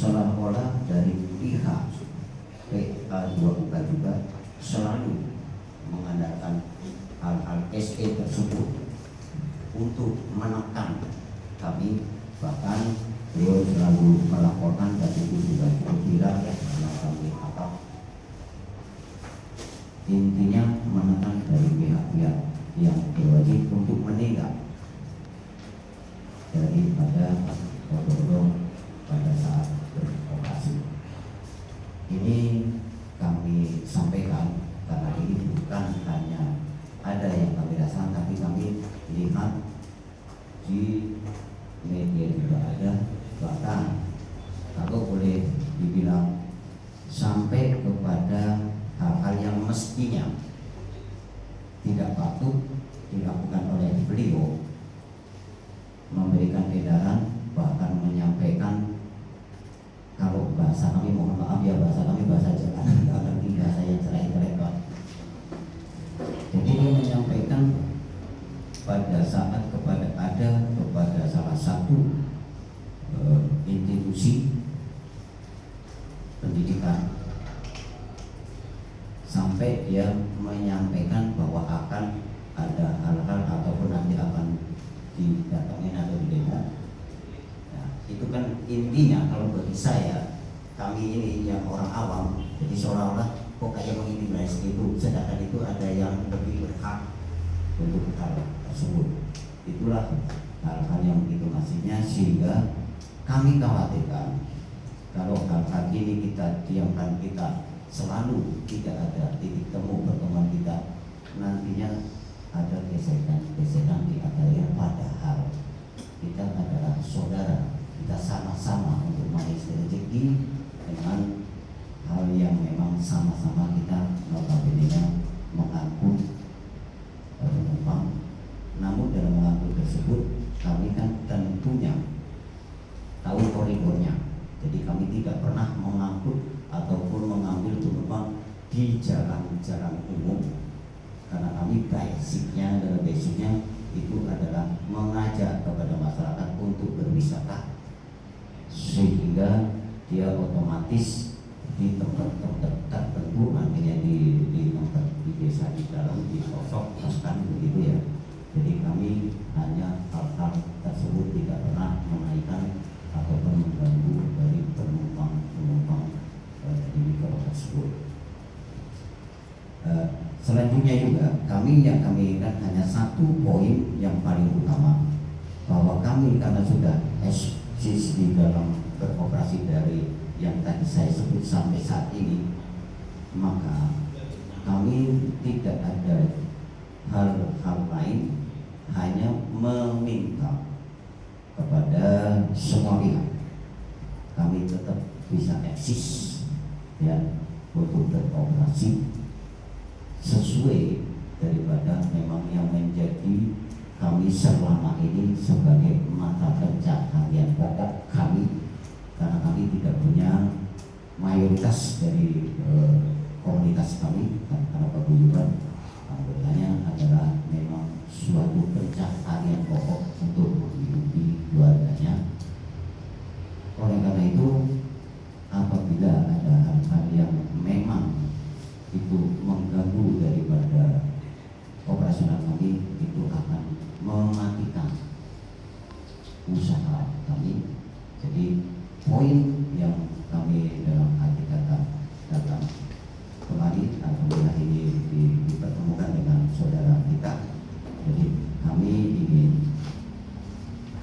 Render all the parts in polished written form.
seolah-olah dari pihak PA2UK juga selalu mengandalkan hal-hal SE tersebut untuk menekan kami, bahkan beliau selalu melaporkan dan itu sudah cukup viral ya, karena kami intinya menekan dari pihak-pihak yang berwajib untuk menindak daripada odong-odong pada saat beroperasi. Ini kami sampaikan karena ini bukan hanya ada yang kami rasakan, tapi kami lihat di media juga ada, bahkan kalau boleh dibilang sampai kepada hal-hal yang mestinya tidak patut dilakukan oleh beliau, memberikan edaran, bahkan menyampaikan, kalau bahasa kami, mohon maaf ya, bahasa kami bahasa Jakarta, tidak ngerti bahasa yang secara intelektual. Jadi dia menyampaikan pada saat kepada salah satu institusi pendidikan, sampai dia menyampaikan bahwa akan ada hal-hal ataupun nanti akan didatangin atau didemo. Nah, itu kan intinya kalau bagi saya, kami ini yang orang awam, jadi seolah-olah kok kayak mengintimidasi itu, sedangkan itu ada yang lebih berhak untuk hal tersebut. Itulah hal-hal yang begitu masifnya, sehingga kami khawatirkan kalau hal-hal ini kita diamkan, kita selalu tidak ada titik temu pertemuan kita, nantinya ada gesekan di antara, yang padahal kita adalah saudara, kita sama-sama untuk mengisi rezeki dengan hal yang memang sama-sama kita notabene mengangkut penumpang. Namun dalam mengangkut tersebut kami kan tentunya tahu koridornya, jadi kami tidak pernah mengangkut ataupun mengambil penumpang di jalan-jalan umum, karena kami basicnya itu adalah mengajak kepada masyarakat untuk berwisata, sehingga dia otomatis di tempat-tempat tertentu, artinya di tempat di desa, di dalam, di sosok bahkan begitu ya. Jadi kami hanya hal-hal tersebut tidak pernah menaikkan ataupun mengganggu dari penumpang di mikro tersebut. Selanjutnya juga kami ingat hanya satu poin yang paling utama, bahwa kami karena sudah eksis di dalam beroperasi dari yang tadi saya sebut sampai saat ini, maka kami tidak ada hal-hal lain, hanya meminta kepada semua pihak kami tetap bisa eksis dan untuk beroperasi sesuai daripada memang yang menjadi kami selama ini sebagai mata pencaharian pokok kami, karena kami tidak punya mayoritas dari komunitas kami, karena paguyuban anggotanya adalah memang suatu pencaharian pokok untuk menghidupi keluarganya. Oleh karena itu, apabila ada hal-hal yang memang itu mengganggu daripada operasional kami, itu akan mematikan usaha kami. Jadi poin yang kami dalam hati datang kembali, alhamdulillah ini dipertemukan dengan saudara kita. Jadi kami ingin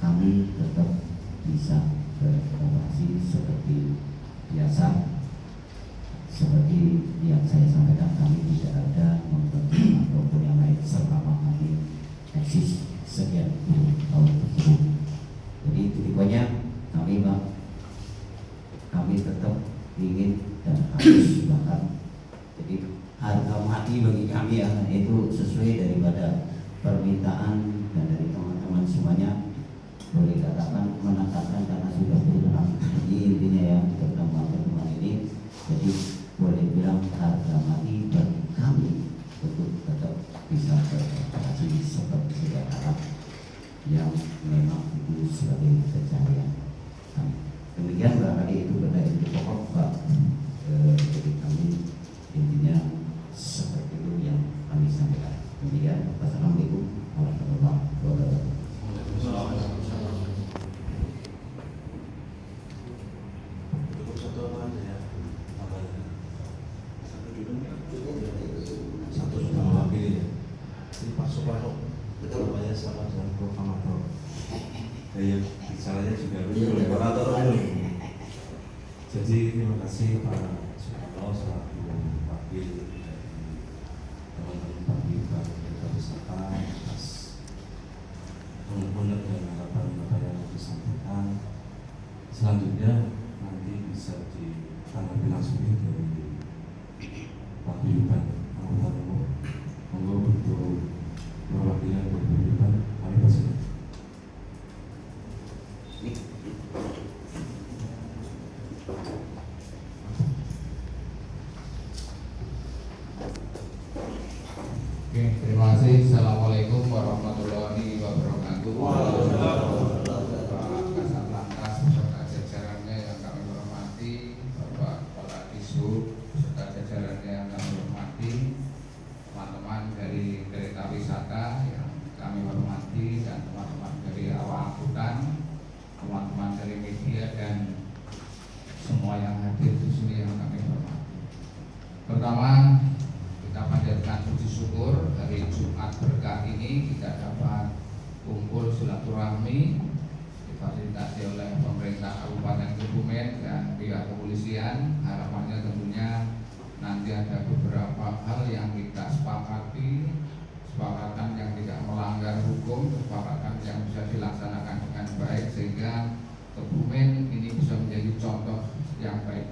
kami tetap bisa beroperasi seperti biasa. Seperti yang saya sampaikan, kami tidak ada mengganti ataupun yang lain selama kami eksis sekian puluh tahun tersebut. Jadi tujuannya kami tetap ingin dan harus, bahkan jadi harga mati bagi kami ya, itu sesuai daripada permintaan dan dari teman-teman semuanya, boleh katakan menetapkan karena sudah berulang kali intinya ya pertemuan ini. Jadi boleh bilang harga mati bagi kami untuk tetap bisa beroperasi seperti sedia yang memang itu sebagai pencaharian kami. Demikian barangkali itu benar. kasih Pak Sumarno selaku wakil dari teman-teman paguyuban Kereta Wisata atas unek-unek dan harapan Bapak yang disampaikan. Selanjutnya nanti bisa ditanggapi langsung dari paguyuban anggota umum. Monggo untuk perwakilan paguyuban kami pasien. Oke, terima kasih. Assalamualaikum warahmatullahi wabarakatuh. Bapak Kasat Lantas beserta jajarannya yang kami hormati, Bapak Kepala Dishub beserta jajarannya yang kami hormati, teman-teman dari Kereta Wisata yang kami hormati, dan teman-teman dari awak angkutan, teman-teman dari media dan semua yang hadir di sini yang kami hormati. Pertama, kita panjatkan puji syukur hari Jumat berkah ini kita dapat kumpul silaturahmi difasilitasi oleh pemerintah Kabupaten Kebumen dan pihak kepolisian. Harapannya tentunya nanti ada beberapa hal yang kita sepakati, kesepakatan yang tidak melanggar hukum, kesepakatan yang bisa dilaksanakan dengan baik sehingga Kebumen ini bisa menjadi contoh yang baik.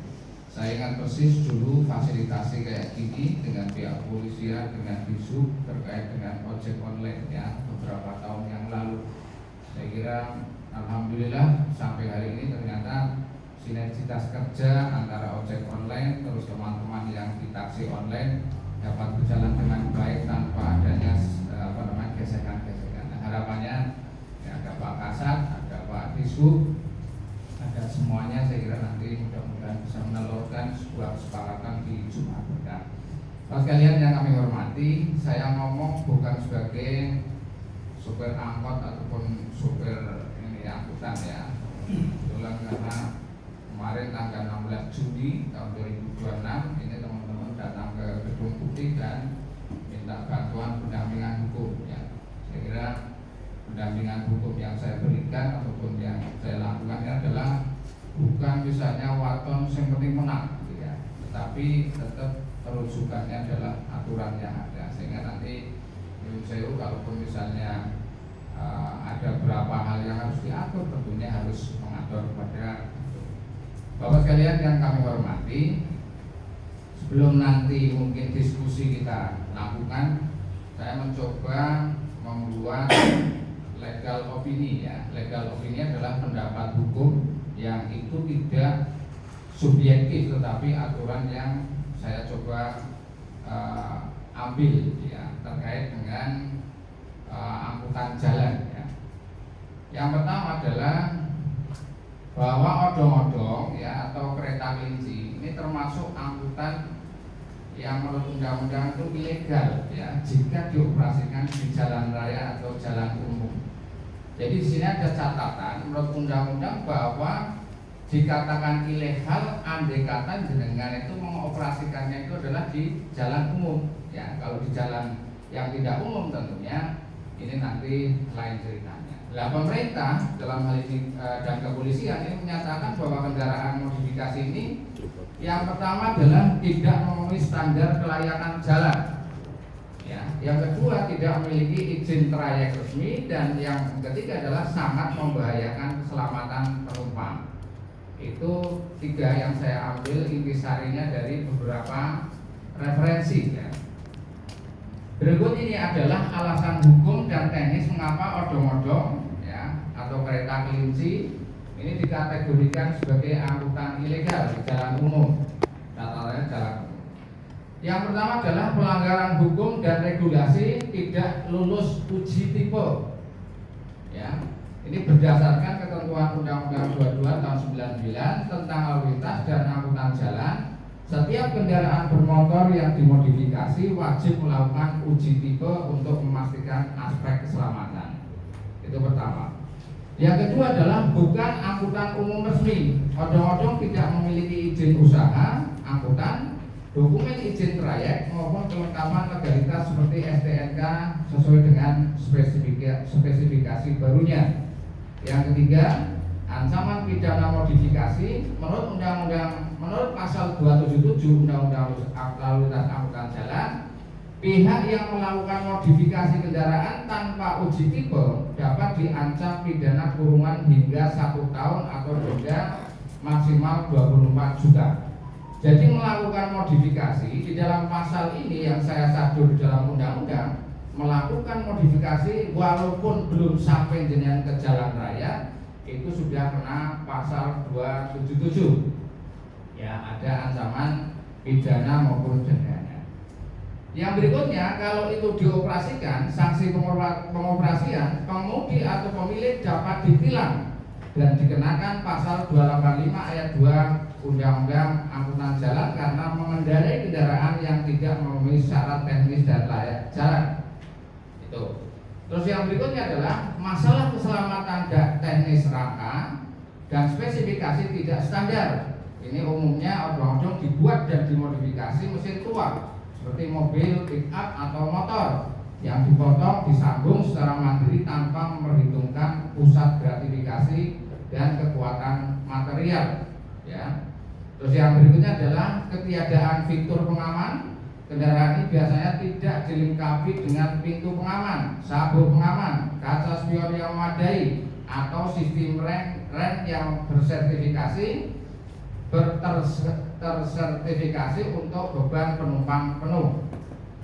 Saya ingat persis dulu fasilitasi kayak gini dengan pihak kepolisian, dengan Dishub terkait dengan ojek online ya beberapa tahun yang lalu. Saya kira alhamdulillah sampai hari ini ternyata sinergitas kerja antara ojek online terus teman-teman yang di taksi online dapat berjalan dengan baik tanpa adanya gesekan-gesekan. Nah, harapannya ya, ada Pak Kasat, ada Pak Dishub, ada semuanya. Saya kira nanti mudah-mudahan bisa menelurkan sebuah kesepakatan di Jumat berkah. Bapak sekalian yang kami hormati, saya ngomong bukan sebagai supir angkot ataupun supir ini angkutan ya. Kebetulan karena kemarin tanggal 16 Juni tahun 2026 ini teman-teman datang ke Gedung Putih dan minta bantuan pendampingan hukum ya. Saya kira pendampingan hukum yang saya berikan ataupun yang saya lakukan ini adalah bukan misalnya waton yang penting menang gitu ya, tetapi tetap terujukannya adalah aturan yang ada sehingga nanti saya kalaupun misalnya ada beberapa hal yang harus diatur tentunya harus mengatur kepada Bapak sekalian yang kami hormati. Sebelum nanti mungkin diskusi kita lakukan, saya mencoba membuat legal opini ya. Legal opini adalah pendapat hukum yang itu tidak subjektif tetapi aturan yang saya coba ambil ya terkait dengan angkutan jalan ya. Yang pertama adalah bahwa odong-odong ya atau kereta kelinci ini termasuk angkutan yang menurut undang-undang itu ilegal ya jika dioperasikan di jalan raya atau jalan umum. Jadi di sini ada catatan menurut undang-undang bahwa dikatakan ilegal andai kata jenengan itu mengoperasikannya itu adalah di jalan umum ya. Kalau di jalan yang tidak umum tentunya ini nanti lain ceritanya. Nah, pemerintah dalam hal ini dan kepolisian ini menyatakan bahwa kendaraan modifikasi ini yang pertama adalah tidak memenuhi standar kelayakan jalan. Ya, yang kedua tidak memiliki izin trayek resmi dan yang ketiga adalah sangat membahayakan keselamatan penumpang. Itu tiga yang saya ambil intisarinya dari beberapa referensi. Ya. Berikut ini adalah alasan hukum dan teknis mengapa odong-odong ya atau kereta kelinci ini dikategorikan sebagai angkutan ilegal di jalan umum. Data-datanya jalan umum. Yang pertama adalah pelanggaran hukum dan regulasi tidak lulus uji tipe. Ya, ini berdasarkan ketentuan Undang-Undang 22 tahun 99 tentang lalu lintas dan angkutan jalan. Setiap kendaraan bermotor yang dimodifikasi wajib melakukan uji tipe untuk memastikan aspek keselamatan. Itu pertama. Yang kedua adalah bukan angkutan umum resmi. Odong-odong tidak memiliki izin usaha angkutan, dokumen izin trayek maupun kelengkapan legalitas seperti STNK sesuai dengan spesifikasi barunya. Yang ketiga, ancaman pidana modifikasi menurut pasal Undang-Undang Lalu Lintas Angkutan Jalan, pihak yang melakukan modifikasi kendaraan tanpa uji tipe dapat diancam pidana kurungan hingga 1 tahun atau denda maksimal 24 juta. Jadi melakukan modifikasi di dalam pasal ini yang saya sadur di dalam undang-undang, melakukan modifikasi walaupun belum sampai dengan ke jalan raya itu sudah kena pasal 277. Ya, ada ancaman pidana maupun dendanya. Yang berikutnya, kalau itu dioperasikan, sanksi pengoperasian, pengemudi atau pemilik dapat ditilang dan dikenakan pasal 285 ayat 2 Undang-Undang Angkutan Jalan karena mengendarai kendaraan yang tidak memenuhi syarat teknis dan layak jalan. Itu. Terus yang berikutnya adalah masalah keselamatan teknis rangka dan spesifikasi tidak standar. Ini umumnya odong-odong dibuat dan dimodifikasi mesin tua seperti mobil, pick up atau motor yang dipotong, disambung secara mandiri tanpa memperhitungkan pusat gratifikasi dan kekuatan material. Ya. Terus yang berikutnya adalah ketiadaan fitur pengaman. Kendaraan ini biasanya tidak dilengkapi dengan pintu pengaman, sabuk pengaman, kaca spion yang memadai, atau sistem rem yang tersertifikasi untuk beban penumpang penuh.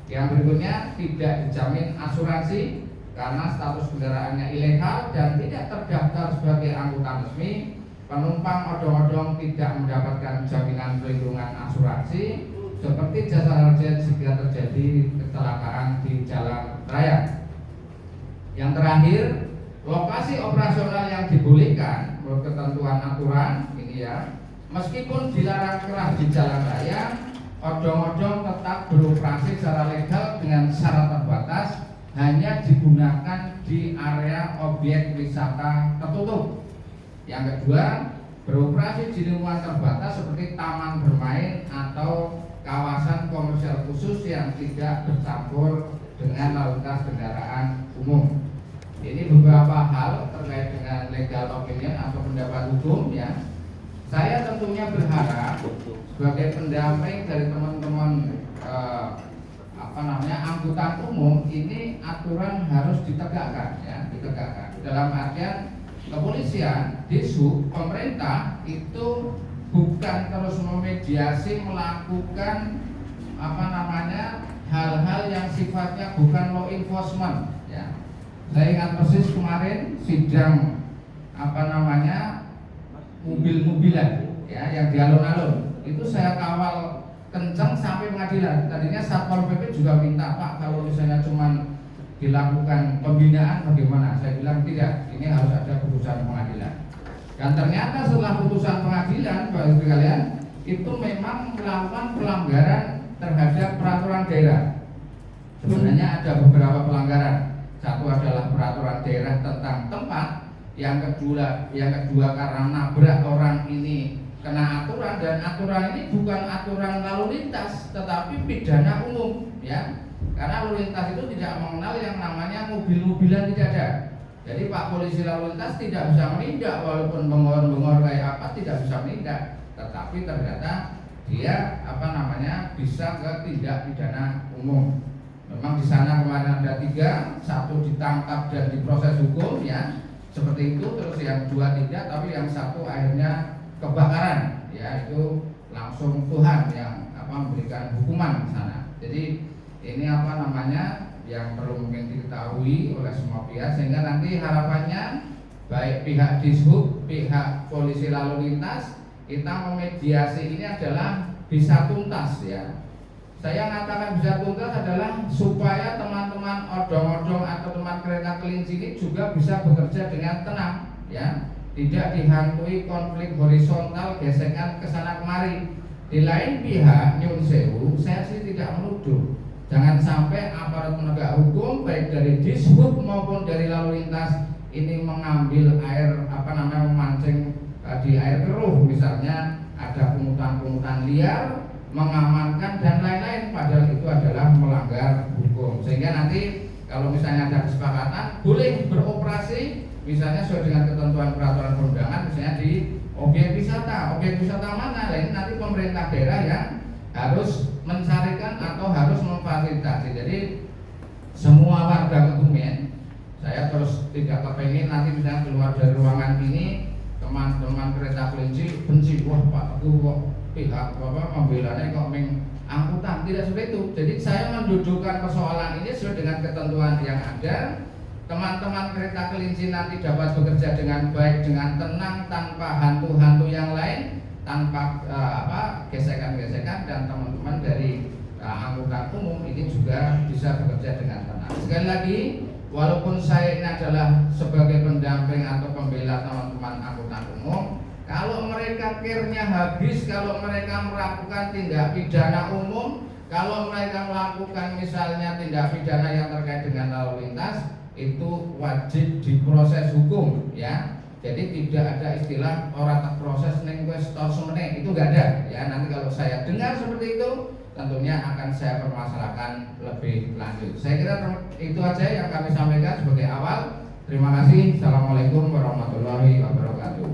Yang berikutnya tidak dijamin asuransi karena status kendaraannya ilegal dan tidak terdaftar sebagai angkutan resmi. Penumpang odong-odong tidak mendapatkan jaminan perlindungan asuransi seperti jasa raja jika terjadi kecelakaan di jalan raya. Yang terakhir, lokasi operasional yang dibolehkan menurut ketentuan aturan ini ya, meskipun dilarang keras di jalan raya, odong-odong tetap beroperasi secara legal dengan syarat terbatas, hanya digunakan di area objek wisata tertutup. Yang kedua, beroperasi di lingkungan terbatas seperti taman bermain atau kawasan komersial khusus yang tidak bercampur dengan lalu lintas kendaraan umum. Ini beberapa hal terkait dengan legal opinion atau pendapat hukum ya. Saya tentunya berharap sebagai pendamping dari teman-teman angkutan umum ini aturan harus ditegakkan ya, ditegakkan. Dalam artian kepolisian, Dishub, pemerintah itu bukan terus memediasi melakukan hal-hal yang sifatnya bukan law enforcement ya. Saya ingat persis kemarin sidang mobil-mobilan ya yang di alun-alun itu saya kawal kencang sampai pengadilan. Tadinya Satpol PP juga minta, Pak, kalau misalnya cuman dilakukan pembinaan bagaimana? Saya bilang tidak, ini harus ada putusan pengadilan. Dan ternyata setelah putusan pengadilan, Bapak Ibu kalian, itu memang melakukan pelanggaran terhadap peraturan daerah. Sebenarnya ada beberapa pelanggaran. Satu adalah peraturan daerah tentang tempat, yang kedua karena nabrak orang ini kena aturan, dan aturan ini bukan aturan lalu lintas tetapi pidana umum ya. Karena lalu lintas itu tidak mengenal yang namanya mobil-mobilan, tidak ada. Jadi Pak Polisi lalu lintas tidak bisa menindak, walaupun bengor-bengor kayak apa tidak bisa menindak. Tetapi ternyata dia bisa ke tindak pidana umum. Memang di sana kemarin ada 3, 1 ditangkap dan diproses hukum ya, seperti itu. Terus yang 2 tidak, tapi yang 1 akhirnya kebakaran ya, itu langsung Tuhan yang memberikan hukuman di sana. Jadi ini yang perlu mungkin diketahui oleh semua pihak, sehingga nanti harapannya baik pihak Dishub, pihak polisi lalu lintas, kita memediasi ini adalah bisa tuntas ya. Saya mengatakan bisa tuntas adalah supaya teman-teman odong-odong atau teman kereta kelinci ini juga bisa bekerja dengan tenang ya, tidak dihantui konflik horizontal, gesekan kesana kemari. Di lain pihak, nyun sewu, saya sih tidak menuduh. Jangan sampai aparat penegak hukum baik dari Dishub maupun dari lalu lintas ini mengambil air memancing di air keruh, misalnya ada pungutan-pungutan liar, mengamankan dan lain-lain, padahal itu adalah melanggar hukum. Sehingga nanti kalau misalnya ada kesepakatan boleh beroperasi misalnya sesuai dengan ketentuan peraturan perundangan, misalnya di objek wisata mana, ini nanti pemerintah daerah yang harus mencarikan atau harus memfasilitasi. Jadi semua warga Kebumen, saya terus tidak kepengen nanti misalnya keluar dari ruangan ini teman-teman Kereta Kelinci benci, wah Pak Teguh kok pihak membelanya kok angkutan, tidak seperti itu. Jadi saya mendudukkan persoalan ini sesuai dengan ketentuan yang ada. Teman-teman Kereta Kelinci nanti dapat bekerja dengan baik, dengan tenang, tanpa hantu-hantu yang lain, tanpa gesekan-gesekan, dan teman-teman dari angkutan umum ini juga bisa bekerja dengan tenang. Sekali lagi, walaupun saya ini adalah sebagai pendamping atau pembela teman-teman angkutan umum, kalau mereka kirnya habis, kalau mereka melakukan tindak pidana umum, kalau mereka melakukan misalnya tindak pidana yang terkait dengan lalu lintas, itu wajib diproses hukum, ya. Jadi tidak ada istilah orang tak proses neng wes tor semene, itu gak ada, ya. Nanti kalau saya dengar seperti itu, tentunya akan saya permasalahkan lebih lanjut. Saya kira itu aja yang kami sampaikan sebagai awal. Terima kasih. Assalamualaikum warahmatullahi wabarakatuh.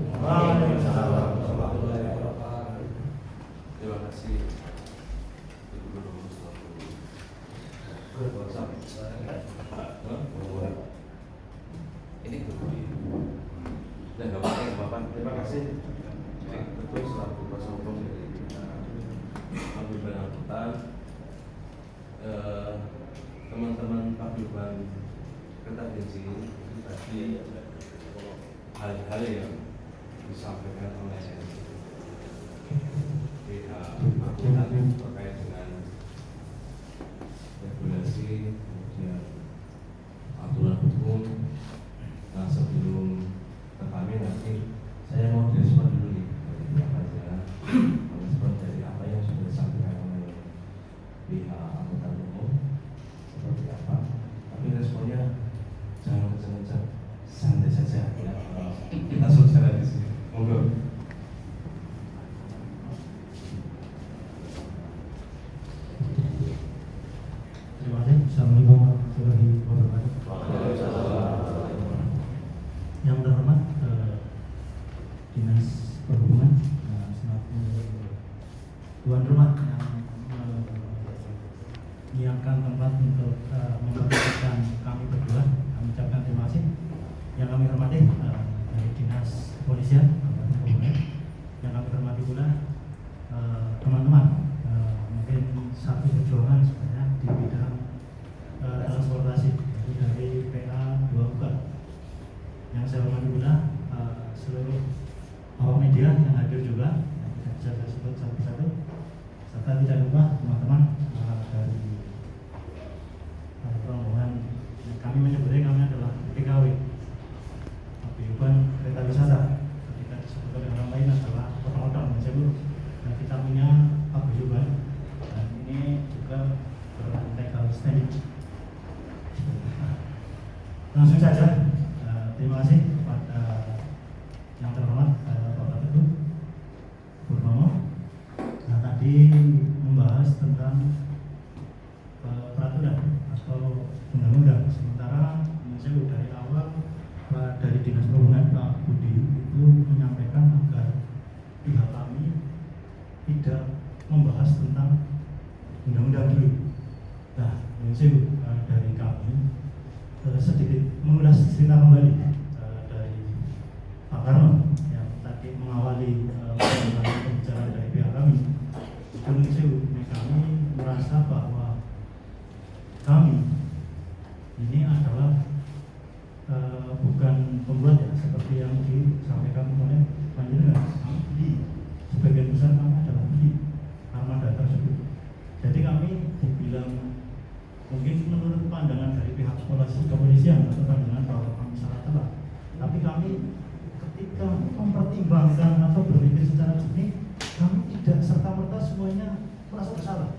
Terima kasih. Ini dan Bapak, terima kasih. Tentu selaku kuasa hukum dari Paguyuban Angkutan, teman-teman Paguyuban Kereta Kelinci tadi hal-hal yang disampaikan oleh pihak angkutan terkait dengan regulasi, kemudian aturan hukum. Nah, sebelum ke kami nanti saya mau direspon dulu nih dari pihak aja, merespon dari apa yang sudah disampaikan oleh pihak angkutan umum seperti apa. Tapi responnya jangan kencang-kencang, santai saja ya. Kita selesai di sini. Monggo. Terima kasih. Assalamualaikum warahmatullahi wabarakatuh. Yang terhormat Dinas Perhubungan selaku tuan rumah yang menyiapkan tempat untuk mempertemukan kami berdua, kami ucapkan terima kasih. Yang kami hormati dari Dinas Kepolisian Kabupaten Kebumen, yang kami hormati pula teman-teman mungkin satu perjuangan sebenarnya di bidang transportasi, yaitu dari PA 2 UK. Yang saya hormati pula seluruh awak media yang hadir juga, yang tidak bisa saya sebut satu-satu, serta tidak lupa teman-teman dari rombongan. Kami menyebutnya kami adalah PKW, Paguyuban Kereta Wisata. Ketika disebut oleh orang lain adalah otong-otong, dan kita punya Paguyuban, dan ini juga berlegal standing. Langsung saja, terima kasih kepada yang terhormat Bapak Teguh Purnomo. Nah, tadi membahas tentang peraturan atau undang-undang. Sementara saya dari awal dari Dinas Perhubungan Pak Budi itu menyampaikan agar pihak kami tidak membahas tentang undang-undang dulu. Nah, saya dari kami sedikit mengulas cerita kembali dari Pak Karno yang tadi mengawali pembicaraan dari pihak kami. Kami merasa bahwa kami ini adalah bukan pembuat ya, seperti yang disampaikan oleh panjenengan. Kami sebagian besar kami adalah beli armada tersebut. Jadi kami dibilang mungkin menurut pandangan dari pihak kepolisian atau pandangan bahwa kami salah telah, tapi kami ketika mempertimbangkan atau berpikir secara jernih, kami tidak serta-merta semuanya merasa bersalah.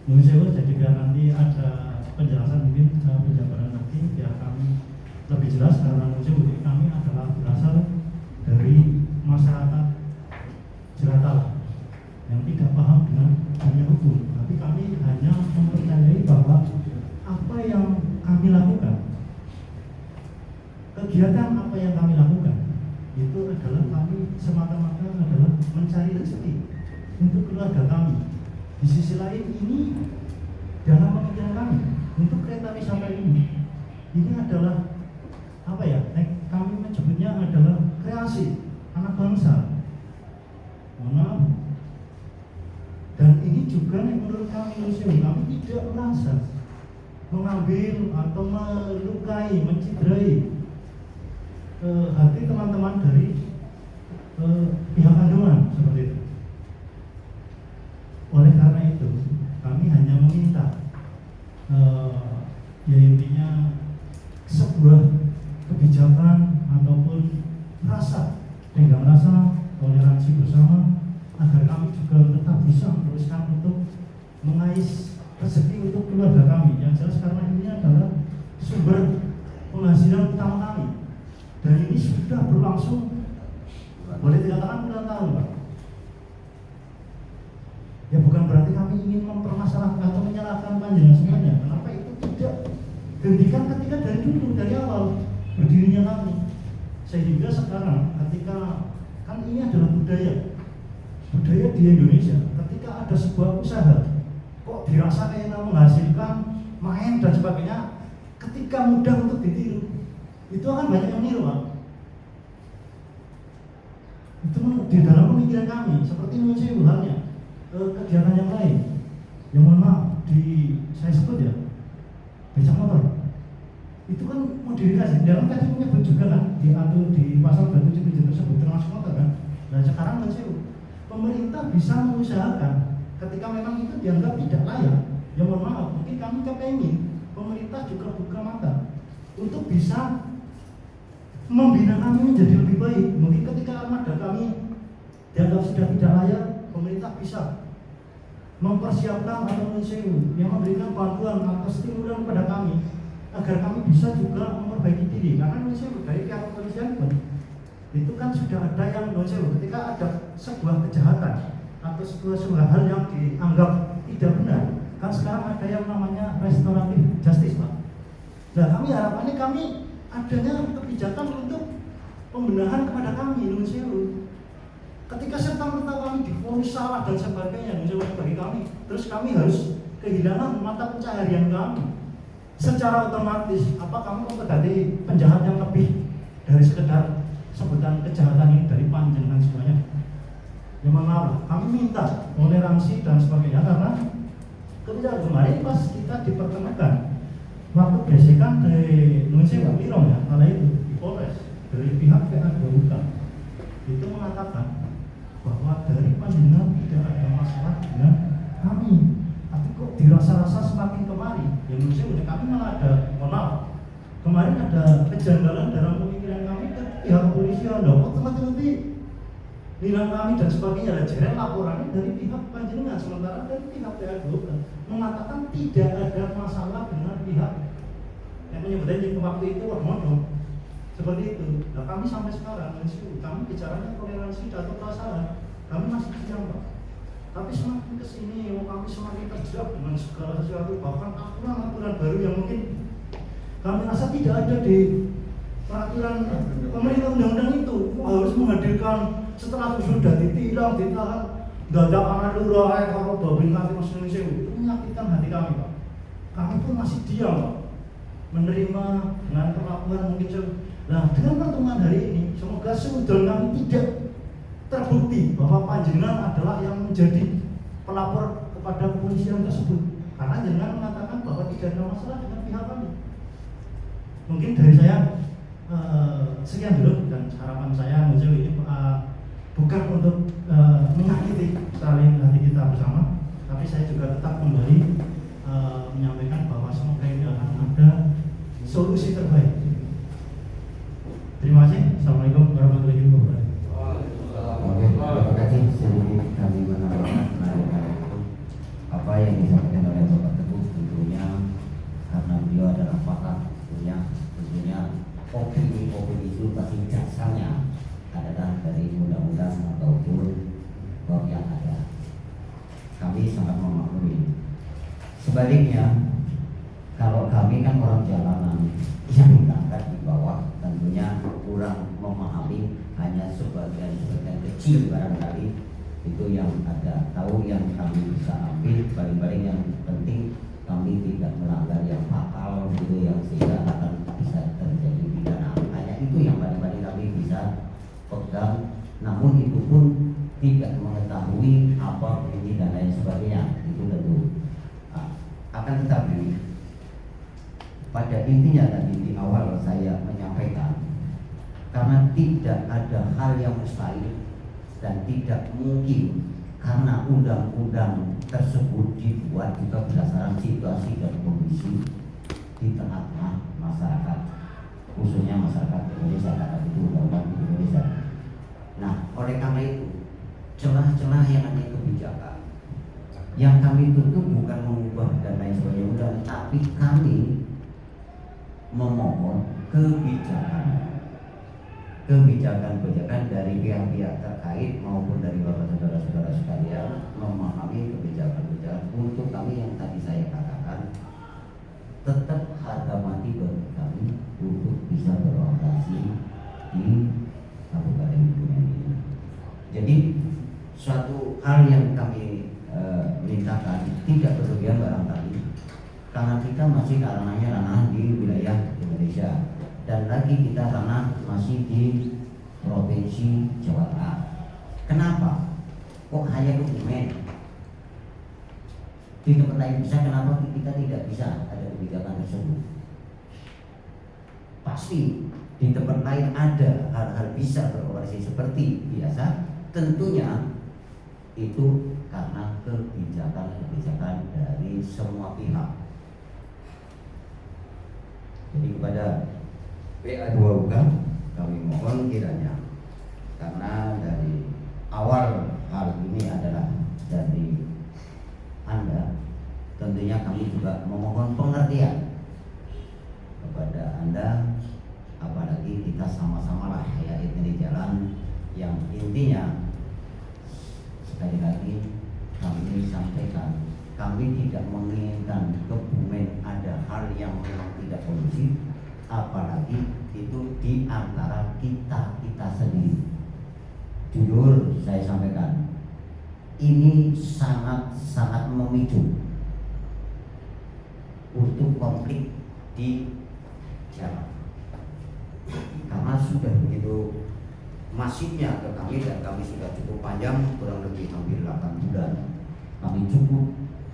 Mungkin saya jadi biar nanti ada penjelasan, mungkin penjabaran nanti biar kami lebih jelas, karena mungkin kami adalah berasal dari masyarakat jelata yang tidak paham dengan dunia hukum, tapi kami hanya mempercayai bahwa apa yang kami lakukan, kegiatan apa yang kami lakukan itu adalah kami semata-mata adalah mencari rezeki untuk keluarga kami. Di sisi lain ini dalam pemikiran kami untuk kereta wisata ini adalah apa ya? Kami menyebutnya adalah kreasi anak bangsa. Mohon maaf. Dan ini juga menurut kami tidak merasa mengambil atau melukai, menciderai hati teman-teman dari pihak kandungan seperti itu. Oleh karena itu kami hanya meminta ya intinya sebuah kebijakan ataupun tenggang rasa toleransi bersama agar kami juga tetap bisa meneruskan untuk mengais rezeki untuk keluarga kami. Yang jelas karena ini adalah sumber penghasilan utama kami dan ini sudah berlangsung boleh dikatakan puluhan tahun, Pak. Ya bukan berarti kami ingin mempermasalahkan atau menyalahkan panjenengan semuanya. Kenapa itu tidak dihentikan ketika dari awal berdirinya kami. Sehingga sekarang ketika kan ini adalah budaya di Indonesia. Ketika ada sebuah usaha kok dirasa kayak menghasilkan main dan sebagainya, ketika mudah untuk ditiru, itu akan banyak yang niru, Pak. Itu di dalam pemikiran kami seperti misalnya halnya kegiatan yang lain yang mohon maaf saya sebut ya becak motor itu kan modifikasi dalam tadi menyebut juga kan diatur di pasal 277 tersebut termasuk motor kan. Nah sekarang misalnya pemerintah bisa mengusahakan ketika memang itu dianggap tidak layak, ya mohon maaf mungkin kami kepengen pemerintah juga buka mata untuk bisa membina kami menjadi lebih baik. Mungkin ketika armada kami dianggap sudah tidak layak, pemerintah bisa mempersiapkan atau yang memberikan bantuan atau stimulan kepada kami agar kami bisa juga memperbaiki diri. Karena dari pihak kepolisian pun itu kan sudah ada yang ketika ada sebuah kejahatan atau sebuah hal yang dianggap tidak benar, kan sekarang ada yang namanya restoratif justice, Pak. Nah kami harapannya kami adanya kebijakan untuk pembenahan kepada kami, ketika serta-merta kami divonis salah dan sebagainya, bagi kami, terus kami harus kehilangan mata pencaharian kami. Secara otomatis, apa kamu memperhati penjahat yang lebih dari sekedar sebutan kejahatan ini dari panjenengan semuanya? Ya maaf, kami minta toleransi dan sebagainya karena ketika kemarin pas kita dipertemukan waktu gesekan dari Pak Mirong ya, kala itu di Polres dari pihak PA Garuda itu mengatakan bahwa dari panjenengan tidak ada masalah dengan kami, tapi kok dirasa-rasa semakin kemari ya menurut kami malah ada kemarin ada kejanggalan dalam pemikiran kami ke pihak kepolisian. Kok teman-teman bilang kami dan sebagainya, dan jeren laporannya dari pihak panjenengan, sementara dari pihak PA Garuda mengatakan tidak ada masalah dengan pihak yang menyebutnya di waktu itu modal seperti itu. Nah kami sampai sekarang kami bicaranya toleransi atau perasaan kami masih siang, Pak. Tapi semakin kesini kami semakin terjebak dengan segala sesuatu, bahkan aturan-aturan baru yang mungkin kami rasa tidak ada di peraturan pemerintah undang-undang itu. Harus menghadirkan setelah sudah ditilang, ditahan, dadak anak lurah kalau babin kami Indonesia itu menyakitkan hati kami, Pak. Kami pun masih diam, Pak, menerima dengan perlakuan mungkin. Nah dengan pertemuan hari ini semoga sudah kami tidak terbukti bahwa panjenengan adalah yang menjadi pelapor kepada kepolisian tersebut, karena jenengan mengatakan bahwa tidak ada masalah dengan pihak kami. Mungkin dari saya sekian dulu, dan harapan saya ini bukan untuk menyakiti saling hati kita bersama, tapi saya juga tetap kembali menyampaikan bahwa semoga ini akan ada solusi terbaik. Terima kasih. Assalamualaikum warahmatullahi wabarakatuh. Oke, terima kasih. Sedikit kami menambahkan apa yang disampaikan oleh Bapak Teguh, tentunya karena beliau adalah pakar, tentunya opini itu pasti dasarnya adalah dari undang-undang ataupun bab yang ada. Kami sangat memaklumi. Sebaliknya, kalau kami kan orang jalanan yang berangkat di bawah, tentunya kurang memahami, hanya sebagian kecil barangkali itu itu yang ada tahu yang kami bisa ambil, paling-paling yang penting kami tidak melanggar yang fatal gitu yang sehingga akan bisa terjadi pidana. Hanya itu yang paling-paling kami bisa pegang, namun itu pun tidak mengetahui apa ini dan lain sebagainya, itu tentu. Akan tetapi pada intinya tadi di awal saya menyampaikan, karena tidak ada hal yang mustahil dan tidak mungkin, karena undang-undang tersebut dibuat juga berdasarkan situasi dan kondisi di tengah-tengah masyarakat, khususnya masyarakat Indonesia, karena itu undang-undang di Indonesia. Nah, oleh karena itu celah-celah yang ada kebijakan yang kami tutup bukan mengubah dan lain sebagainya, tapi kami memohon kebijakan dari pihak-pihak terkait maupun dari bapak saudara-saudara sekalian memahami kebijakan untuk kami yang tadi saya katakan tetap harga mati bagi kami untuk bisa beroperasi di Kabupaten Kebumen ini. Jadi suatu hal yang kami mintakan tidak berlebihan barangkali, karena kita masih ranah di wilayah Indonesia dan lagi kita ranah masih di Provinsi Jawa Tengah. Kenapa? Kok hanya Kebumen? Di tempat lain bisa, kenapa kita tidak bisa ada kebijakan tersebut? Pasti di tempat lain ada hal-hal bisa beroperasi seperti biasa, tentunya itu karena kebijakan dari semua pihak. Jadi kepada PA2UK kami mohon kiranya, karena dari awal hal ini adalah dari Anda, tentunya kami juga memohon pengertian kepada Anda, apalagi kita sama-sama lah ya ini jalan yang intinya sekali lagi kami sampaikan, kami tidak menginginkan Kebumen ada hal yang memang tidak kondusif, apalagi itu di antara kita sendiri. Jujur saya sampaikan, ini sangat memicu untuk konflik di jalan, karena sudah begitu masifnya ke kami dan kami sudah cukup panjang, kurang lebih hampir 8 bulan kami cukup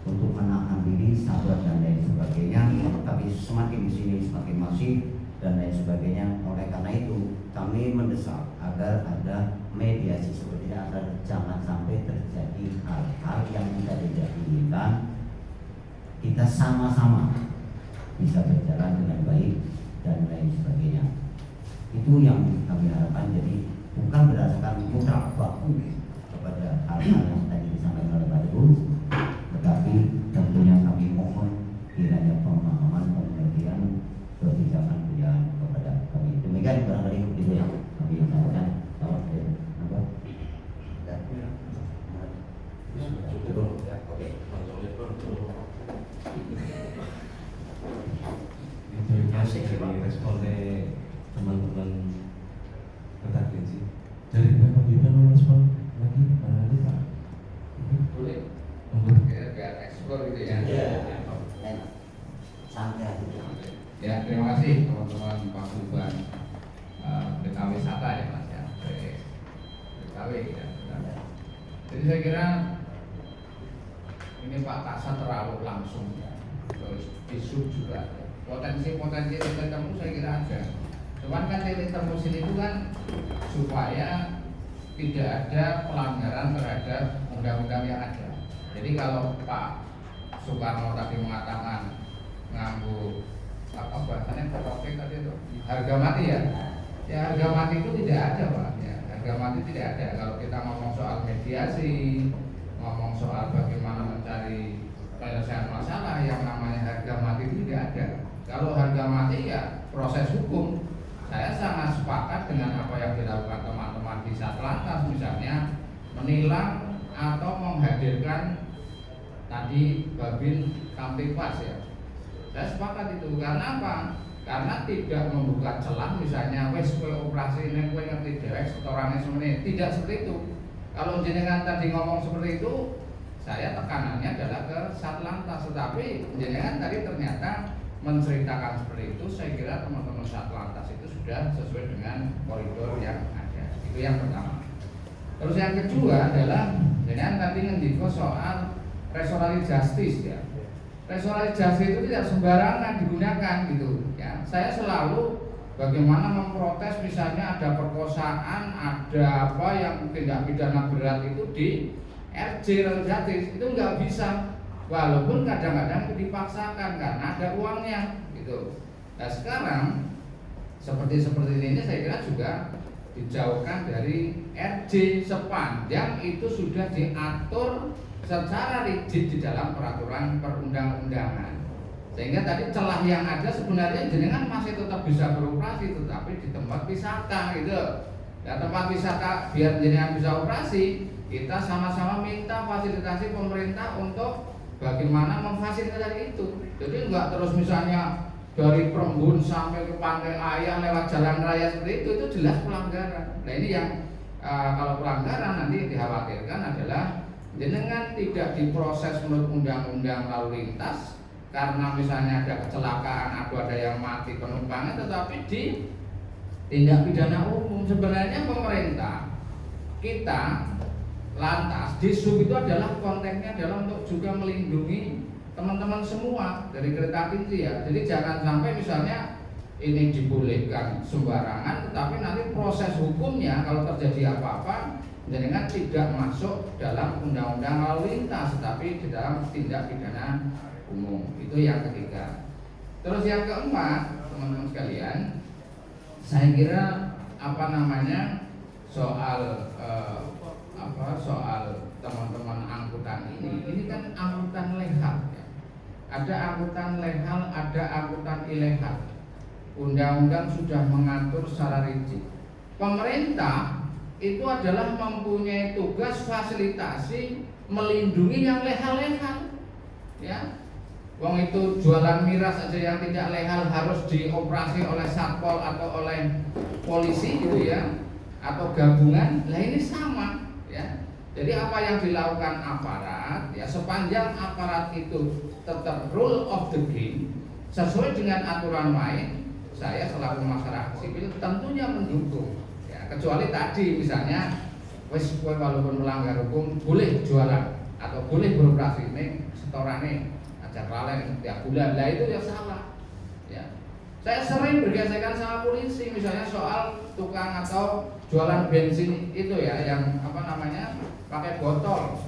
untuk menahan diri, sabar dan lain sebagainya, tapi semakin di sini semakin masif dan lain sebagainya. Oleh karena itu kami mendesak agar ada mediasi seperti ini, agar jangan sampai terjadi hal-hal yang kita tidak inginkan, kita sama-sama bisa berjalan dengan baik dan lain sebagainya. Itu yang kami harapkan. Jadi bukan berdasarkan mutlak baku kepada hal-hal yang tadi disampaikan oleh Pak Teguh, tetapi tentunya kami mohon kiranya pemahaman pengertian kebijakan kepada kami. Demikian barangkali itu yang kami sampaikan. Itu yang respon dari teman-teman tadi sih. Dari Bapak Gibran merespon lagi Pak? Boleh. Biar eksplor gitu ya. Santai. Ya, terima kasih teman-teman Pak Gibran. Desa wisata ya Mas ya. DKW ya. Jadi saya kira ini Pak Kasat terlalu langsung ya. Terus isu juga. Potensi-potensi titik temu saya kira ada. Cuman kan titik temu sini itu kan supaya tidak ada pelanggaran terhadap undang-undang yang ada. Jadi kalau Pak Soekarno tadi mengatakan nganggu apa bahasanya topik tadi itu harga mati ya, ya harga mati itu tidak ada Pak. Ya, harga mati tidak ada. Kalau kita ngomong soal mediasi, ngomong soal bagaimana mencari penyelesaian masalah, yang namanya harga mati itu tidak ada. Kalau harga mati ya proses hukum. Saya sangat sepakat dengan apa yang dilakukan teman-teman di Satlantas, misalnya menilang atau menghadirkan tadi Babin Kamtipmas ya. Saya sepakat itu. Karena apa? Karena tidak membuka celah, misalnya wes kowe operasi ini kowe ngerti dewek setorannya semuanya. Tidak seperti itu. Kalau jenengan tadi ngomong seperti itu, saya tekanannya adalah ke Satlantas, tetapi jenengan tadi ternyata menceritakan seperti itu. Saya kira teman-teman Satlantas itu sudah sesuai dengan koridor yang ada. Itu yang pertama. Terus yang kedua adalah jenengan tadi ngendiko soal restoratif justice ya. Restoratif justice itu tidak sembarangan digunakan gitu ya. Saya selalu bagaimana memprotes misalnya ada perkosaan, ada apa yang tindak pidana berat itu di RJ justice itu nggak bisa, walaupun kadang-kadang itu dipaksakan karena ada uangnya gitu. Nah sekarang seperti ini saya kira juga dijauhkan dari RJ sepanjang itu sudah diatur secara rigid di dalam peraturan perundang-undangan. Sehingga tadi celah yang ada sebenarnya jenengan masih tetap bisa beroperasi, tetapi di tempat wisata gitu. Ya tempat wisata biar jenengan bisa operasi, kita sama-sama minta fasilitasi pemerintah untuk bagaimana memfasilitasi itu. Jadi enggak terus misalnya dari Perembun sampai ke Pantai Ayam lewat jalan raya seperti itu jelas pelanggaran. Nah ini yang kalau pelanggaran nanti dikhawatirkan adalah jenengan tidak diproses menurut undang-undang lalu lintas karena misalnya ada kecelakaan atau ada yang mati penumpangnya, tetapi di tindak pidana umum. Sebenarnya pemerintah kita lantas di sub itu adalah konteksnya adalah untuk juga melindungi teman-teman semua dari kereta api ya. Jadi jangan sampai misalnya ini dibolehkan sembarangan, tetapi nanti proses hukumnya kalau terjadi apa-apa jenengan tidak masuk dalam undang-undang lalu lintas, tetapi di dalam tindak pidana umum. Itu yang ketiga. Terus yang keempat, teman-teman sekalian, saya kira soal soal teman-teman angkutan ini kan angkutan legal ya. Ada angkutan legal, ada angkutan ilegal. Undang-undang sudah mengatur secara rigid. Pemerintah itu adalah mempunyai tugas fasilitasi melindungi yang legal-legal ya. Wong itu jualan miras aja yang tidak legal harus dioperasi oleh satpol atau oleh polisi gitu ya, atau gabungan. Lah ini sama ya. Jadi apa yang dilakukan aparat ya, sepanjang aparat itu tetap rule of the game sesuai dengan aturan main, saya selaku masyarakat sipil tentunya mendukung ya. Kecuali tadi misalnya wis walaupun melanggar hukum boleh jualan atau boleh beroperasi, ini setorane aja laleng tiap bulan, lah itu ya salah ya. Saya sering bergesekan sama polisi misalnya soal tukang atau jualan bensin itu ya, yang pakai botol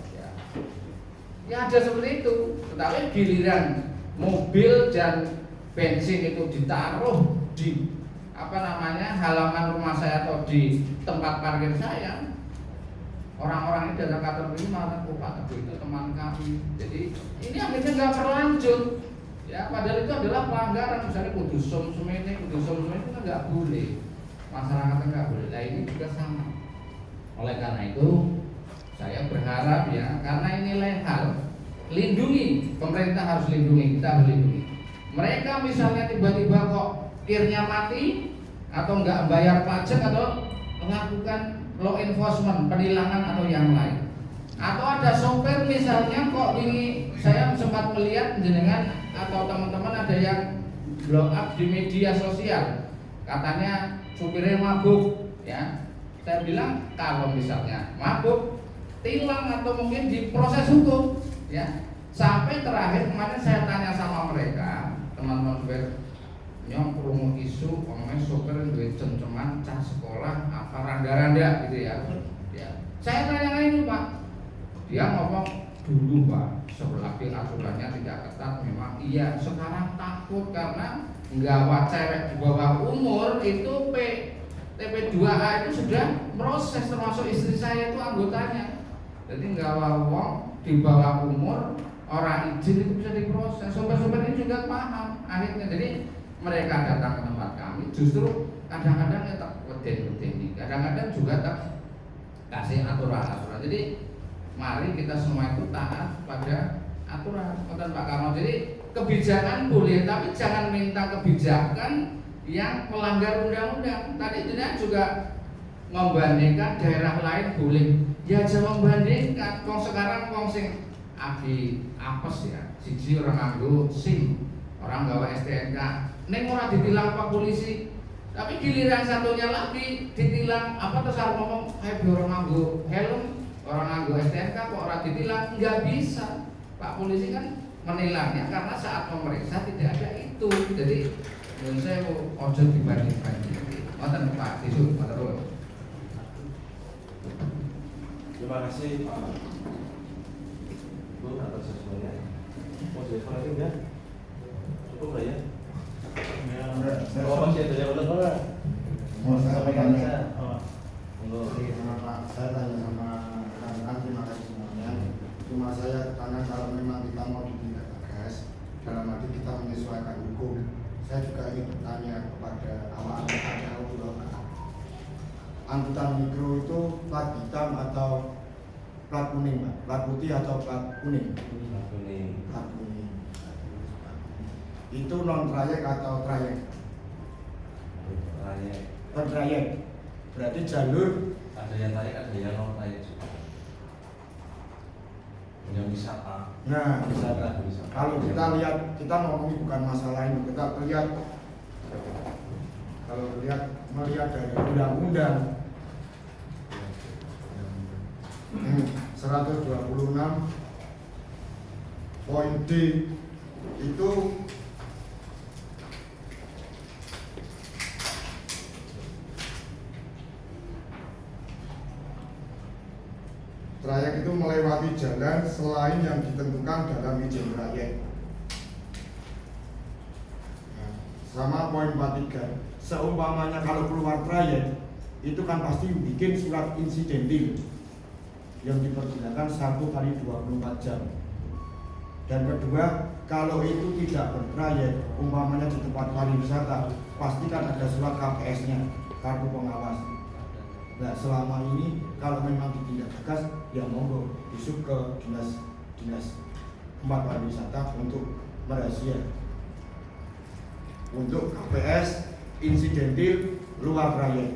ya ada seperti itu. Tetapi giliran mobil dan bensin itu ditaruh di halaman rumah saya atau di tempat parkir saya, orang-orang ini datang kantor prima, Pak itu teman kami. Jadi ini akhirnya nggak berlanjut ya, padahal itu adalah pelanggaran. Misalnya kudus sum itu kan nggak boleh, masyarakat nggak boleh. Nah ini juga sama. Oleh karena itu saya berharap ya, karena ini legal, lindungi, pemerintah harus lindungi, kita harus lindungi. Mereka misalnya tiba-tiba kok kirnya mati atau nggak bayar pajak atau melakukan law enforcement, penilangan atau yang lain. Atau ada sopir misalnya kok ini, saya sempat melihat jenengan atau teman-teman ada yang blow up di media sosial, katanya supirnya mabuk ya. Saya bilang kalau misalnya mabuk, tilang atau mungkin diproses hukum ya. Sampai terakhir kemarin saya tanya sama mereka, teman-teman supir, nyong krungu isu omongnya sopir duwe cengceman cah sekolah apa randa-randa gitu ya. Saya tanya itu Pak, dia ngomong dulu Pak selagi aturannya tidak ketat memang iya, sekarang takut karena nggawa cewek di bawah umur itu TP2A itu sudah proses, termasuk istri saya itu anggotanya. Jadi nggawa wong di bawah umur orang izin itu bisa diproses. Sopir-sopir ini juga paham akhirnya. Jadi mereka datang ke tempat kami justru kadang-kadang ya tak weden-weden, kadang-kadang juga tak kasih aturan-aturan. Jadi mari kita semua itu taat pada aturan, Pak Karno. Jadi kebijakan boleh, tapi jangan minta kebijakan yang melanggar undang-undang. Tadi jenengan juga membandingkan daerah lain boleh Ya aja membandingkan, wong sekarang wong sing agi apes ya, siji orang nganggo SIM, orang gawa STNK, neng ora ditilang Pak polisi, tapi giliran satunya lagi ditilang apa terus harus ngomong, orang nganggo helm, orang nganggo STNK kok ora ditilang, nggak bisa. Pak polisi kan menilangnya karena saat memeriksa tidak ada itu, jadi menurut saya ojo dibanding-banding. Wonten Pak Disu, terus. Terima kasih Pak Bu atas sesuanya. Mau diinformasi ya? Cukup lah ya? Oh masih ada yang ulang nggak? Mau saya Sampaikan tanya. saja. Oh, Monggo. Saya tanya sama rekan-rekan, terima kasih semuanya. Cuma saya tanya kalau memang kita mau ditindak tegas, dalam arti kita menyesuaikan hukum. Saya juga ingin bertanya kepada awak-awak angkutan mikro itu plat hitam atau plat kuning, Pak? Plat putih atau plat kuning? Plat kuning. Itu non trayek atau trayek? Non trayek. Berarti jalur Ada yang tarik, ada yang non tarik juga. Yang wisata. nah, Wisata. kalau kita lihat, kita ngomongin bukan masalah ini, kita lihat kalau melihat dari undang-undang 126 poin D itu trayek itu melewati jalan selain yang ditentukan dalam izin trayek. Nah, sama poin 43, seumpamanya kalau keluar trayek itu kan pasti bikin surat insidentil yang diperkirakan 1 kali 24 jam. Dan kedua, kalau itu tidak bertrayek, umpamanya di tempat pariwisata, pasti kan ada surat KPS-nya, kartu pengawas. Nah, selama ini kalau memang ditindak tegas, ya monggo disub ke dinas tempat pariwisata untuk merazia, untuk KPS insidentil luar trayek.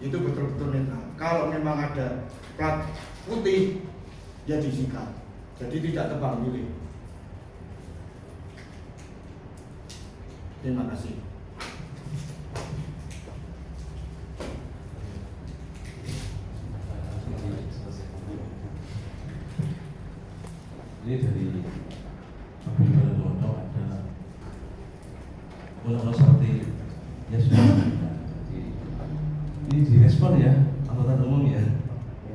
Itu betul-betul netral. Kalau memang ada plat putih, ya disikat. Jadi tidak tebang pilih. Terima kasih. Ini dari Pembimbingan Pondok ada ulang seperti ya sudah. Ini direspon ya, angkutan umum ya.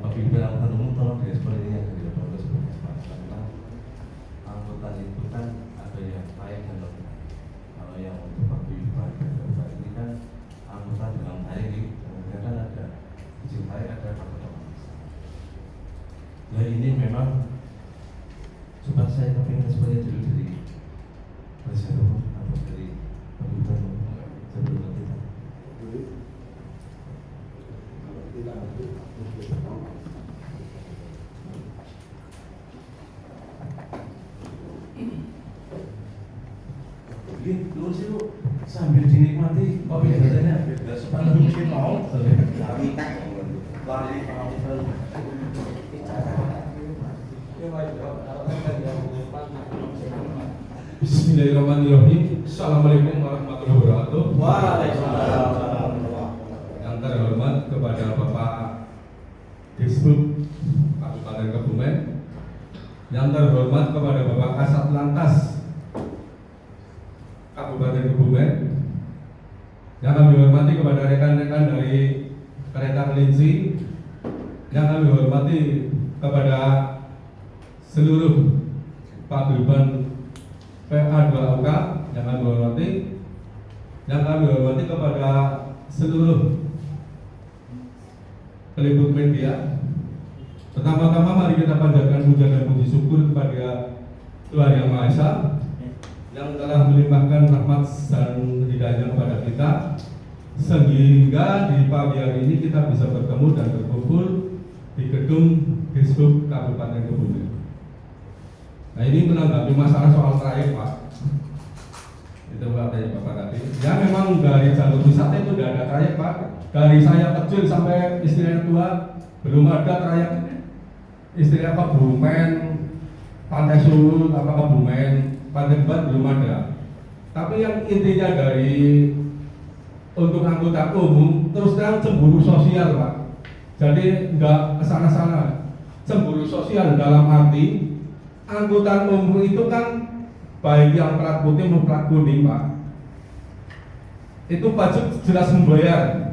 Pembimbingan angkutan umum tolong direspon ini yang dari Pondok seperti apa? Karena angkutan itu kan ada yang baik dan non baik. Kalau yang untuk pembimbingan ini kan angkutan dengan baik ini, kemudian kan ada izin baik, ada angkutan. Nah ini memang coba saya kepingin seperti dulu dari Presiden atau dari pembimbingan sebelum kita. Dulu sih Bu, sambil dinikmati kopi biasanya biar supaya lebih mungkin mau. Bismillahirrahmanirrahim. Assalamualaikum warahmatullahi wabarakatuh. Waalaikumsalam. Yang terhormat kepada Bapak Disbud Kabupaten Kebumen, yang terhormat kepada Bapak Kasat Lantas Kabupaten Kebumen, yang kami hormati kepada rekan-rekan dari Kereta Kelinci, yang kami hormati kepada seluruh paguyuban PA2UK, yang kami hormati kepada seluruh peliput media. Pertama-tama mari kita panjatkan puja dan puji syukur kepada Tuhan Yang Maha Esa yang telah melimpahkan rahmat dan hidayahnya kepada kita, sehingga di pagi hari ini kita bisa bertemu dan berkumpul di gedung Disbud Kabupaten Kebumen. Nah ini menanggapi masalah soal trayek Pak, itu katanya Bapak tadi. Ya memang dari jalur wisata itu tidak ada trayek Pak. Dari saya kecil sampai istrinya tua belum ada trayek. istilahnya Kebumen, Pantai Sulut, apa Kebumen, Pantai Bebat belum ada. Tapi yang intinya dari untuk angkutan umum terus terang cemburu sosial, Pak. Jadi nggak kesana-sana. Cemburu sosial dalam arti angkutan umum itu kan baik yang plat putih maupun plat kuning, Pak. Itu pajak jelas membayar,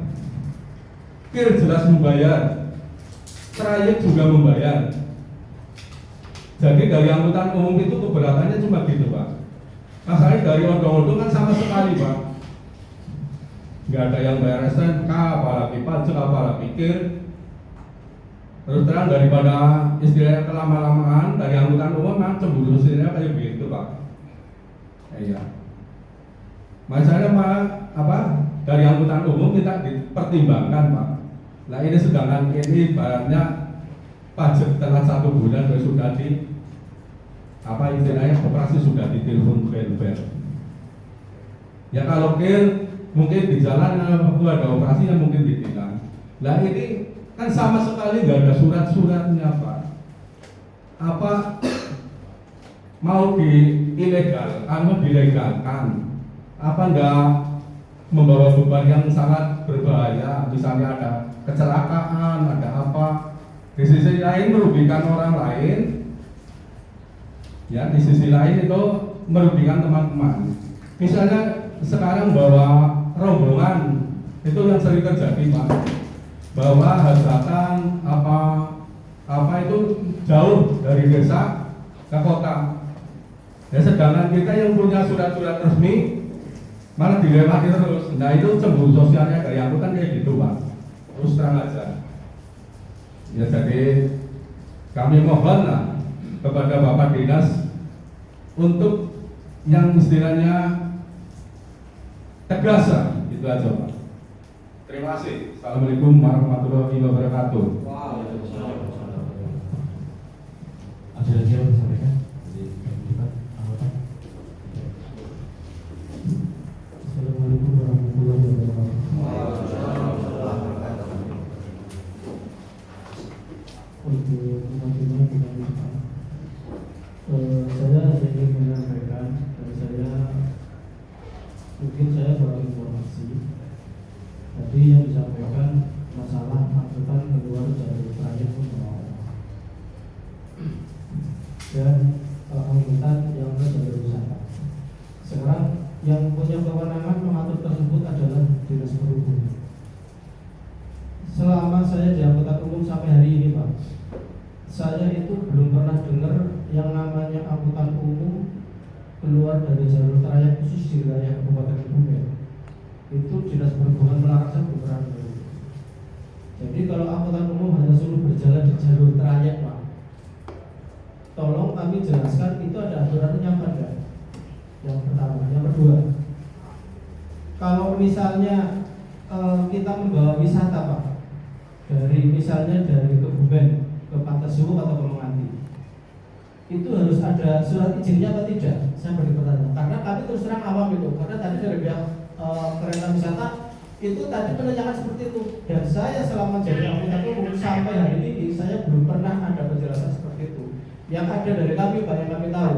kir jelas membayar, trayek juga membayar. Jadi dari angkutan umum itu keberatannya cuma gitu, Pak. Masalahnya dari odong-odong kan sama sekali, Pak. Nggak ada yang bayar SNK, apalagi pajak, apalagi kir. Terus terang daripada istilahnya kelama-lamaan dari angkutan umum, kan cemburu sosialnya kayak begitu, Pak. Iya. Masalahnya apa? Dari angkutan umum kita dipertimbangkan, Pak. Nah ini sedangkan ini ibaratnya pajak telat 1 bulan sudah di apa istilahnya operasi sudah ditelepon bel-bel. Ya kalau mungkin di jalan ada operasinya mungkin ditilang. Nah ini kan sama sekali nggak ada surat-suratnya, Pak. Apa mau dilegalkan? Apa enggak membawa beban yang sangat berbahaya? Misalnya ada kecelakaan, ada apa? Di sisi lain merugikan orang lain. Ya, di sisi lain itu merugikan teman-teman. Misalnya sekarang bawa rombongan itu yang sering terjadi, Pak. Bawa hajatan apa itu jauh dari desa ke kota. Ya sedangkan kita yang punya surat-surat resmi malah dilewati terus. Nah itu cemburu sosialnya dari angkutan kayak gitu, Pak. Terus terang aja. Ya jadi kami mohonlah kepada Bapak Dinas untuk yang istilahnya tegas, itu aja, Pak. Terima kasih. Assalamualaikum warahmatullahi wabarakatuh. Ada lagi yang disampaikan? Assalamualaikum warahmatullahi wabarakatuh. Untuk teman-teman saya ingin menyampaikan mungkin saya kurang informasi. Tadi yang disampaikan masalah angkutan keluar jalur trayek dan angkutan yang ke jalur wisata. Sekarang yang punya kewenangan mengatur tersebut adalah Dinas Perhubungan. Selama saya di angkutan umum sampai hari ini, Pak, saya itu belum pernah dengar yang namanya angkutan umum keluar dari jalur trayek khusus di wilayah Kabupaten Kebumen. Itu Dinas Perhubungan melarang saya beberapa kali. Jadi kalau angkutan umum hanya suruh berjalan di jalur trayek, Pak, tolong kami jelaskan itu ada aturannya apa enggak? Yang pertama, yang kedua, kalau misalnya kita membawa wisata, Pak, misalnya dari Kebumen ke Pantai Sulut atau ke Menganti, itu harus ada surat izinnya atau tidak? Saya beri pertanyaan. Karena kami terus terang awam itu. Karena tadi dari pihak kereta wisata itu tadi menanyakan seperti itu. Dan saya selama jadi angkutan umum sampai hari ini saya belum pernah ada penjelasan seperti itu. Yang ada dari kami, Pak, yang kami tahu,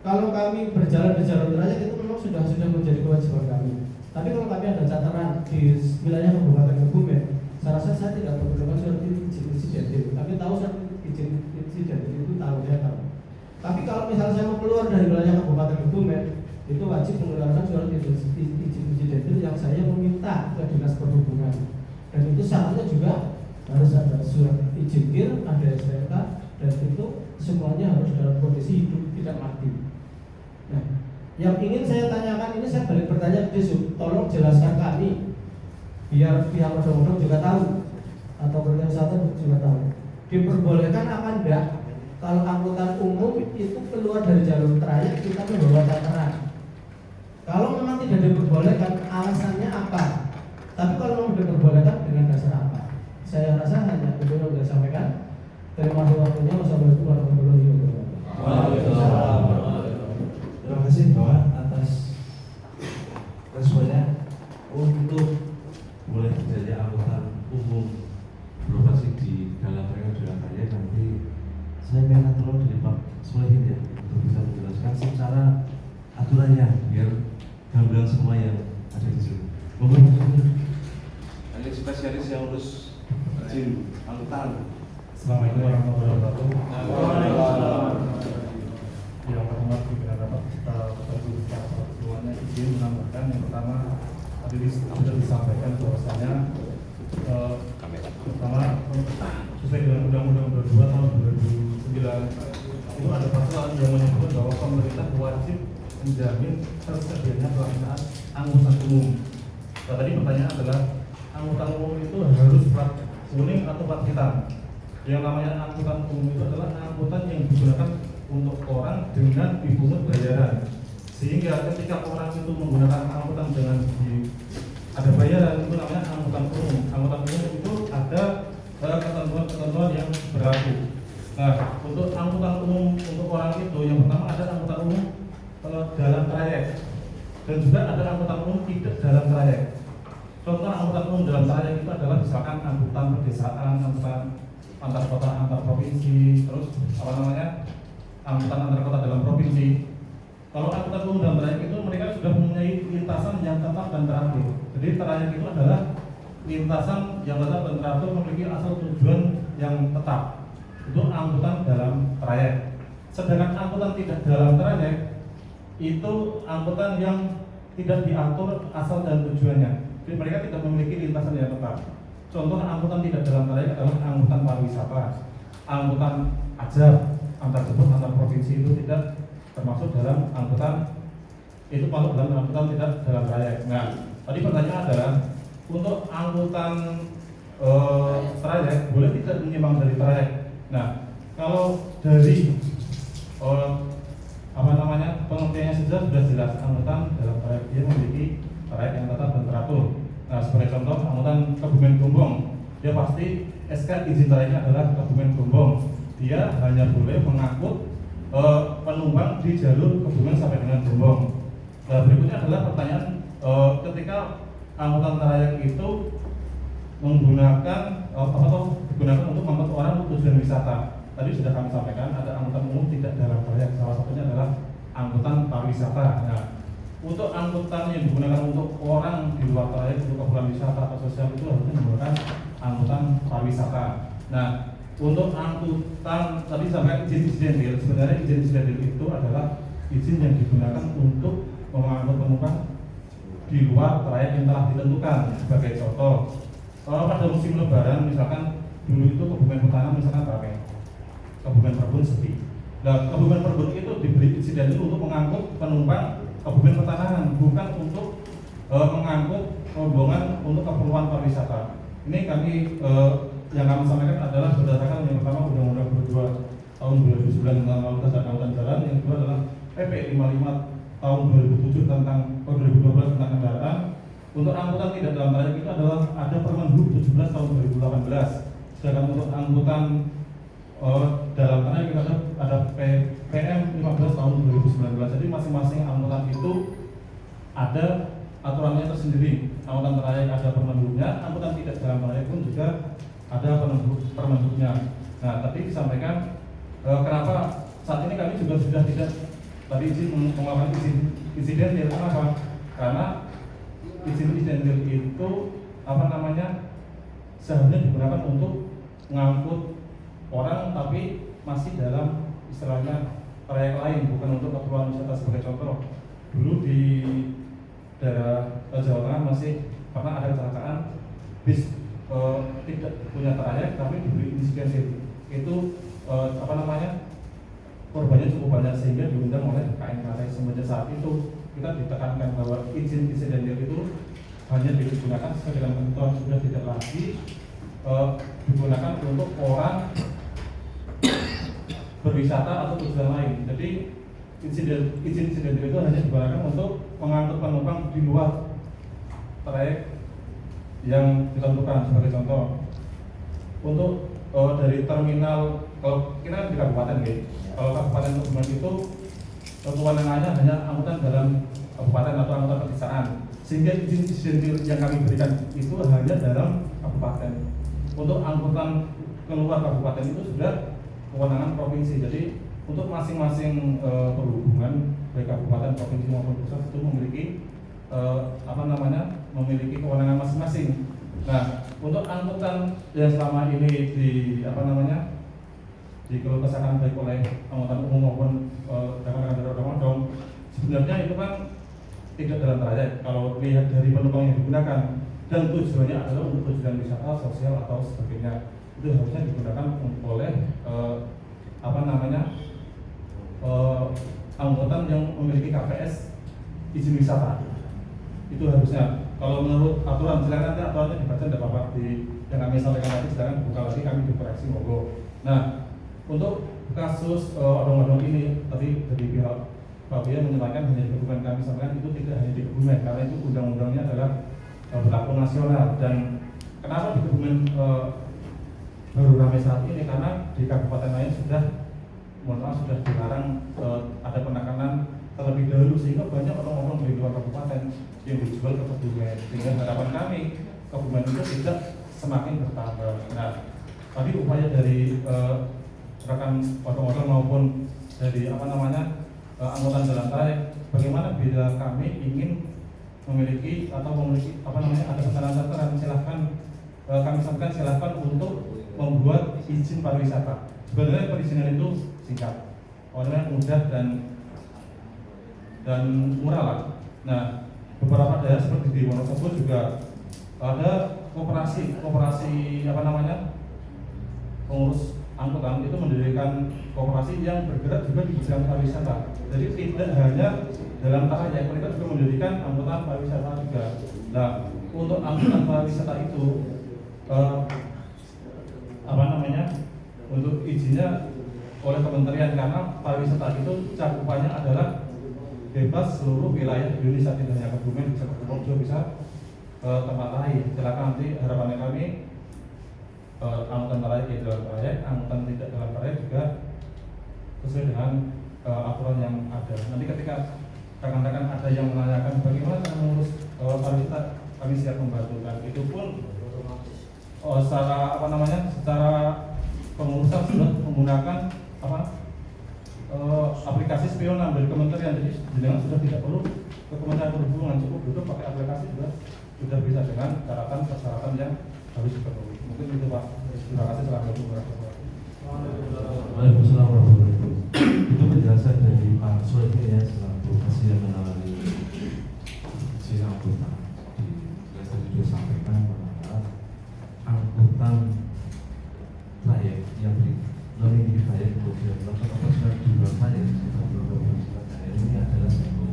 kalau kami berjalan di jalur trayek itu memang sudah menjadi kewajiban kami. Tapi kalau kami ada catatan di wilayah Kabupaten Kebumen, saya rasa saya tidak membutuhkan surat izin insidentil. Kami tahu surat izin insidentil itu tahu, saya tahu. Tapi kalau misalnya saya mau keluar dari wilayah Kabupaten Kebumen, itu wajib mengeluarkan surat izin insidentil yang saya meminta ke Dinas Perhubungan. Dan itu syaratnya juga harus ada surat izin kir, ada STNK, dan itu semuanya harus dalam kondisi hidup, tidak mati. Nah, yang ingin saya tanyakan ini, saya balik bertanya ke Disub, tolong jelaskan kami biar pihak odong-odong juga tahu atau berwisata juga tahu. Diperbolehkan apa enggak kalau angkutan umum itu keluar dari jalur trayek kita membawa catatan? Kalau memang tidak diperbolehkan, alasannya apa? Tapi kalau memang diperbolehkan, dengan dasar apa? Saya rasa hanya itu yang sudah sampaikan. Terima kasih waktunya. Wassalamualaikum warahmatullahi wabarakatuh. Terima kasih Bapak atas responnya. Untuk mulai terjadi angkutan umum beroperasi di dalam rel jalan raya nanti saya minta tolong dari Pak Solehin ya untuk bisa menjelaskan secara aturannya biar gambaran semua yang ada di sini. Ada spesialis yang urus izin angkutan. Assalamualaikum warahmatullahi wabarakatuh. Yang pertama pimpinan rapat kita semuanya izin menambahkan yang pertama tadi sudah disampaikan bahwasanya pertama sesuai dengan Undang-Undang 22 tahun 2009 itu ada pasal yang menyebut bahwa pemerintah wajib menjamin tersedianya pelayanan angkutan umum. Nah, tadi pertanyaan adalah angkutan umum itu harus plat kuning atau plat hitam. Yang namanya angkutan umum itu adalah angkutan yang digunakan untuk orang dengan dipungut bayaran. Sehingga ketika orang itu menggunakan angkutan dengan ada bayaran itu namanya angkutan umum. Angkutan umum itu ada ketentuan-ketentuan yang berlaku. Nah, untuk angkutan umum untuk orang itu yang pertama ada angkutan umum dalam trayek dan juga ada angkutan umum tidak dalam trayek. Contoh angkutan umum dalam trayek itu adalah misalkan angkutan pedesaan, angkutan antar kota, antar provinsi, terus angkutan antar kota dalam provinsi. Kalau angkutan umum dalam trayek itu mereka sudah mempunyai lintasan yang tetap dan teratur. Jadi trayek itu adalah lintasan yang tetap dan teratur memiliki asal tujuan yang tetap. Itu angkutan dalam trayek. Sedangkan angkutan tidak dalam trayek itu angkutan yang tidak diatur asal dan tujuannya. Jadi mereka tidak memiliki lintasan yang tetap. Contoh angkutan tidak dalam trayek adalah angkutan pariwisata, angkutan ajab, antar jemput antar provinsi itu tidak termasuk dalam angkutan itu masuk dalam angkutan tidak dalam trayek. Nah, tadi pertanyaan adalah untuk angkutan trayek boleh tidak menyimpang dari trayek. Nah, kalau dari pengertiannya sudah jelas angkutan dalam trayek dia memiliki trayek yang tetap dan teratur. Nah, sebagai contoh angkutan Kebumen Gombong, dia pasti SK izin trayeknya adalah Kebumen Gombong. Dia hanya boleh mengangkut penumpang di jalur Kebumen sampai dengan Gombong. Nah, berikutnya adalah pertanyaan ketika angkutan trayek itu digunakan untuk mengangkut orang tujuan wisata. Tadi sudah kami sampaikan ada angkutan umum tidak dalam trayek, salah satunya adalah angkutan pariwisata. Nah, untuk angkutan yang digunakan untuk orang di luar trayek untuk keperluan wisata atau sosial itu harusnya menggunakan angkutan pariwisata. Nah, untuk angkutan tadi sampai izin insidentil, sebenarnya izin insidentil itu adalah izin yang digunakan untuk mengangkut penumpang di luar trayek yang telah ditentukan. Sebagai contoh, pada musim lebaran misalkan dulu itu Kebumen Utara misalkan ramai, Kebumen Perbun sepi. Nah, Kebumen Perbun itu diberi izin itu untuk mengangkut penumpang Kebumen Pertanahan, bukan untuk mengangkut rombongan untuk keperluan pariwisata. Ini kami yang kami sampaikan adalah berdasarkan yang pertama Undang-Undang 22 tahun 2009 tentang lalu lintas dan angkutan jalan, yang kedua adalah PP 55 tahun 2007 tentang 2012 tentang kendaraan. Untuk angkutan tidak dalam trayek itu adalah ada Permen Hub 17 tahun 2018. Sedangkan untuk angkutan dalam trayek itu ada PM 15 tahun 2019. Jadi masing-masing angkutan itu ada aturannya tersendiri. Angkutan trayek ada Permen Hub-nya, angkutan tidak dalam trayek pun juga ada Permen Hub-nya. Nah, tadi disampaikan kenapa saat ini kami juga sudah tidak tadi izin melakukan izin insidentil. Kenapa? Karena izin insidentil itu seharusnya digunakan untuk mengangkut orang tapi masih dalam istilahnya trayek lain, bukan untuk keperluan wisata. Sebagai contoh, dulu di daerah Jawa Tengah masih pernah ada kecelakaan bis tidak punya trayek tapi diberi insidentil. Itu korbannya cukup banyak sehingga diundang oleh KNKT. Semenjak saat itu kita ditekankan bahwa izin insidentil itu hanya digunakan sesuai dengan ketentuan, sudah tidak lagi digunakan untuk orang berwisata atau tujuan lain. Jadi izin insidentil itu hanya digunakan untuk mengangkut penumpang di luar trayek yang ditentukan. Sebagai contoh, untuk dari terminal, kalau kita di kabupaten kalau kabupaten Kebumen itu kewenangannya hanya angkutan dalam kabupaten atau angkutan pedesaan, sehingga izin insidentil yang kami berikan itu hanya dalam kabupaten. Untuk angkutan keluar kabupaten itu sudah kewenangan provinsi. Jadi untuk masing-masing perhubungan baik kabupaten, provinsi maupun pusat itu memiliki memiliki kewenangan masing-masing. Nah, untuk angkutan yang selama ini dikeluh kesahkan baik oleh angkutan umum maupun rekan-rekan odong-odong, sebenarnya itu kan tidak dalam trayek kalau lihat dari penumpang yang digunakan, dan tujuannya adalah untuk tujuan wisata, sosial atau sebagainya. Itu harusnya digunakan oleh angkutan yang memiliki KPS izin wisata. Itu harusnya. Kalau menurut aturan, silakan nanti aturannya dibaca, tidak apa-apa. Yang kami sampaikan tadi silakan buka lagi, kami dikoreksi monggo. Nah, untuk kasus odong-odong ini tadi dari pihak Pak Buya menyampaikan hanya di Kebumen, kami sampaikan itu tidak hanya di Kebumen karena itu undang-undangnya adalah berlaku nasional. Dan kenapa di Kebumen baru ramai saat ini, karena di kabupaten lain sudah dilarang, ada penekanan terlebih dahulu, sehingga banyak orang-orang dari luar kabupaten yang dijual ke Kebumen, sehingga harapan kami Kebumen itu tidak semakin bertambah. Nah, tadi upaya dari rekan odong-odong maupun dari angkutan jalan trayek, bagaimana bila kami ingin memiliki ada pesanan tertera, silahkan kami sampaikan, silahkan untuk membuat izin pariwisata. Sebenarnya perizinan itu singkat, orangnya mudah dan murah lah. Nah, beberapa daerah seperti di Wonosobo juga ada koperasi pengurus angkutan itu mendirikan koperasi yang bergerak juga di bidang pariwisata. Jadi tidak hanya dalam trayek, mereka juga mendirikan angkutan pariwisata juga. Nah, untuk angkutan pariwisata itu untuk izinnya oleh kementerian, karena pariwisata itu cakupannya adalah bebas seluruh wilayah Indonesia, tidak hanya Kebumen, bisa ke Purworejo, bisa tempat lain. Silakan, nanti harapannya kami angkutan trayek dalam trayek, angkutan tidak dalam trayek juga sesuai dengan aturan yang ada. Nanti ketika rekan-rekan ada yang menanyakan bagaimana cara mengurus pariwisata, kami siap membantu. Dan itu pun secara pengurusan sudah menggunakan aplikasi spionam dari kementerian. Jadi jenengan sudah tidak perlu ke Kementerian Perhubungan, cukup duduk pakai aplikasi sudah bisa dengan persyaratan yang harus dipenuhi. Mungkin itu Pak. Terima kasih. Assalamualaikum warahmatullahi wabarakatuh. Waalaikumsalam warahmatullahi wabarakatuh. Itu penjelasan dari Pak Soedi ya, selaku kasih yang menangani izin angkutan. Jelas tadi sudah sampaikan bahwa angkutan trayek yang memiliki trayek kemudian melakukan operasional di luar trayek ini adalah satu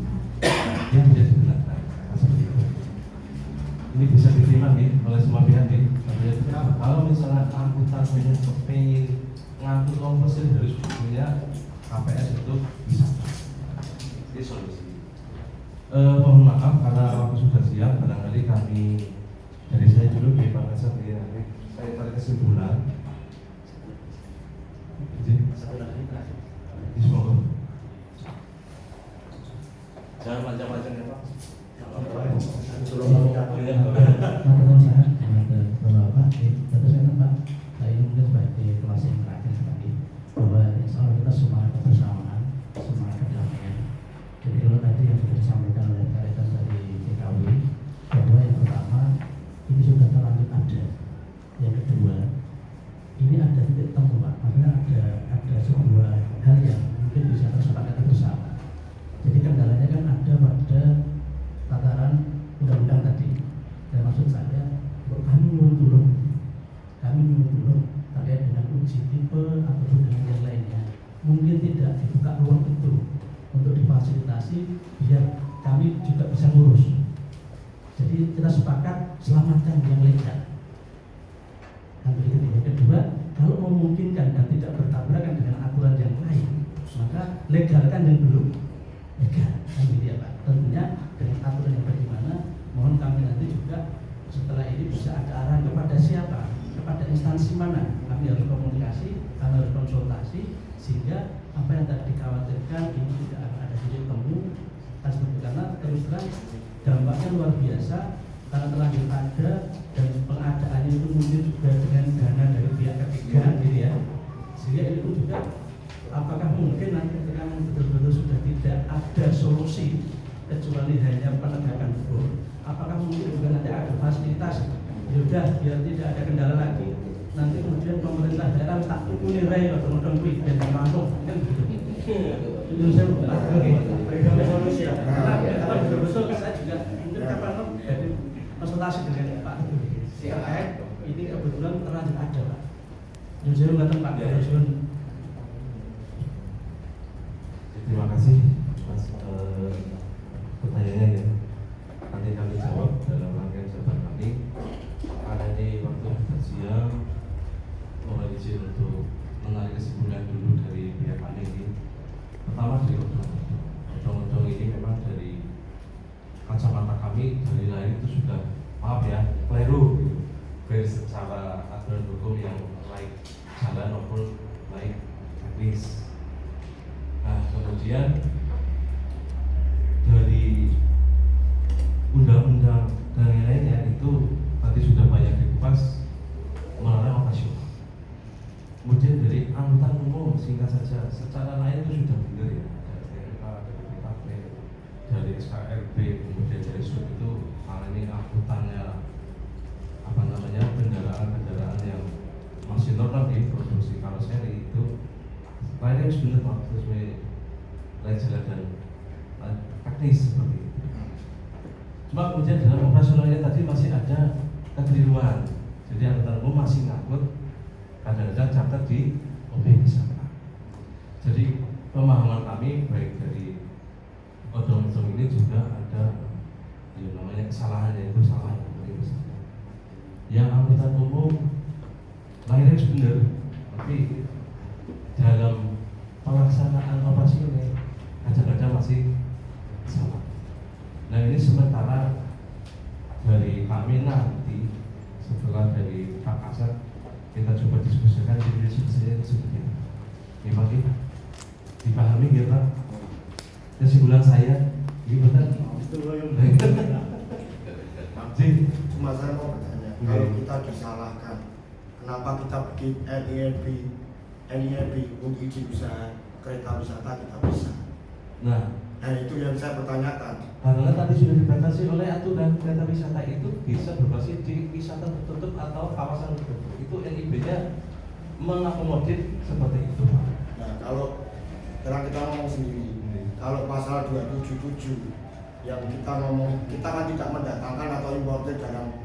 yang tidak dibenarkan seperti itu. Ini bisa diterima nih oleh semua pihak nih. Kenapa? Kalau misalnya angkutan punya kepingin ngangkut ongkos harus punya KPS untuk wisata. Ini solusi. Mohon maaf karena waktu sudah siap, barangkali kami dari saya dulu di Pak Kasat ya, saya tarik kesimpulan. Semoga jangan macam-macam ya Pak. legalkan yang belum legal, kan gitu ya Pak. Tentunya dengan aturan yang bagaimana, mohon kami nanti juga setelah ini bisa ada arahan kepada siapa, kepada instansi mana kami harus komunikasi, kami harus konsultasi, sehingga apa yang tadi dikhawatirkan ini tidak akan ada titik temu. Karena terus terang dampaknya luar biasa, karena terlanjur ada dan pengadaannya itu mungkin juga dengan dana dari pihak ketiga gitu ya, Sehingga ini pun juga apakah mungkin nanti ketika betul-betul sudah tidak ada solusi kecuali hanya penegakan hukum, apakah mungkin juga nanti ada fasilitas, yaudah biar tidak ada kendala lagi, nanti kemudian pemerintah daerah tak nilai atau kuwi dan langsung kan gitu. Itu saya berikan solusi ya. Karena betul-betul saya juga mungkin kapan jadi konsultasi dengan Pak terkait ini kebetulan terlanjur ada Pak. Yang saya nggak tempat ya. Terima kasih Mas pertanyaannya ya. Nanti kami jawab dalam rangkaian jawaban kami. Karena ini waktu sudah siang, mohon izin untuk menarik kesimpulan dulu dari pihak kami ini. Pertama dari odong-odong ini memang dari kacamata kami dari lain itu sudah maaf ya keliru gitu. Baik secara aturan hukum yang baik jalan maupun baik teknis. Nah kemudian dari undang-undang dan lain-lainnya itu tadi sudah banyak dikupas melalui operasional. Kemudian dari angkutan umum singkat saja, secara lain itu sudah benar ya. Dari TNK, dari BKP, dari SKRB, kemudian dari SUB itu hal ini angkutannya apa namanya kendaraan-kendaraan yang masih normal diproduksi karoseri itu lainnya sebenarnya Pak sesuai lain jalan dan teknis seperti itu. Cuma kemudian dalam operasionalnya tadi masih ada kekeliruan. Jadi angkutan umum masih ngangkut kadang-kadang catat di objek wisata. Jadi pemahaman kami baik dari odong-odong ini juga ada yang namanya kesalahan yaitu salah objek wisata. Yang angkutan umum lahirnya benar, tapi dalam pelaksanaan operasional kadang-kadang masih salah. Nah ini sementara dari kami nanti setelah dari Pak Kasat kita coba diskusikan di diskusinya seperti apa. Memang dipahami ya Pak. Kesimpulan saya, ini benar. Cuma saya mau bertanya, kalau kita disalahkan, kenapa kita bikin NIRB untuk izin usaha kereta wisata kita bisa? Nah itu yang saya pertanyakan. karena tadi sudah dibatasi oleh aturan kereta wisata itu bisa berbasis di wisata tertutup atau kawasan tertutup. Itu NIB-nya mengakomodir seperti itu. Nah kalau sekarang kita ngomong sendiri, kalau pasal 277 yang kita ngomong, kita kan tidak mendatangkan atau importer dalam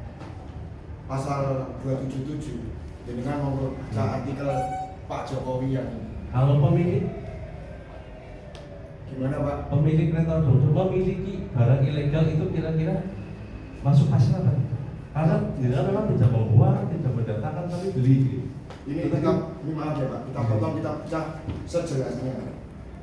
pasal 277. Jadi kan ngomong baca artikel Pak Jokowi yang Kalau pemilik gimana Pak? Pemilik kereta odong-odong memiliki barang ilegal itu kira-kira masuk pasal apa? Karena dia memang tidak membuat, tidak mendatangkan, tapi beli. Ini maaf ya Pak, kita potong, kita pecah sejelasnya.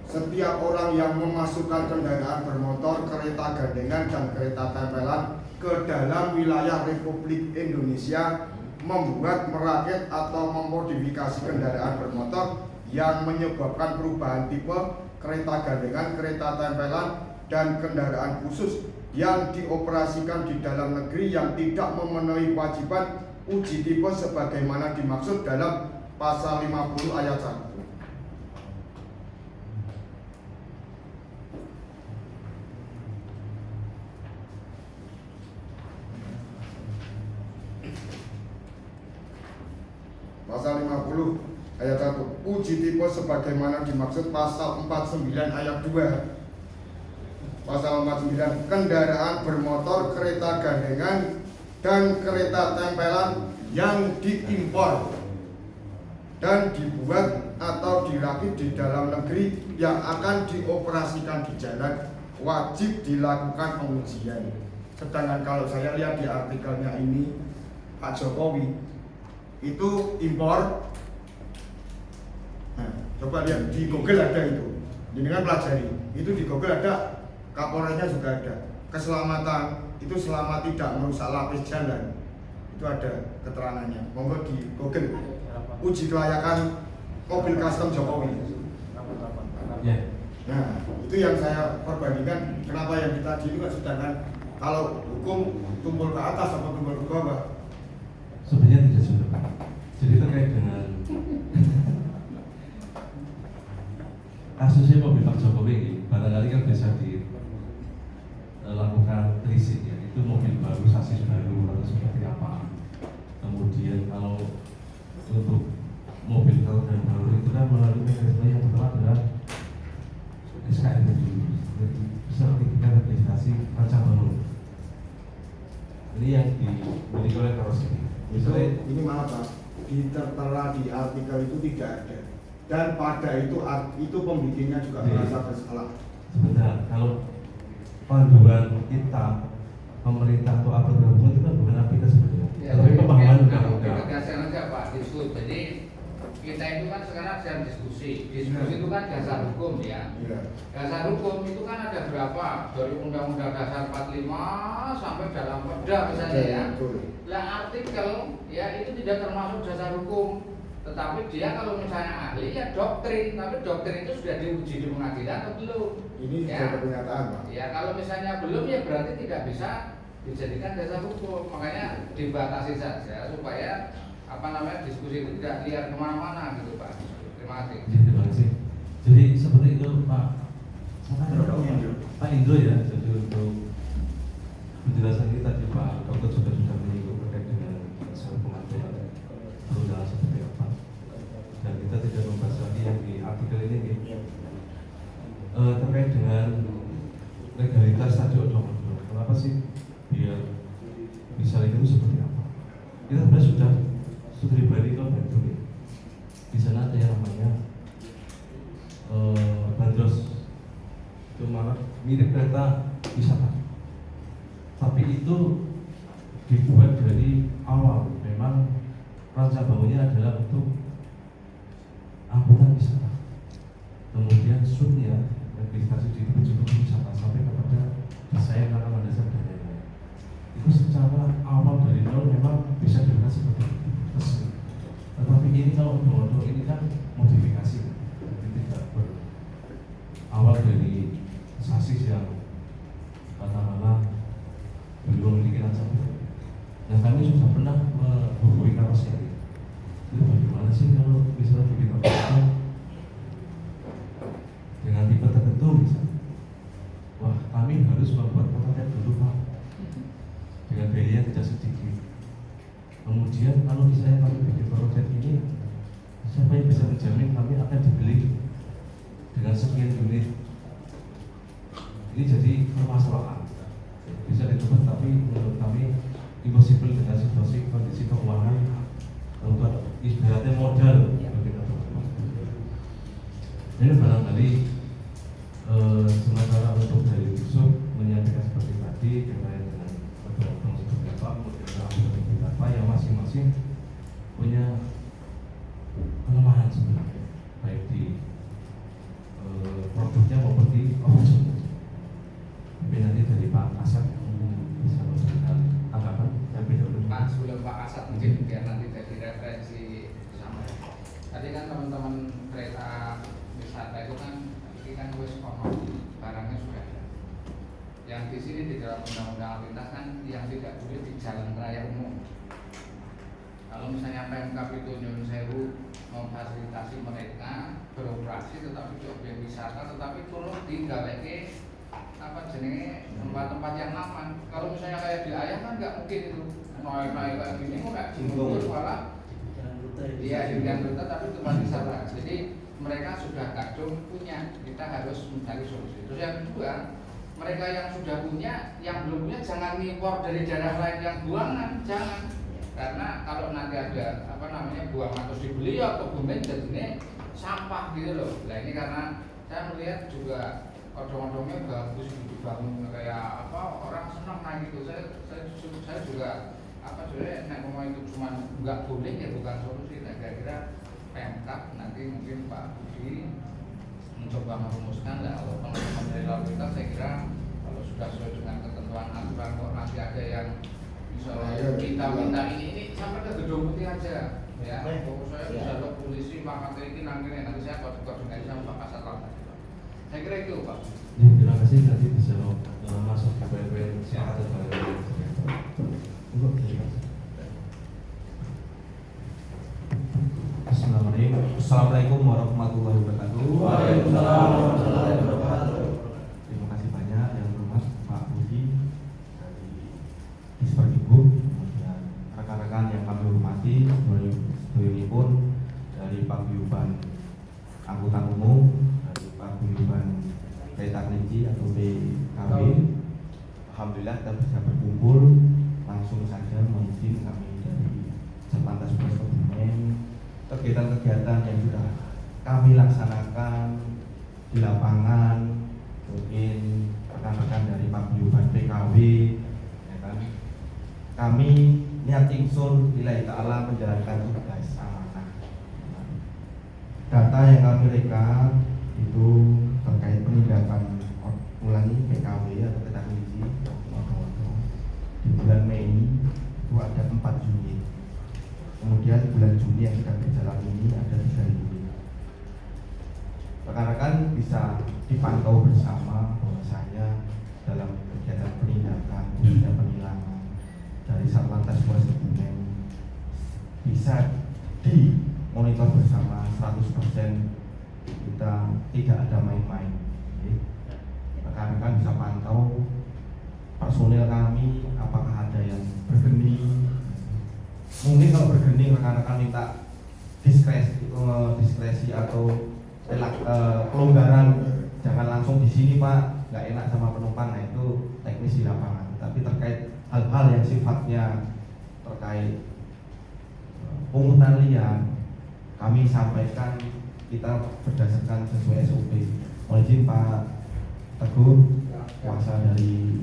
Setiap orang yang memasukkan kendaraan bermotor, kereta gandengan dan kereta tempelan ke dalam wilayah Republik Indonesia, membuat, merakit atau memodifikasi kendaraan bermotor yang menyebabkan perubahan tipe kereta gandengan, kereta tempelan, dan kendaraan khusus yang dioperasikan di dalam negeri yang tidak memenuhi kewajiban uji tipe sebagaimana dimaksud dalam pasal 50 ayat 1. Pasal 50 ayat 1, uji tipe sebagaimana dimaksud pasal 49 ayat 2. Pasal 49, kendaraan bermotor, kereta gandengan, dan kereta tempelan yang diimpor dan dibuat atau dirakit di dalam negeri yang akan dioperasikan di jalan wajib dilakukan pengujian. Sedangkan kalau saya lihat di artikelnya ini Pak Jokowi itu impor. Nah, coba lihat di Google ada itu. Jangan pelajari. Itu di Google ada, Kapolresnya juga ada. Keselamatan itu selama tidak merusak lapis jalan. Itu ada keterangannya. Monggo di Google. Uji kelayakan mobil custom Jokowi. Ya. Nah, itu yang saya perbandingkan. Kenapa yang kita di juga, sedangkan kalau hukum tumpul ke atas atau tumpul ke bawah? Sebenarnya tidak juga. Jadi terkait dengan kasusnya mobil Pak Jokowi, barangkali kan bisa dilakukan tracing ya, itu mobil baru, sasis baru atau seperti apa. Kemudian kalau untuk mobil tahun baru itu kan melalui mekanisme yang pertama adalah SKRD dulu, sertifikat registrasi rancang bangun. Ini yang dimiliki oleh Karos ini. Misalnya ini maaf Pak, tertera di artikel itu tidak ada. Dan pada itu pembikinnya juga merasa bersalah. Sebentar, kalau panduan kita pemerintah atau apa berhubungan itu kan bukan aplikasi sebenarnya. Ya, tapi pemahaman undang-undang. Ketegasan aja Pak diskusi. Jadi kita itu kan sekarang sedang diskusi. Diskusi itu kan dasar hukum ya. Dasar hukum itu kan ada berapa? Dari Undang-Undang Dasar 45 sampai dalam Perda misalnya ya. Lah artikel ya itu tidak termasuk dasar hukum. Tetapi dia kalau misalnya ahli ya doktrin, tapi doktrin itu sudah diuji di pengadilan atau belum? Ini ya. sudah pernyataan Pak. Ya kalau misalnya belum ya berarti tidak bisa dijadikan dasar hukum. Makanya dibatasi saja supaya diskusi itu tidak liar kemana-mana gitu Pak. Terima kasih. Terima kasih. Jadi seperti itu Pak. Pak Indro ya. Jadi untuk penjelasan kita tadi Pak Dokter sudah menyinggung terkait dengan soal pengaturan perundangan seperti apa. Dan kita tidak membahas lagi yang di artikel ini terkait dengan legalitas tadi otomatis. Kenapa sih biar bisa itu seperti apa? Kita sebenarnya sudah diberi bantu ya. Di sana ada yang namanya bandros, itu malah mirip kereta wisata. Tapi itu dibuat dari awal memang rancang bangunnya adalah untuk angkutan wisata. Kemudian sunnya registrasi di cukup wisata sampai kepada desain karena mendasar dan lain-lain. Itu secara awal dari nol memang bisa dilihat seperti itu. Tetapi ini kalau undang-undang ini kan modifikasi, jadi tidak berawal dari sasis yang katakanlah belum memiliki rancang. Dan kami sudah pernah menghubungi Karos ini. Itu bagaimana sih kalau misalnya bikin apa dengan tipe tertentu misalnya? Wah, kami harus membuat prototipe dulu Pak, dengan biaya yang tidak sedikit. Kemudian kalau misalnya kami bikin prototipe ini, siapa yang bisa menjamin kami akan dibeli dengan sekian unit? Ini jadi permasalahan. Bisa ditebak tapi menurut kami impossible dengan situasi kondisi keuangan untuk ibaratnya modal. Ini barangkali sementara untuk dari Yusuf menyampaikan seperti tadi terkait dengan program seperti apa, kemudian apa yang masing-masing punya kelemahan sebenarnya, baik di produknya maupun di operasional. Tapi nanti dari Pak Asad bisa memberikan tanggapan lebih dahulu. Pak, sebelum Pak Asad mungkin biar nanti jadi referensi sama. Tadi kan teman-teman kereta wisata itu kan ini kan wis barangnya sudah ada. Yang di sini di dalam undang-undang lalu lintas kan yang tidak boleh di jalan raya umum. Kalau misalnya Pemkab itu Nyun Sewu memfasilitasi mereka beroperasi tetapi di objek wisata tetapi turun di galeke tempat-tempat yang aman. Kalau misalnya kayak di Ayah kan nggak mungkin itu naik kayak gini kok nggak jemput malah iya di rute tapi tempat wisata. Jadi mereka sudah kadung punya, kita harus mencari solusi. Terus yang kedua, mereka yang sudah punya, yang belum punya jangan impor dari daerah lain yang buangan, jangan. Karena kalau nanti ada buang atau dibeli ya kebumen jadinya sampah gitu loh. Nah ini karena saya melihat juga odong-odongnya bagus dibangun kayak orang senang naik gitu. Saya juga naik rumah itu cuma nggak boleh ya bukan solusi. Nah kira-kira Pemkab nanti mungkin Pak Budi mencoba merumuskan lah kalau teman-teman dari lalu lintas saya kira kalau sudah sesuai dengan ketentuan aturan kok nanti ada yang misalnya kita minta ini sampai ke Gedung Putih aja ya. Pokok saya bisa ada polisi Pak ini nanti saya koordinasi sama Pak Kasat Lantas. Saya kira itu Pak. Ya, terima kasih nanti bisa masuk ke poin-poin syarat dan lain-lain. Assalamualaikum warahmatullahi wabarakatuh. Waalaikumsalam. alhamdulillah kita bisa berkumpul. Langsung saja mohon izin kami dari Satlantas Polres Kebumen, kegiatan-kegiatan yang sudah kami laksanakan di lapangan, mungkin rekan-rekan dari Paguyuban PKW, ya kan? Kami niat ingsun lillahi ta'ala menjalankan tugas amanah. Data yang kami rekap itu terkait penindakan ulangi PKW atau kereta kelinci di bulan Mei itu ada 4 unit. Kemudian bulan Juni yang sedang berjalan ini ada 3 unit. Rekan-rekan bisa dipantau bersama bahwasanya dalam kegiatan penindakan khususnya penilangan dari Satlantas Polres Kebumen bisa dimonitor bersama 100%. Kita tidak ada main-main. Rekan-rekan bisa pantau personil kami apakah ada yang bergening. Mungkin kalau bergening rekan-rekan minta diskresi atau pelonggaran, jangan langsung di sini Pak, nggak enak sama penumpang. Nah itu teknis di lapangan. Tapi terkait hal-hal yang sifatnya terkait pungutan liar, kami sampaikan kita berdasarkan sesuai SOP. Mohon izin Pak Teguh, kuasa dari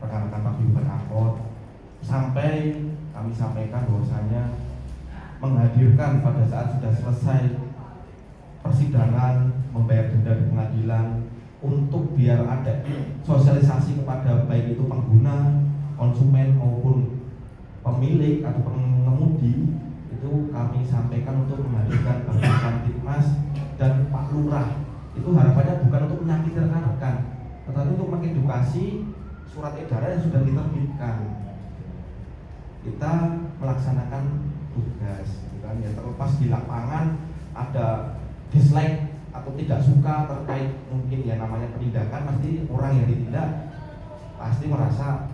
rekan-rekan Paguyuban Angkot, sampai kami sampaikan bahwasanya menghadirkan pada saat sudah selesai persidangan, membayar denda di pengadilan, untuk biar ada sosialisasi kepada baik itu pengguna, konsumen maupun pemilik atau pengemudi, itu kami sampaikan untuk menghadirkan Bapak Kamtibmas dan Pak Lurah. Itu harapannya bukan untuk menyakiti rekan-rekan, tetapi untuk mengedukasi surat edaran yang sudah diterbitkan. Kita melaksanakan tugas, kan ya, terlepas di lapangan ada dislike atau tidak suka terkait mungkin ya namanya penindakan, pasti orang yang ditindak pasti merasa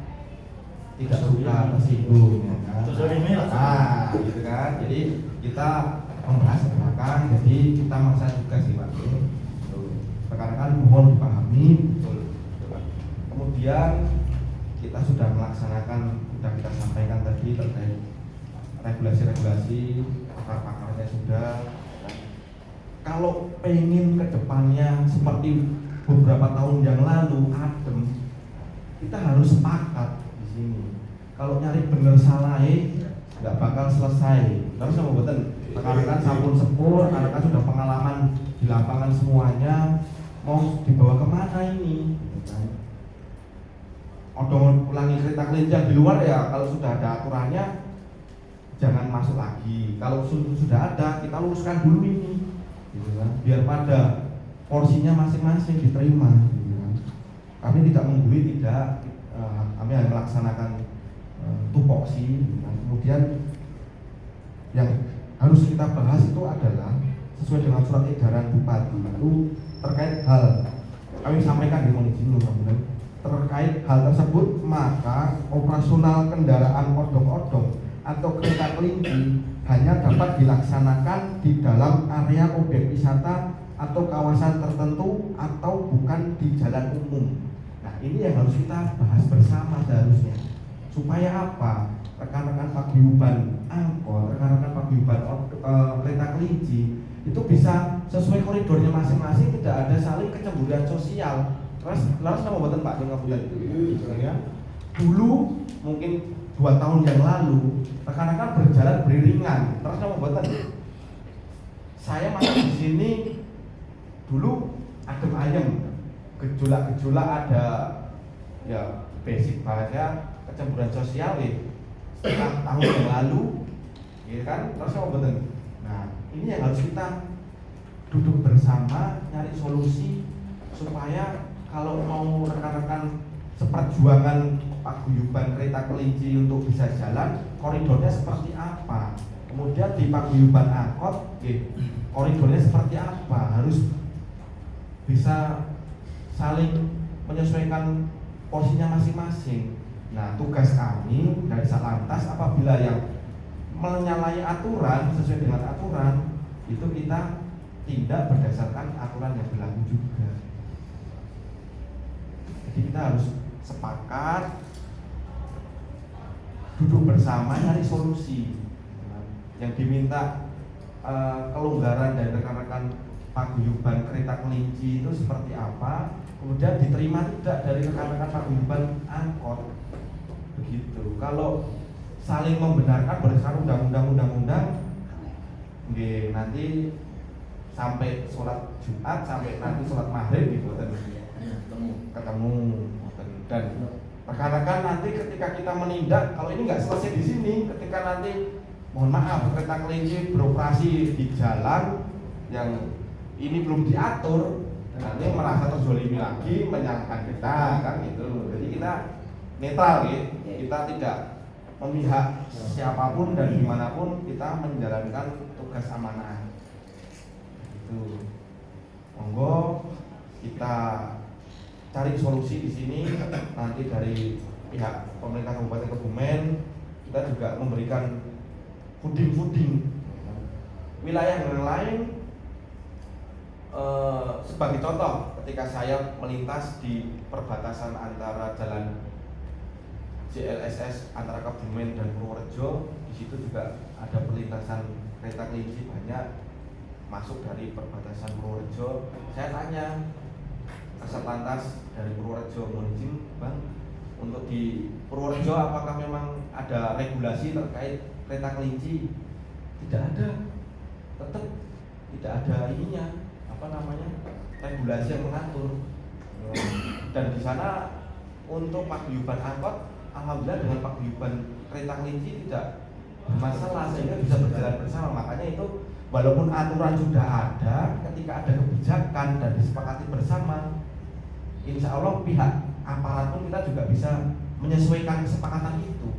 tidak suka, tersinggung, ya kan? Nah, gitu kan. Jadi kita membahas ke belakang, jadi kita merasa juga sih Pak. Rekan-rekan mohon dipahami betul. Kemudian kita sudah melaksanakan, sudah kita sampaikan tadi terkait regulasi-regulasi, pakar-pakarnya sudah. Kalau pengen kedepannya seperti beberapa tahun yang lalu adem, kita harus sepakat di sini. Kalau nyari bener salah nggak bakal selesai. Terus sama betul, rekan-rekan sampun sepur, rekan-rekan sudah pengalaman di lapangan semuanya, mau dibawa kemana ini? Odong ulangi kereta kelinci di luar ya, kalau sudah ada aturannya jangan masuk lagi. Kalau sudah ada, kita luruskan dulu ini, gitu kan? Biar pada porsinya masing-masing diterima, gitu kan? Kami tidak menggurui, tidak, kami hanya melaksanakan tupoksi, gitu kan? Kemudian yang harus kita bahas itu adalah sesuai dengan surat edaran Bupati itu terkait hal, kami sampaikan di monitoring terkait hal tersebut, maka operasional kendaraan odong-odong atau kereta kelinci hanya dapat dilaksanakan di dalam area objek wisata atau kawasan tertentu atau bukan di jalan umum. Nah ini yang harus kita bahas bersama seharusnya, supaya apa? Rekan-rekan Paguyuban Angkot, rekan-rekan Paguyuban kereta kelinci itu bisa sesuai koridornya masing-masing, tidak ada saling kecemburuan sosial. Terus sama buatan Pak Jeng Kabupaten itu ya. Dulu mungkin 2 tahun yang lalu rekan-rekan berjalan beriringan. Terus sama buatan saya masuk di sini dulu adem ayem, gejolak-gejolak ada ya basic bahasa kecemburuan sosial setelah tahun yang lalu, ya kan? Terus sama buatan. Nah ini yang harus kita duduk bersama nyari solusi supaya kalau mau rekan-rekan seperjuangan Paguyuban kereta kelinci untuk bisa jalan, koridornya seperti apa? Kemudian di Paguyuban Angkot, koridornya seperti apa? Harus bisa saling menyesuaikan porsinya masing-masing. Nah, tugas kami dari Satlantas apabila yang menyalahi aturan sesuai dengan aturan, itu kita tindak berdasarkan aturan yang berlaku juga. Jadi kita harus sepakat, duduk bersama nyari solusi. Yang diminta kelonggaran dari rekan-rekan paguyuban kereta kelinci itu seperti apa, kemudian diterima tidak dari rekan-rekan paguyuban angkot, begitu. Kalau saling membenarkan berdasarkan undang-undang, nanti sampai sholat Jumat, sampai nanti sholat maghrib gitu, ketemu. Dan rekan-rekan nanti ketika kita menindak, kalau ini nggak selesai di sini, ketika nanti mohon maaf kereta kelinci beroperasi di jalan yang ini belum diatur, nanti merasa terzolimi lagi, menyalahkan kita, kan gitu. Jadi kita netral gitu, kita tidak memihak siapapun dan dimanapun, kita menjalankan tugas amanah. Itu monggo kita cari solusi di sini. Nanti dari pihak pemerintah Kabupaten Kebumen kita juga memberikan puding wilayah yang lain. Sebagai contoh, ketika saya melintas di perbatasan antara jalan JLSS antara Kebumen dan Purworejo, di situ juga ada perlintasan kereta kelinci banyak masuk dari perbatasan Purworejo. Saya tanya Kasat Lantas dari Purworejo, mohon izin Bang, untuk di Purworejo apakah memang ada regulasi terkait kereta kelinci? Tidak ada, tetap tidak ada ininya, regulasi yang mengatur. Dan di sana untuk paguyuban angkot, alhamdulillah dengan paguyuban kereta kelinci tidak bermasalah, sehingga bisa berjalan bersama. Makanya itu walaupun aturan sudah ada, ketika ada kebijakan dan disepakati bersama, insya Allah pihak aparat pun kita juga bisa menyesuaikan kesepakatan itu,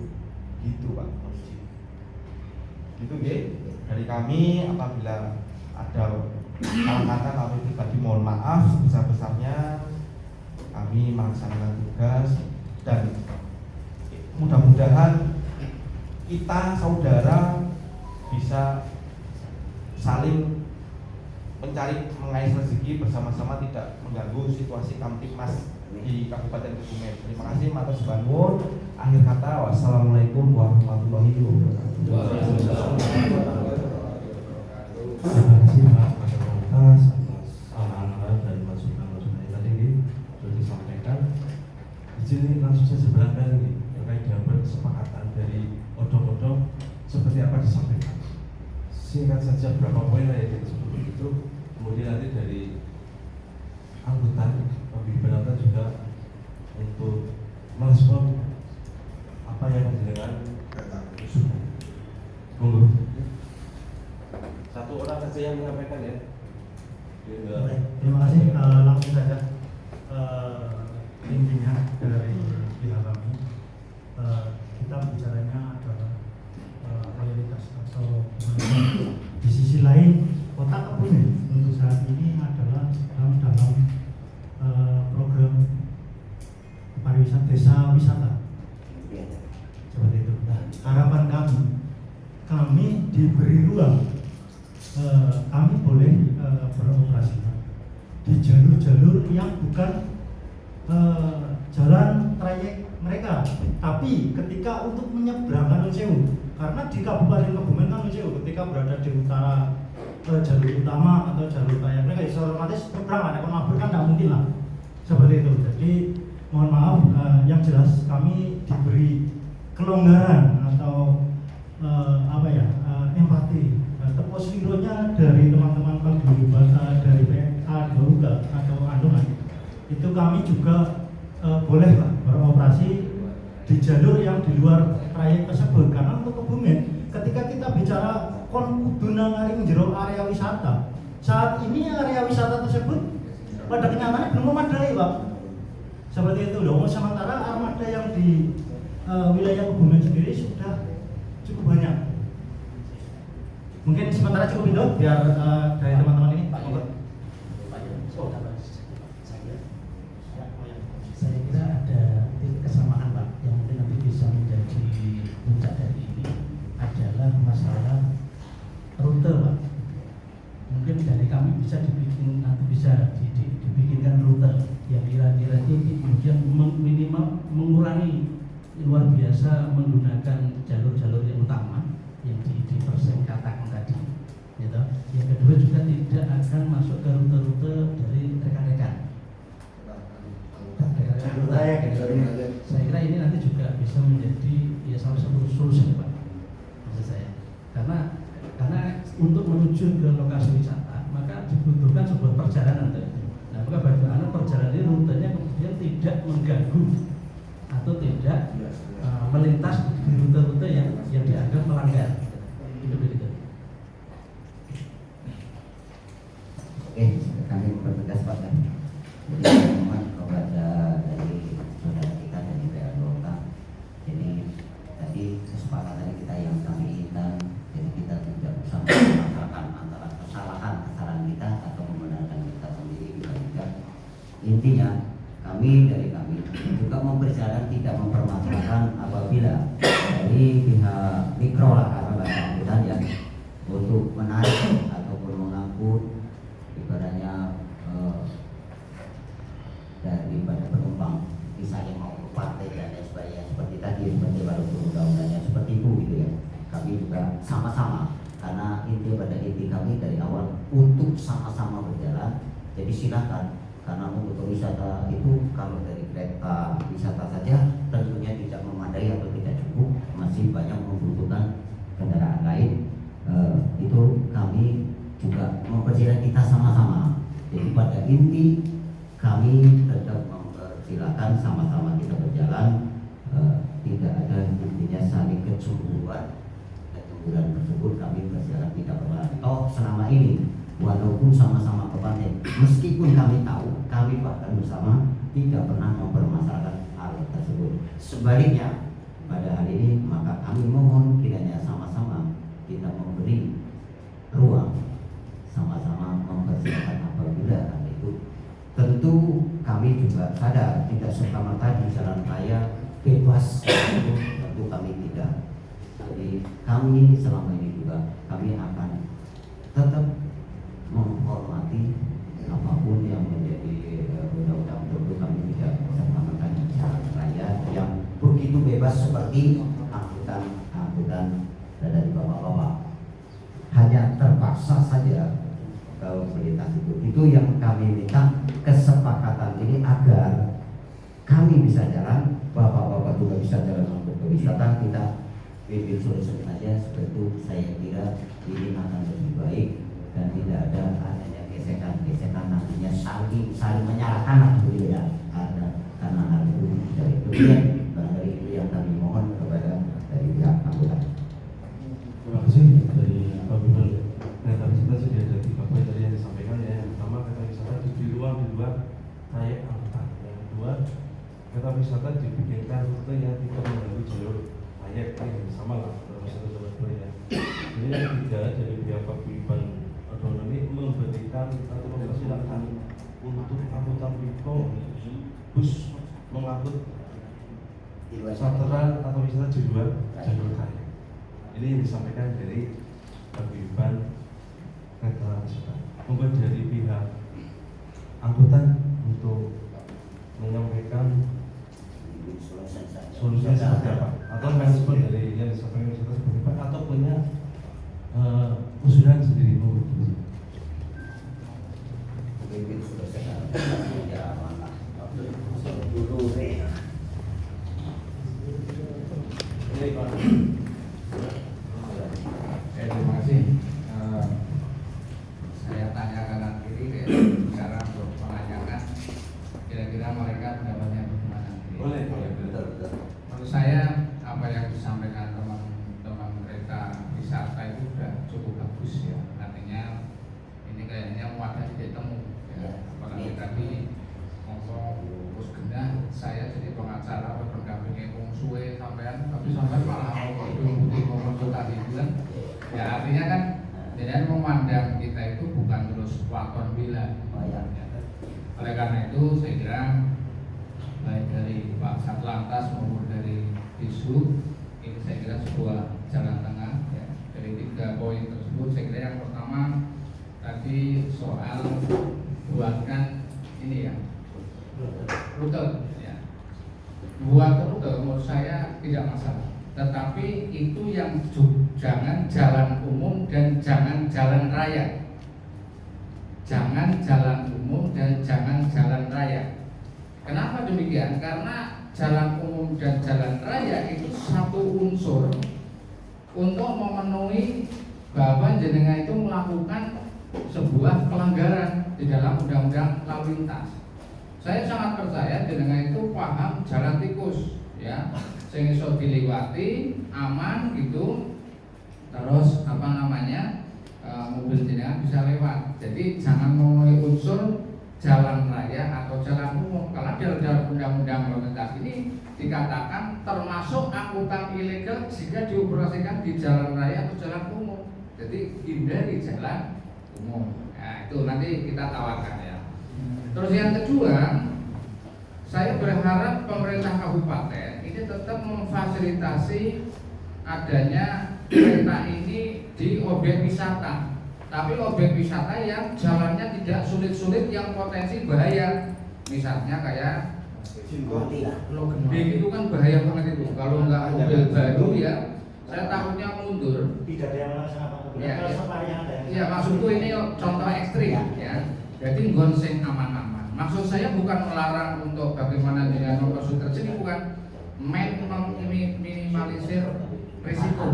gitu Pak. Gitu dari kami. Apabila ada salah kata kami pribadi mohon maaf sebesar-besarnya. Kami melaksanakan tugas dan mudah-mudahan kita saudara bisa saling mencari mengais rezeki bersama-sama, tidak mengganggu situasi Kamtibmas di Kabupaten Kebumen. Terima kasih, matur sembah nuwun. Akhir kata, wassalamualaikum warahmatullahi wabarakatuh. Terima kasih Pak atas arahan dan masukan-masukan yang tadi sudah disampaikan. Di sini langsung saja berangkat terkait dengan kesepakatan dari odong-odong seperti apa disampaikan. Singkat saja berapa poin yang disebut itu, kemudian nanti dari angkutan pembimbingan juga untuk merespon apa yang dengan usul. Monggo. Satu orang saja yang menyampaikan ya. Baik, terima kasih. Langsung saja intinya dari pihak kami, kita bicaranya adalah realitas atau di sisi lain Kota Kebumen untuk saat ini adalah dalam program pariwisata desa wisata seperti itu. Nah, harapan kami diberi ruang, kami boleh beroperasi di jalur-jalur yang bukan jalan trayek mereka, tapi ketika untuk menyeberangkan Nun Sewu, karena di Kabupaten Kebumen kan Nun Sewu ketika berada di utara jalur utama atau jalur trayek mereka, otomatis nyebrang ada mabur kan tidak mungkin lah seperti itu. Jadi mohon maaf, yang jelas kami diberi kelonggaran atau empati. Tepos lironya dari teman-teman paguyuban dari PA Dauga atau Andongan, itu kami juga boleh beroperasi di jalur yang di luar trayek tersebut. Karena untuk Kebumen, ketika kita bicara kuduna ngaring jero area wisata, saat ini area wisata tersebut pada kenyataannya belum memadai Pak. Seperti itu loh. Sementara armada yang di wilayah Kebumen sendiri sudah cukup banyak. Mungkin sementara cukup itu biar dari teman-teman ini Pak Monggo. Saya kira ada titik kesamaan Pak yang mungkin nanti bisa menjadi puncak dari ini adalah masalah rute Pak. Mungkin dari kami bisa dibikin nanti bisa dibikinkan rute yang kira-kira ini kemudian mengurangi luar biasa menggunakan jalur-jalur yang utama yang dipersingkatkan tadi. Gitu. Yang kedua juga tidak akan masuk ke rute-rute dari rekan-rekan. Saya kira ini nanti juga bisa menjadi ya salah satu solusi, Pak, maksud saya. Karena untuk menuju ke lokasi wisata maka dibutuhkan sebuah perjalanan. Nah, maka bagaimana perjalanan ini rutenya kemudian tidak mengganggu atau tidak melintas di rute-rute yang dianggap melanggar. Itu begitu. Oke, kami mempertegas Pak kan. Jadi mohon kepada dari saudara kita dari PL Golkar. Ini tadi kesepakatan kita yang kami inginkan. Jadi kita tidak usah memasarkan antara kesalahan kita atau membenarkan kita sendiri juga. Intinya kami juga memperjalan tidak mempermasalahkan apabila dari pihak mikro lah karena bahasa angkutan ya untuk menarik ataupun mengangkut ibaratnya daripada penumpang misalnya mau ke partai dan lain sebagainya seperti tadi seperti baru undang-undangnya seperti itu gitu ya. Kami juga sama-sama karena pada inti kami dari awal untuk sama-sama berjalan. Jadi silakan karena untuk wisata itu kalau dari kereta wisata saja tentunya tidak memadai atau tidak cukup, masih banyak membutuhkan kendaraan lain. Itu kami juga mempersilahkan kita sama-sama. Jadi pada inti kami tetap mempersilahkan sama-sama kita berjalan, tidak ada intinya saling kecemburuan. Kecemburuan tersebut kami berjalan tidak pernah. Toh selama ini walaupun sama-sama ke pantai, meskipun kami tahu, kami bahkan bersama tidak pernah mempermasalahkan hal tersebut. Sebaliknya, pada hari ini maka kami mohon kiranya sama-sama kita memberi ruang, sama-sama mempersiapkan apabila hal itu. Tentu kami juga sadar tidak serta-merta di jalan raya bebas, tentu kami tidak. Jadi kami selama ini juga kami akan tetap menghormati apapun yang menjadi undang-undang tentu kami tidak serta-merta di jalan raya yang begitu bebas seperti angkutan dari bapak-bapak. Hanya terpaksa saja kalau melintas itu yang kami minta kesepakatan ini agar kami bisa jalan, bapak-bapak juga bisa jalan untuk wisata. Kita bikin solusi saja seperti itu. Saya kira ini akan lebih baik dan tidak ada adanya gesekan nantinya saling menyalahkan lah begitu ya. Karena hal itu dari kemudian barangkali itu yang kami mohon kepada dari pihak angkutan. Terima kasih dari Pak Bintang. Kereta wisata sudah ada 3 poin tadi yang disampaikan ya. Yang pertama, kereta wisata di luar trayek angkutan. Yang kedua, kereta wisata dibikinkan rute yang tidak mengganggu jalur trayek. Ini sama lah dalam satu jalur ya. Ini yang ketiga, dari pihak paguyuban otonomi memberikan atau mempersilahkan untuk angkutan mikro bus mengangkut charteran atau wisata di luar jalur trayek. Ini yang disampaikan dari paguyuban kereta wisata. Mungkin dari pihak angkutan untuk menyampaikan solusinya seperti apa, atau respon dari yang disampaikan wisata seperti apa, atau punya usulan sendiri. Mungkin sudah sekarang ya mana dulu deh. Terima kasih. Saya tanya kanan kiri bicara untuk menanyakan kira-kira mereka pendapatnya bagaimana. Boleh. Menurut saya apa yang disampaikan teman-teman kereta wisata itu sudah cukup bagus ya. Artinya ini kayaknya muatan tidak temu ya. Apalagi tadi ngomong terus genah, saya jadi pengacara berdampingi wong suwe sampean, tapi sampean malah mau konsultasi itu kan. Ya artinya kan jadi memandang kita itu bukan terus waton bila. Oleh karena itu saya kira baik dari Pak Satlantas maupun dari Disub ini saya kira sebuah jalan tengah ya. Dari 3 poin tersebut saya kira yang pertama tadi soal buatkan ini ya rute ya. buat rute menurut saya tidak masalah. Tetapi itu yang jangan jalan umum dan jangan jalan raya. Jangan jalan umum dan jangan jalan raya. Kenapa demikian? Karena jalan umum dan jalan raya itu satu unsur untuk memenuhi bahwa jenengan itu melakukan sebuah pelanggaran di dalam undang-undang lalu lintas. Saya sangat percaya jenengan itu paham jalan tikus, ya, sing iso diliwati aman gitu, terus mobil jenengan bisa lewat. Jadi jangan memenuhi unsur jalan raya atau jalan umum. Kalau dalam undang-undang lalu lintas ini dikatakan termasuk angkutan ilegal jika dioperasikan di jalan raya atau jalan umum. Jadi hindari jalan umum. Nah, itu nanti kita tawarkan ya. Terus yang kedua, saya berharap pemerintah kabupaten ini tetap memfasilitasi adanya kereta ini di objek wisata. Tapi objek wisata yang jalannya tidak sulit-sulit yang potensi bahaya. Misalnya kayak Pulau Gede itu kan bahaya banget itu. Kalau nggak mobil baru ya, saya takutnya mundur. Tidak ada yang melaksanakan. Ya, maksudku ini contoh ekstrim ya. Jadi gonseng aman-aman. Maksud saya bukan melarang untuk bagaimana dengan nomor terjadi, bukan minimalisir risiko.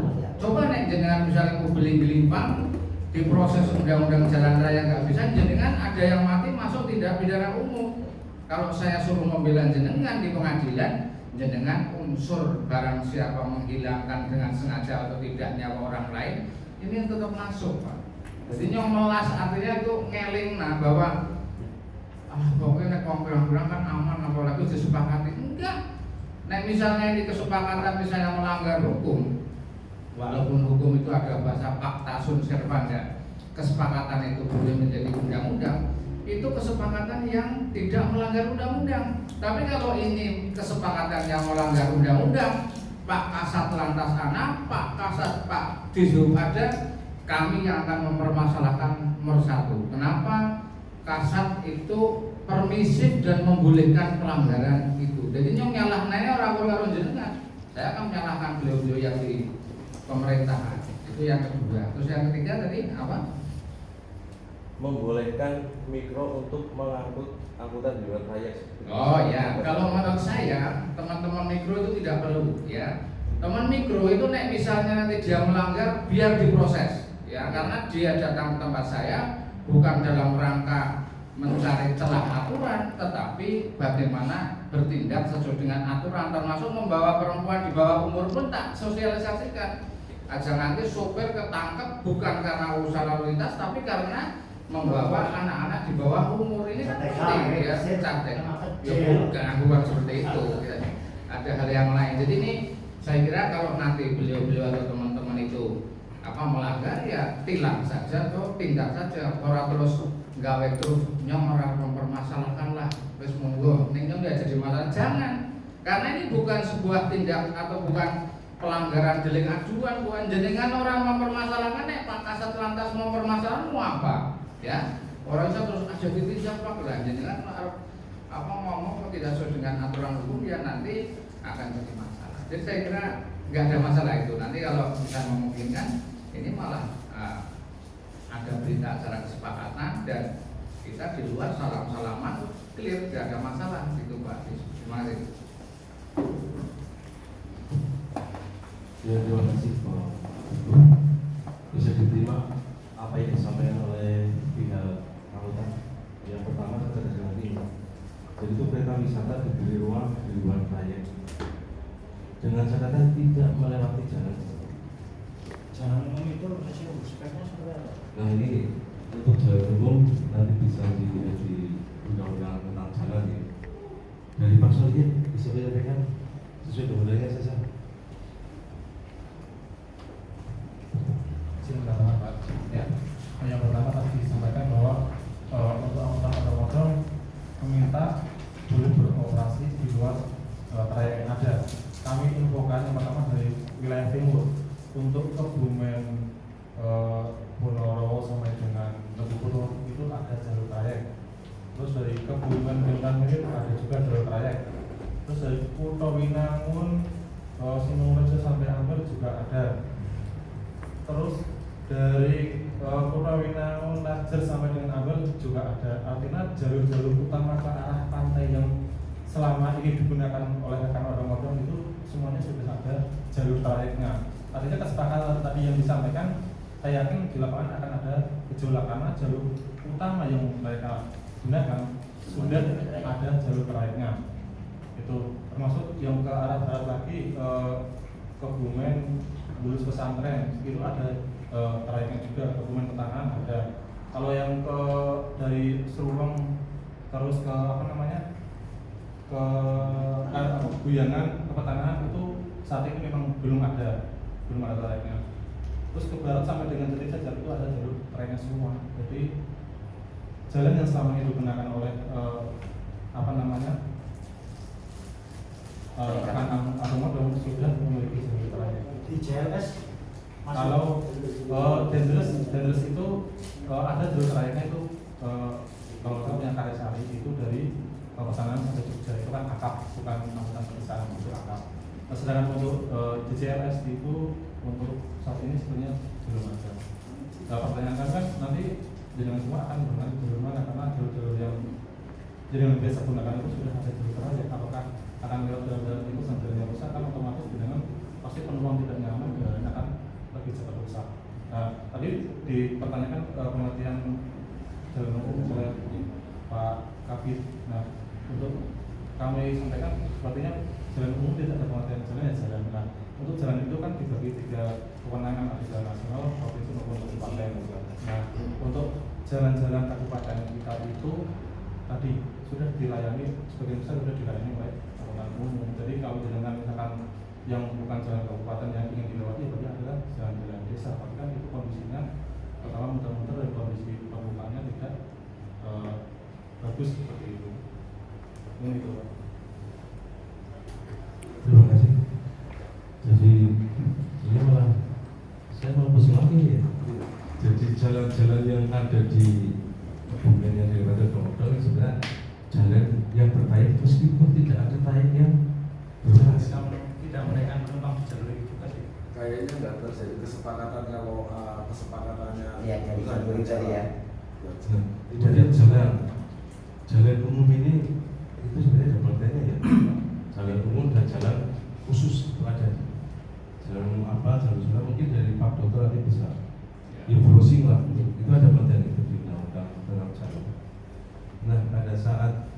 Coba nih jenengan misalnya mau beli-belimpang di proses undang-undang jalan raya nggak bisa, jenengan ada yang mati masuk tidak pidana umum. Kalau saya suruh membela jenengan di pengadilan, jenengan unsur barang siapa menghilangkan dengan sengaja atau tidak nyawa orang lain, ini tetap masuk, Pak. Jadi nyong melas artinya itu ngeling bahwa pokoknya nek kurang-kurang kan aman, apalagi disepakati. Enggak. Nek misalnya ini kesepakatan misalnya melanggar hukum, walaupun hukum itu ada bahasa pacta sunt servanda, kesepakatan itu boleh menjadi undang-undang, itu kesepakatan yang tidak melanggar undang-undang. Tapi kalau ini kesepakatan yang melanggar undang-undang, Pak Kasat Lantas Anak, Pak Kasat, Pak Dishub ada, kami yang akan mempermasalahkan nomor satu. Kenapa Kasat itu permisif dan membolehkan pelanggaran itu? Jadi nyong nyalahnya orang jenengan. Saya akan menyalahkan beliau-beliau yang di pemerintahan. Itu yang kedua. Terus yang ketiga tadi apa? Membolehkan mikro untuk mengangkut angkutan di luar raya. Oh ya, kalau menurut saya teman-teman mikro itu tidak perlu ya. Teman mikro itu nek misalnya nanti dia melanggar biar diproses ya, karena dia datang ke tempat saya bukan dalam rangka mencari celah aturan, tetapi bagaimana bertindak sesuai dengan aturan, termasuk membawa perempuan di bawah umur pun tak sosialisasikan. Aja nanti sopir ketangkep bukan karena urusan lalu lintas, tapi karena membawa anak-anak di bawah umur. Ini kan penting ya, cantik. Ya bukan seperti itu. Ya. Ada hal yang lain. Jadi ini saya kira kalau nanti beliau-beliau atau teman-teman itu melanggar ya tilang saja atau tindak saja. Orang terus gawe terus nyong orang mempermasalahkan lah. Terus monggo, ning nyong ya jadi masalah. Jangan. Karena ini bukan sebuah tindak atau bukan pelanggaran delik aduan, bukan jenengan orang mempermasalahkan. Pak Kasat Lantas mempermasalahkan mau apa? Ya, orang bisa terus aja ditindak Pak lah. Jenengan ngomong tidak sesuai dengan aturan hukum ya nanti akan jadi masalah. Jadi saya kira nggak ada masalah itu. Nanti kalau bisa memungkinkan ini malah ada berita acara kesepakatan dan kita di luar salam-salaman clear, tidak ada masalah gitu Pak. Terima kasih. Ya, terima kasih Pak. Bisa diterima apa yang disampaikan oleh pihak angkutan. Yang pertama terkait dengan ini. Jadi itu kereta wisata diberi ruang di luar trayek dengan catatan tidak melewati jalan. Jalan umum itu speknya seperti apa? Nah ini untuk jalan umum nanti bisa dilihat di undang-undang tentang jalan ya. Dari Pak Solihin bisa menyampaikan sesuai dengan undangnya saja. Silakan Pak. Ya. Yang pertama tadi disampaikan bahwa untuk angkutan modal meminta boleh beroperasi di luar trayek yang ada. Kami infokan yang pertama dari wilayah timur untuk Kebumen, Ponorogo sampai dengan Lebupuro itu ada jalur trayek. Terus dari Kebumen Bintang Mirip ada juga jalur trayek. Terus dari Kutowinangun Sinurejo sampai Ampel juga ada. Terus dari Kutowinangun Lajer sampai dengan Ampel juga ada. Artinya jalur-jalur utama ke arah pantai yang selama ini digunakan oleh rekan odong-odong itu semuanya sudah ada jalur trayeknya. Artinya kesepakatan tadi yang disampaikan, saya yakin di lapangan akan ada gejolak karena jalur utama yang mereka gunakan sudah ada jalur trayeknya. Itu termasuk yang ke arah barat lagi ke Kebumen, Lulus Pesantren itu ada trayeknya juga. Kebumen Ketangan ada. Kalau yang ke dari Serulong terus ke ke Guyangan, ke Petangan itu saat ini memang belum ada trayeknya. Terus ke barat sampai dengan Jati Jajar itu ada jalur trayeknya semua. Jadi jalan yang selama ini digunakan oleh rekan odong-odong sudah memiliki jalur trayek. Di JLS kalau Dendres itu ada jalur trayeknya itu kalau yang Karesari itu dari Pesanan sampai Jogja itu kan akap, bukan angkutan perpisahan, itu akap. Nah, sedangkan untuk JLS itu untuk saat ini sebenarnya belum ada. Nah, pertanyaan kan nanti jaringan semua akan berganti jalur mana, karena jalur-jalur yang jaringan biasa gunakan itu sudah ada jalur trayek. Apakah akan lewat jalan-jalan tikus dan jalan yang rusak, kan otomatis dengan pasti penumpang tidak nyaman dan akan lebih cepat rusak. Nah, tadi dipertanyakan pengertian jalan umum oleh Pak Kabid. Nah, untuk kami sampaikan sepertinya jalan umum tidak ada pengertian jalan ya jalan. Nah, untuk jalan itu kan dibagi 3 kewenangan, ada jalan nasional, provinsi maupun kabupaten. Nah, untuk jalan-jalan kabupaten kita itu tadi sudah dilayani, sebagian besar sudah dilayani oleh angkutan umum. Jadi kalau jalan misalkan yang bukan jalan kabupaten yang ingin dilewati berarti adalah jalan-jalan desa. Tapi kan itu kondisinya pertama muter-muter dan kondisi permukaannya tidak bagus seperti itu. Ini itu, Pak. Terima kasih. Jadi ini malah saya mau pusing lagi ya. Jadi jalan-jalan yang ada di Kebumen yang dilewati odong sebenarnya jalan yang bertrayek meskipun tidak ada trayek yang berfungsi. Tidak menaikkan penumpang di jalur itu juga sih. Kayaknya nggak terjadi kesepakatan kalau kesepakatannya ya dari jalur tadi ya. Jadi jalan umum ini itu sebenarnya ada pengertiannya ya. Jalan umum dan jalan khusus itu ada. Jalan umum apa, jalan khusus mungkin dari Pak Dokter nanti bisa browsing lah. Itu ada pengertian itu di undang-undang tentang jalan. Nah, pada saat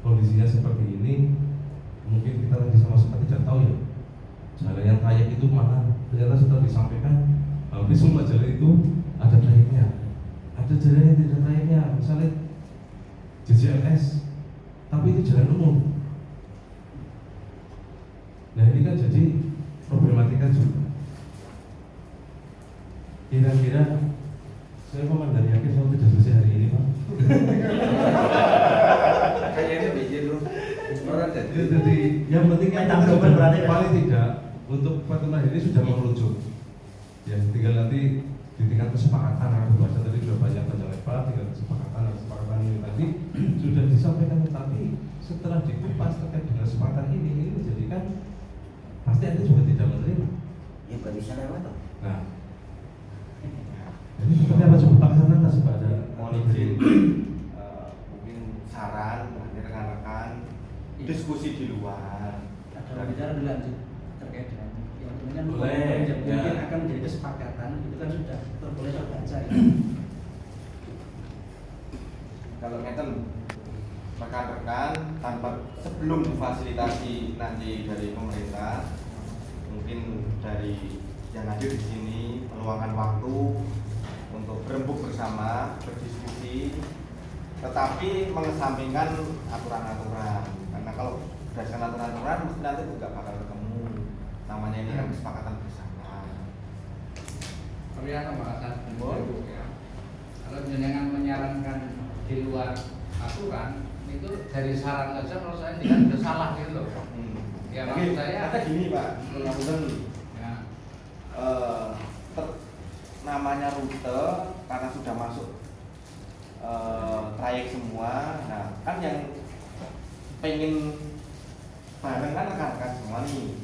kondisinya seperti ini, mungkin kita tadi sama-sama tidak tahu ya jalan yang trayek itu mana. Ternyata sudah disampaikan hampir semua jalan itu ada trayeknya. Ada jalan yang tidak trayeknya, misalnya JJLS, tapi itu jalan umum. Nah, ini kan jadi problematika juga. Kira-kira saya memandang yakin saya tidak selesai hari ini, Pak. kayaknya bikin lu orang Jadi yang penting paling tidak untuk pertemuan ini sudah mengerucut. Ya, tinggal nanti di tingkat kesepakatan, aku baca tadi sudah banyak lebar, tinggal kesepakatan ini tadi sudah disampaikan, tapi setelah dikupas terkait dengan kesepakatan ini menjadikan pasti Anda juga tidak menerima. Ya nggak bisa lewat toh. Nah, jadi seperti apa coba Pak Hanan pada Mohon izin mungkin saran nanti rekan-rekan diskusi di luar. Ada bicara lanjut terkait dengan yang dengan Boleh, mungkin ya. akan menjadi kesepakatan itu kan sudah boleh terbaca ya. Kalau ngeten rekan-rekan tanpa sebelum difasilitasi nanti dari pemerintah, mungkin dari yang hadir di sini meluangkan waktu untuk berembuk bersama, berdiskusi, tetapi mengesampingkan aturan-aturan. Karena kalau berdasarkan aturan-aturan mesti nanti juga bakal ketemu. Namanya ini kan kesepakatan bersama. Tapi ya Pak Satbol, kalau jenengan menyarankan di luar aturan itu dari saran saja menurut saya ini kan sudah salah gitu loh. Ya maksud saya kata gini Pak, menurut ya. namanya rute karena sudah masuk trayek semua. Nah, kan yang pengen bareng kan rekan-rekan semua nih.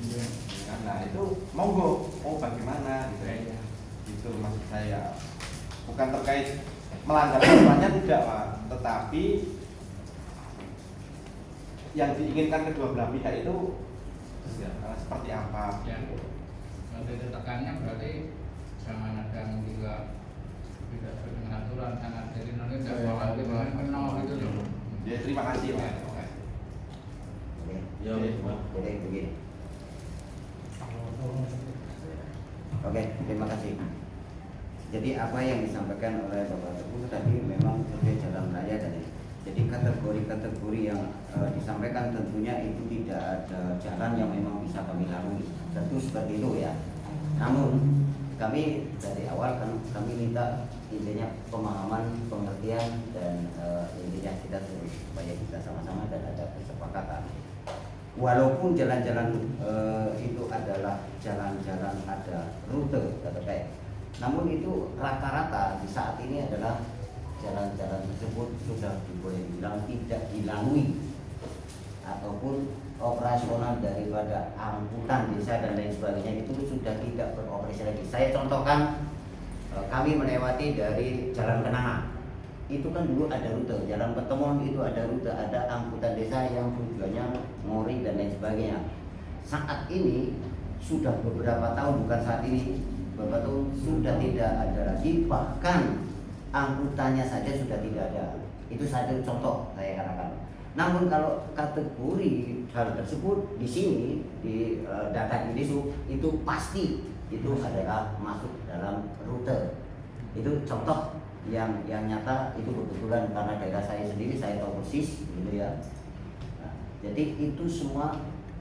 Nah itu monggo, bagaimana gitu ya. Itu maksud saya, bukan terkait melanggar aturannya tidak Pak, tetapi yang diinginkan kedua belah pihak itu seperti apa? Ya, nanti tekannya berarti jangan ada yang juga tidak sesuai dengan aturan, sangat jadi nanti tidak bawa lagi kenal gitu loh. Ya terima kasih Pak. Ya, boleh begini. Oke, terima kasih. Jadi apa yang disampaikan oleh Bapak Teguh tadi memang sesuai jalan raya tadi. Jadi kategori-kategori yang disampaikan tentunya itu tidak ada jalan yang memang bisa kami lalui. Tentu seperti itu ya. Namun kami dari awal kan kami minta intinya pemahaman, pengertian dan intinya kita supaya kita sama-sama dan ada kesepakatan. Walaupun jalan-jalan itu adalah jalan-jalan ada rute terkait, namun itu rata-rata di saat ini adalah jalan-jalan tersebut sudah boleh dibilang tidak dilalui ataupun operasional daripada angkutan desa dan lain sebagainya itu sudah tidak beroperasi lagi. Saya contohkan kami melewati dari Jalan Kenanga. Itu kan dulu ada rute, Jalan Petemon itu ada rute, ada angkutan desa yang tujuannya Ngori dan lain sebagainya. Saat ini sudah beberapa tahun, bukan saat ini, beberapa tahun sudah tidak ada lagi, bahkan angkutannya saja sudah tidak ada. Itu saja contoh saya katakan. Namun kalau kategori hal tersebut di sini di data Indisu itu pasti itu adalah masuk dalam rute. Itu contoh yang nyata, itu kebetulan karena daerah saya sendiri saya tahu persis gitu ya. Nah, jadi itu semua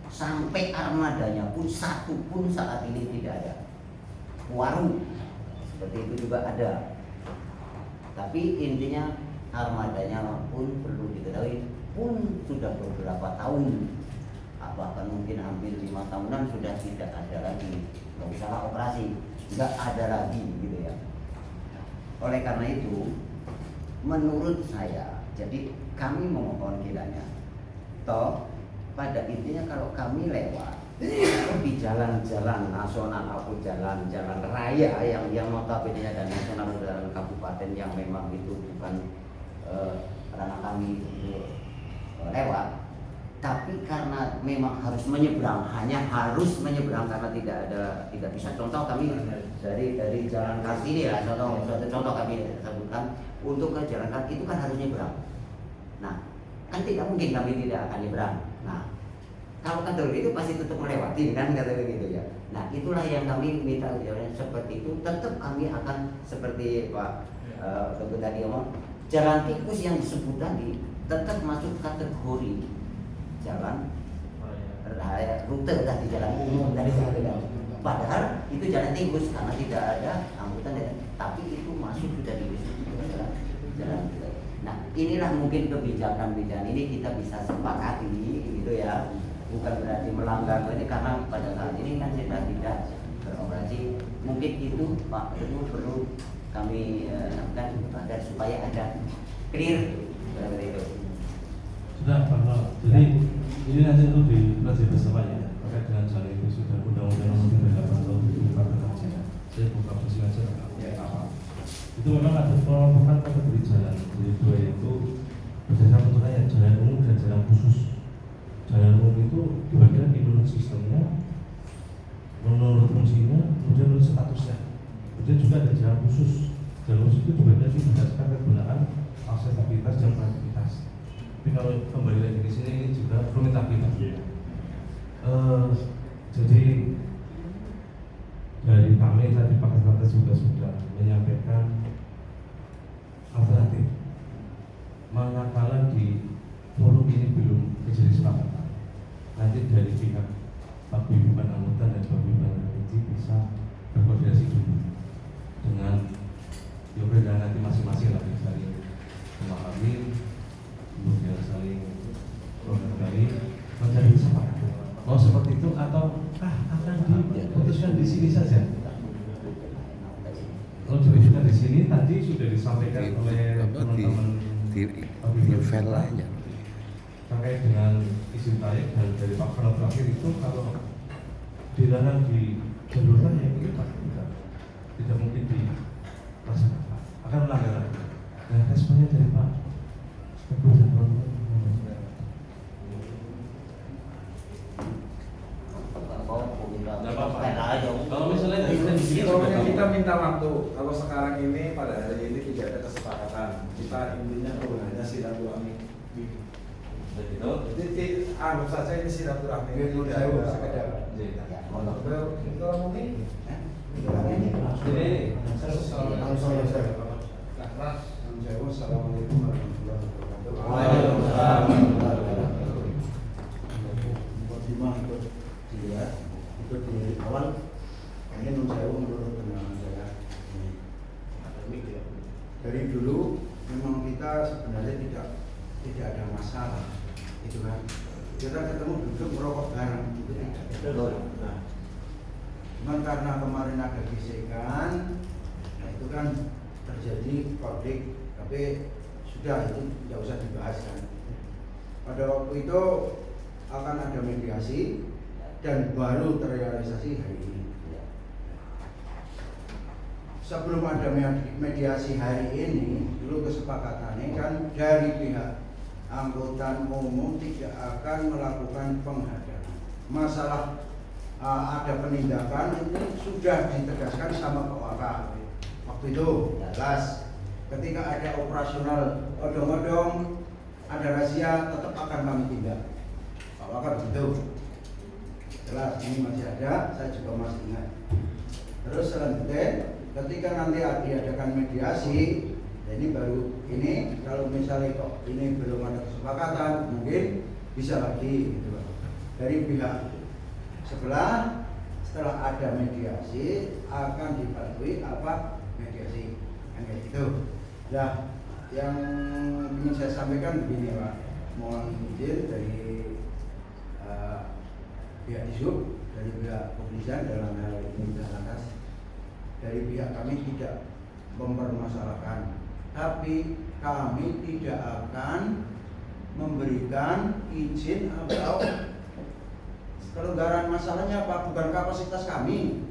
sampai armadanya pun satu pun saat ini tidak ada. Warung seperti itu juga ada. Tapi intinya armadanya pun perlu diketahui pun sudah beberapa tahun, bahkan mungkin hampir 5 tahunan sudah tidak ada lagi, nggak usah operasi, nggak ada lagi gitu ya. Oleh karena itu, menurut saya, jadi kami memohon kiranya, toh pada intinya kalau kami lewat di jalan-jalan nasional atau jalan-jalan raya yang notabene dan nasional dan kabupaten yang memang itu bukan ranah kami itu lewat, tapi karena memang harus menyeberang, hanya harus menyeberang karena tidak bisa. Contoh kami dari jalan Kartini ya, contoh kami sebutkan untuk ke jalan Kartini itu kan harus nyeberang. Nah, kan tidak mungkin kami tidak akan nyeberang. Nah, kalau kategori itu pasti tetap melewati kan kata begitu ya. Nah, itulah yang kami minta seperti itu. Tetap kami akan seperti Pak Teguh tadi ngomong, jalan tikus yang disebut tadi tetap masuk kategori jalan raya, rute tadi jalan umum tadi sebutkan. Padahal itu jalan tikus karena tidak ada angkutan, tapi itu masuk sudah di jalan. Nah, inilah mungkin kebijakan ini kita bisa sepakati gitu ya. Bukan berarti melanggar ini karena pada saat ini kan sudah tidak beroperasi. Mungkin itu Pak Teguh perlu kami lakukan agar supaya ada clear seperti itu. Sudah Pak, jadi ini nanti itu dipelajari bersama ya terkait dengan jalan itu sudah undang-undang nomor 38 tahun 2014 ya. Saya buka bersih aja apa. Itu memang ada pengelompokan kategori jalan. Jadi dua itu berdasarkan bentuknya jalan umum dan jalan khusus. Jalan umum itu dibagikan menurut sistemnya, menurut fungsinya, kemudian menurut statusnya. Kemudian juga ada jalan khusus. Jalan khusus itu dibagikan berdasarkan kegunaan, aksesibilitas dan praktikalitas. Tapi kalau kembali lagi di sini ini juga rumit tapi jadi dari kami tadi pakar-pakar juga sudah menyampaikan alternatif. Manakala di forum ini belum terjadi kesepakatan, nanti dari pihak paguyuban angkutan dan paguyuban religi bisa berkoordinasi dulu dengan dan nanti masing-masing lagi saling memahami, kemudian saling menghargai, mencari kesepakatan. Mau seperti itu atau akan diputuskan di sini saja? Kalau diputuskan di sini tadi sudah disampaikan oleh teman-teman di file aja. terkait dengan izin trayek dan dari Pak Kepala terakhir itu kalau dilarang di jalur raya itu Pak tidak mungkin dilaksanakan, akan melanggar lagi. Dan responnya dari Pak Kepala dan teman-teman. Kalau misalnya kita minta waktu. Kalau sekarang ini pada hari ini tidak ada kesepakatan. Kita intinya hanya silaturahmi. Jadi anggap saja ini silaturahmi. Tidak ada sekedar. Kalau mungkin Assalamualaikum warahmatullahi wabarakatuh. Waalaikumsalam. Ikut di awal ini menurut pandangan saya akademik ya. Dari dulu memang kita sebenarnya tidak ada masalah, itu kan. Kita ketemu duduk merokok bareng, itu tidak. Nah, cuman karena kemarin ada gesekan, nah itu kan terjadi konflik, tapi sudah itu tidak usah dibahas kan. Pada waktu itu akan ada mediasi dan baru terrealisasi hari ini. Sebelum ada mediasi hari ini, dulu kesepakatannya kan dari pihak angkutan umum tidak akan melakukan penghadapan. Masalah ada penindakan itu sudah ditegaskan sama Pak Waka. Waktu itu jelas. Ketika ada operasional odong-odong, ada razia, tetap akan kami tindak. Pak Waka begitu. Jelas ini masih ada, saya juga masih ingat. Terus selanjutnya, ketika nanti diadakan mediasi, ya ini baru ini kalau misalnya kok ini belum ada kesepakatan, mungkin bisa lagi gitu Pak. Dari pihak sebelah setelah ada mediasi akan dibantu apa mediasi yang kayak gitu. Nah, yang ingin saya sampaikan begini Pak, mohon izin dari pihak Dishub, dari pihak kepolisian dalam hal ini atas, dari pihak kami tidak mempermasalahkan, tapi kami tidak akan memberikan izin atau kelonggaran. Masalahnya apa? Bukan kapasitas kami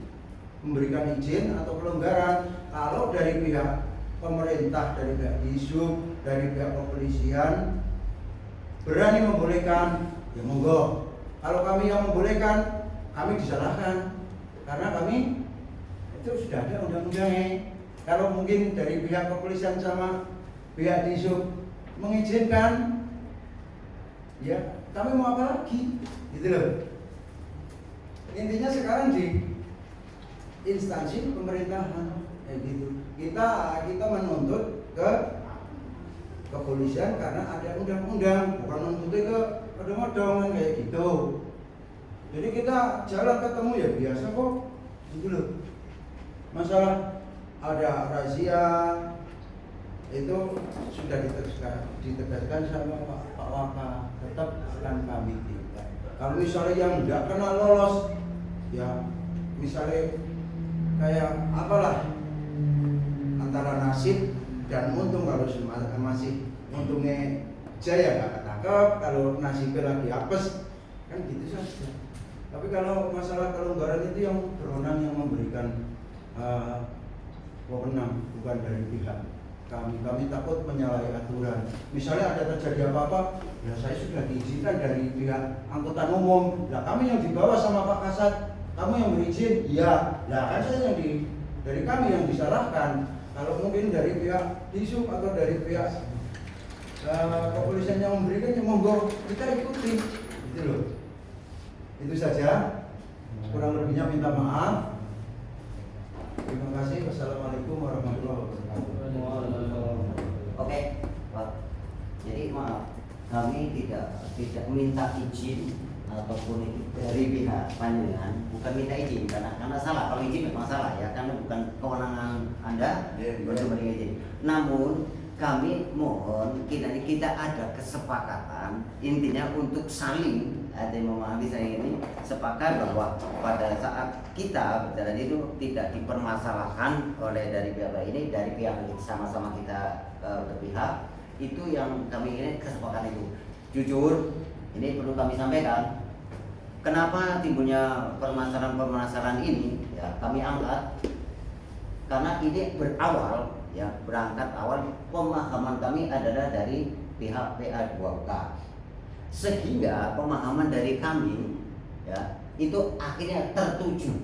memberikan izin atau kelonggaran. Kalau dari pihak pemerintah, dari pihak Dishub, dari pihak kepolisian berani membolehkan, ya monggo. Kalau kami yang membolehkan, kami disalahkan karena kami itu sudah ada undang-undangnya. Kalau mungkin dari pihak kepolisian sama pihak Dishub mengizinkan, ya kami mau apa lagi, gitu loh. Intinya sekarang di instansi pemerintahan, gitu. Kita menuntut ke kepolisian karena ada undang-undang, bukan menuntut ke odong-odong kayak gitu. Jadi kita jalan ketemu ya biasa kok, gitu loh. Masalah ada razia itu sudah ditegaskan sama Pak Waka, tetap akan kami tindak. Kalau misalnya yang tidak kena lolos, ya misalnya kayak apalah antara nasib dan untung, kalau masih untungnya jaya nggak ketangkep, kalau nasibnya lagi apes kan gitu saja. Tapi kalau masalah kelonggaran itu yang berwenang, yang memberikan wewenang, bukan dari pihak kami takut menyalahi aturan. Misalnya ada terjadi apa-apa, ya saya sudah diizinkan dari pihak angkutan umum. Nah kami yang dibawa sama Pak Kasat, kamu yang berizin, iya. Nah kan saya dari kami yang disalahkan. Kalau mungkin dari pihak Dishub atau dari pihak kepolisian yang memberikan, ya monggo kita ikuti, gitu loh. Itu saja. Kurang lebihnya minta maaf. Terima kasih. Wassalamualaikum warahmatullahi wabarakatuh. Oke, Pak. Jadi maaf, kami tidak minta izin ataupun dari pihak panjenengan, bukan minta izin karena salah. Kalau izin memang salah ya, karena bukan kewenangan Anda untuk memberikan izin. Namun kami mohon kita ada kesepakatan, intinya untuk saling ada yang memahami saya ini sepakat bahwa pada saat kita berjalan itu tidak dipermasalahkan oleh dari pihak ini, dari pihak sama-sama kita berpihak, itu yang kami ingin kesepakatan itu. jujur, ini perlu kami sampaikan. Kenapa timbulnya permasalahan-permasalahan ini? Ya, kami angkat karena ini berawal, ya, berangkat awal pemahaman kami adalah dari pihak PA2K, sehingga pemahaman dari kami, ya, itu akhirnya tertuju,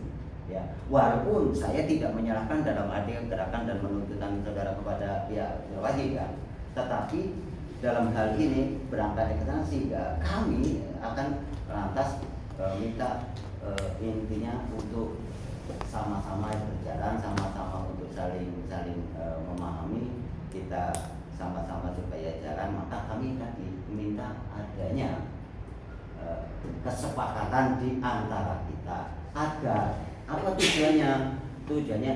ya. Walaupun saya tidak menyalahkan dalam arti gerakan dan penuntutan saudara kepada pihak wajib, ya, tetapi dalam hal ini berangkat dari sana sehingga kami akan lantas minta intinya untuk sama-sama berjalan, sama-sama untuk saling memahami, kita sama-sama supaya jalan. Maka kami tadi minta adanya kesepakatan di antara kita agar apa tujuannya? Tujuannya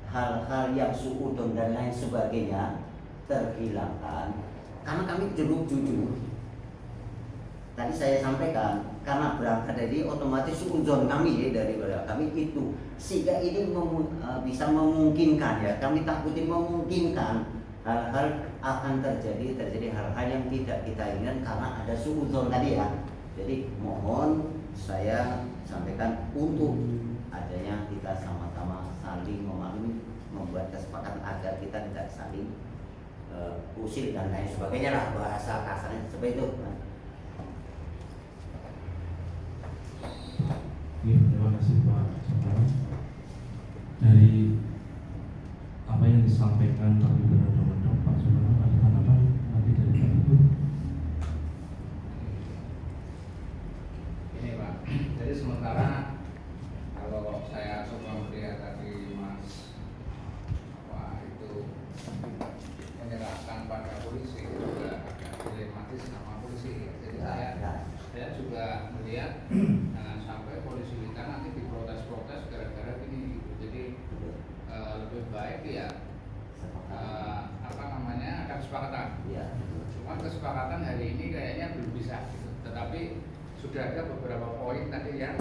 hal-hal yang suudon dan lain sebagainya terhilangkan. Karena kami jujur, tadi saya sampaikan, karena berangkat dari otomatis suudzon kami, ya, dari kami itu, sehingga ini bisa memungkinkan, ya, kami takutin memungkinkan hal-hal akan terjadi hal-hal yang tidak kita inginkan karena ada suudzon tadi, ya. Jadi mohon saya sampaikan untuk adanya kita sama-sama saling memahami, membuat kesepakatan agar kita tidak saling usil dan lain sebagainya lah, bahasa kasarnya seperti itu. Terima kasih Pak. Dari apa yang disampaikan Pak Gubernur Domendong, Pak Sumarno, ada tanggapan nanti dari Pak Ibu? Ini Pak, jadi sementara kalau saya coba melihat tadi Mas itu menyerahkan pada polisi juga agak dilematis sama polisi. Jadi saya juga melihat jangan sampai polisi kita nanti diprotes-protes gara-gara gini. Jadi lebih baik ya ada kesepakatan. Cuma kesepakatan hari ini kayaknya belum bisa gitu. Tetapi sudah ada beberapa poin tadi yang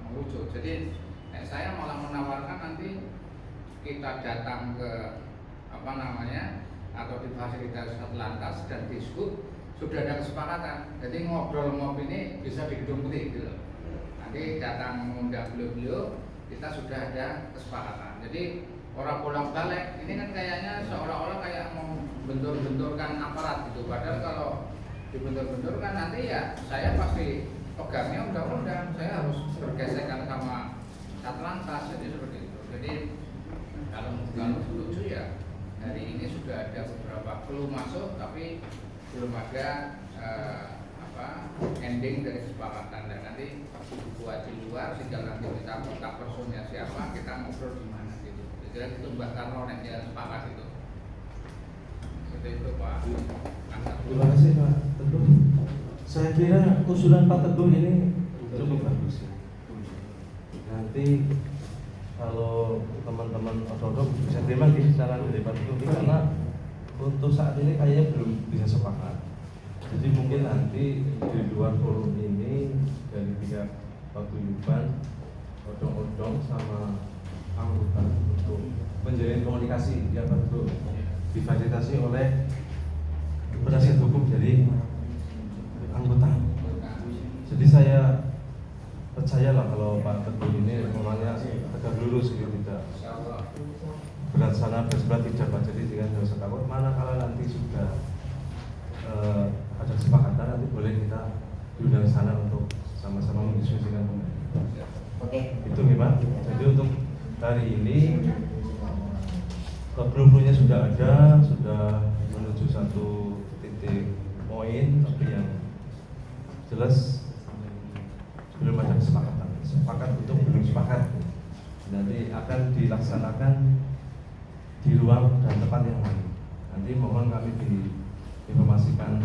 merujuk. Jadi saya malah menawarkan nanti kita datang ke atau di fasilitas Atlantas dan diskut sudah ada kesepakatan. Jadi ngobrol ini bisa di Gedung Putih gitu. Nanti datang mengundang beliau-beliau, kita sudah ada kesepakatan. Jadi orang pulang balik ini kan kayaknya seolah-olah kayak mau bentur-benturkan aparat gitu. Padahal kalau dibentur-benturkan nanti ya saya pasti pegangnya undang-undang, saya harus bergesekan sama Atlantas, jadi seperti itu. Jadi kalau setuju ya hari ini sudah ada beberapa clue masuk, tapi belum ada ending dari kesepakatan. Dan nanti buat di luar sehingga nanti kita kontak personnya siapa, kita ngobrol di mana gitu. Jadi itu Mbak Karno yang dia sepakat itu. Seperti itu Pak. Terima kasih Pak Teguh. Saya kira usulan Pak Teguh ini cukup bagus ya. Nanti kalau teman-teman odok bisa terima di saran dari Pak Teguh karena untuk saat ini kayaknya belum bisa sepakat. Jadi mungkin nanti di luar forum ini dari pihak paguyuban, odong-odong sama anggota untuk menjalin komunikasi ya Pak Teguh difasilitasi oleh penasihat hukum dari anggota. Jadi saya percayalah kalau Pak Teguh ini orangnya tegak lurus gitu, tidak berat sana bersebelah tidak. Jadi dengan tidak usah takut. Manakala nanti sudah ada kesepakatan, nanti boleh kita diundang sana untuk sama-sama mendiskusikan kembali. Oke. Itu gimana? Jadi untuk hari ini peluru-pelurunya sudah ada, sudah menuju satu titik poin, tapi yang jelas belum ada kesepakatan. Sepakat untuk belum sepakat. Nanti akan dilaksanakan di ruang dan tempat yang lain. Nanti mohon kami diinformasikan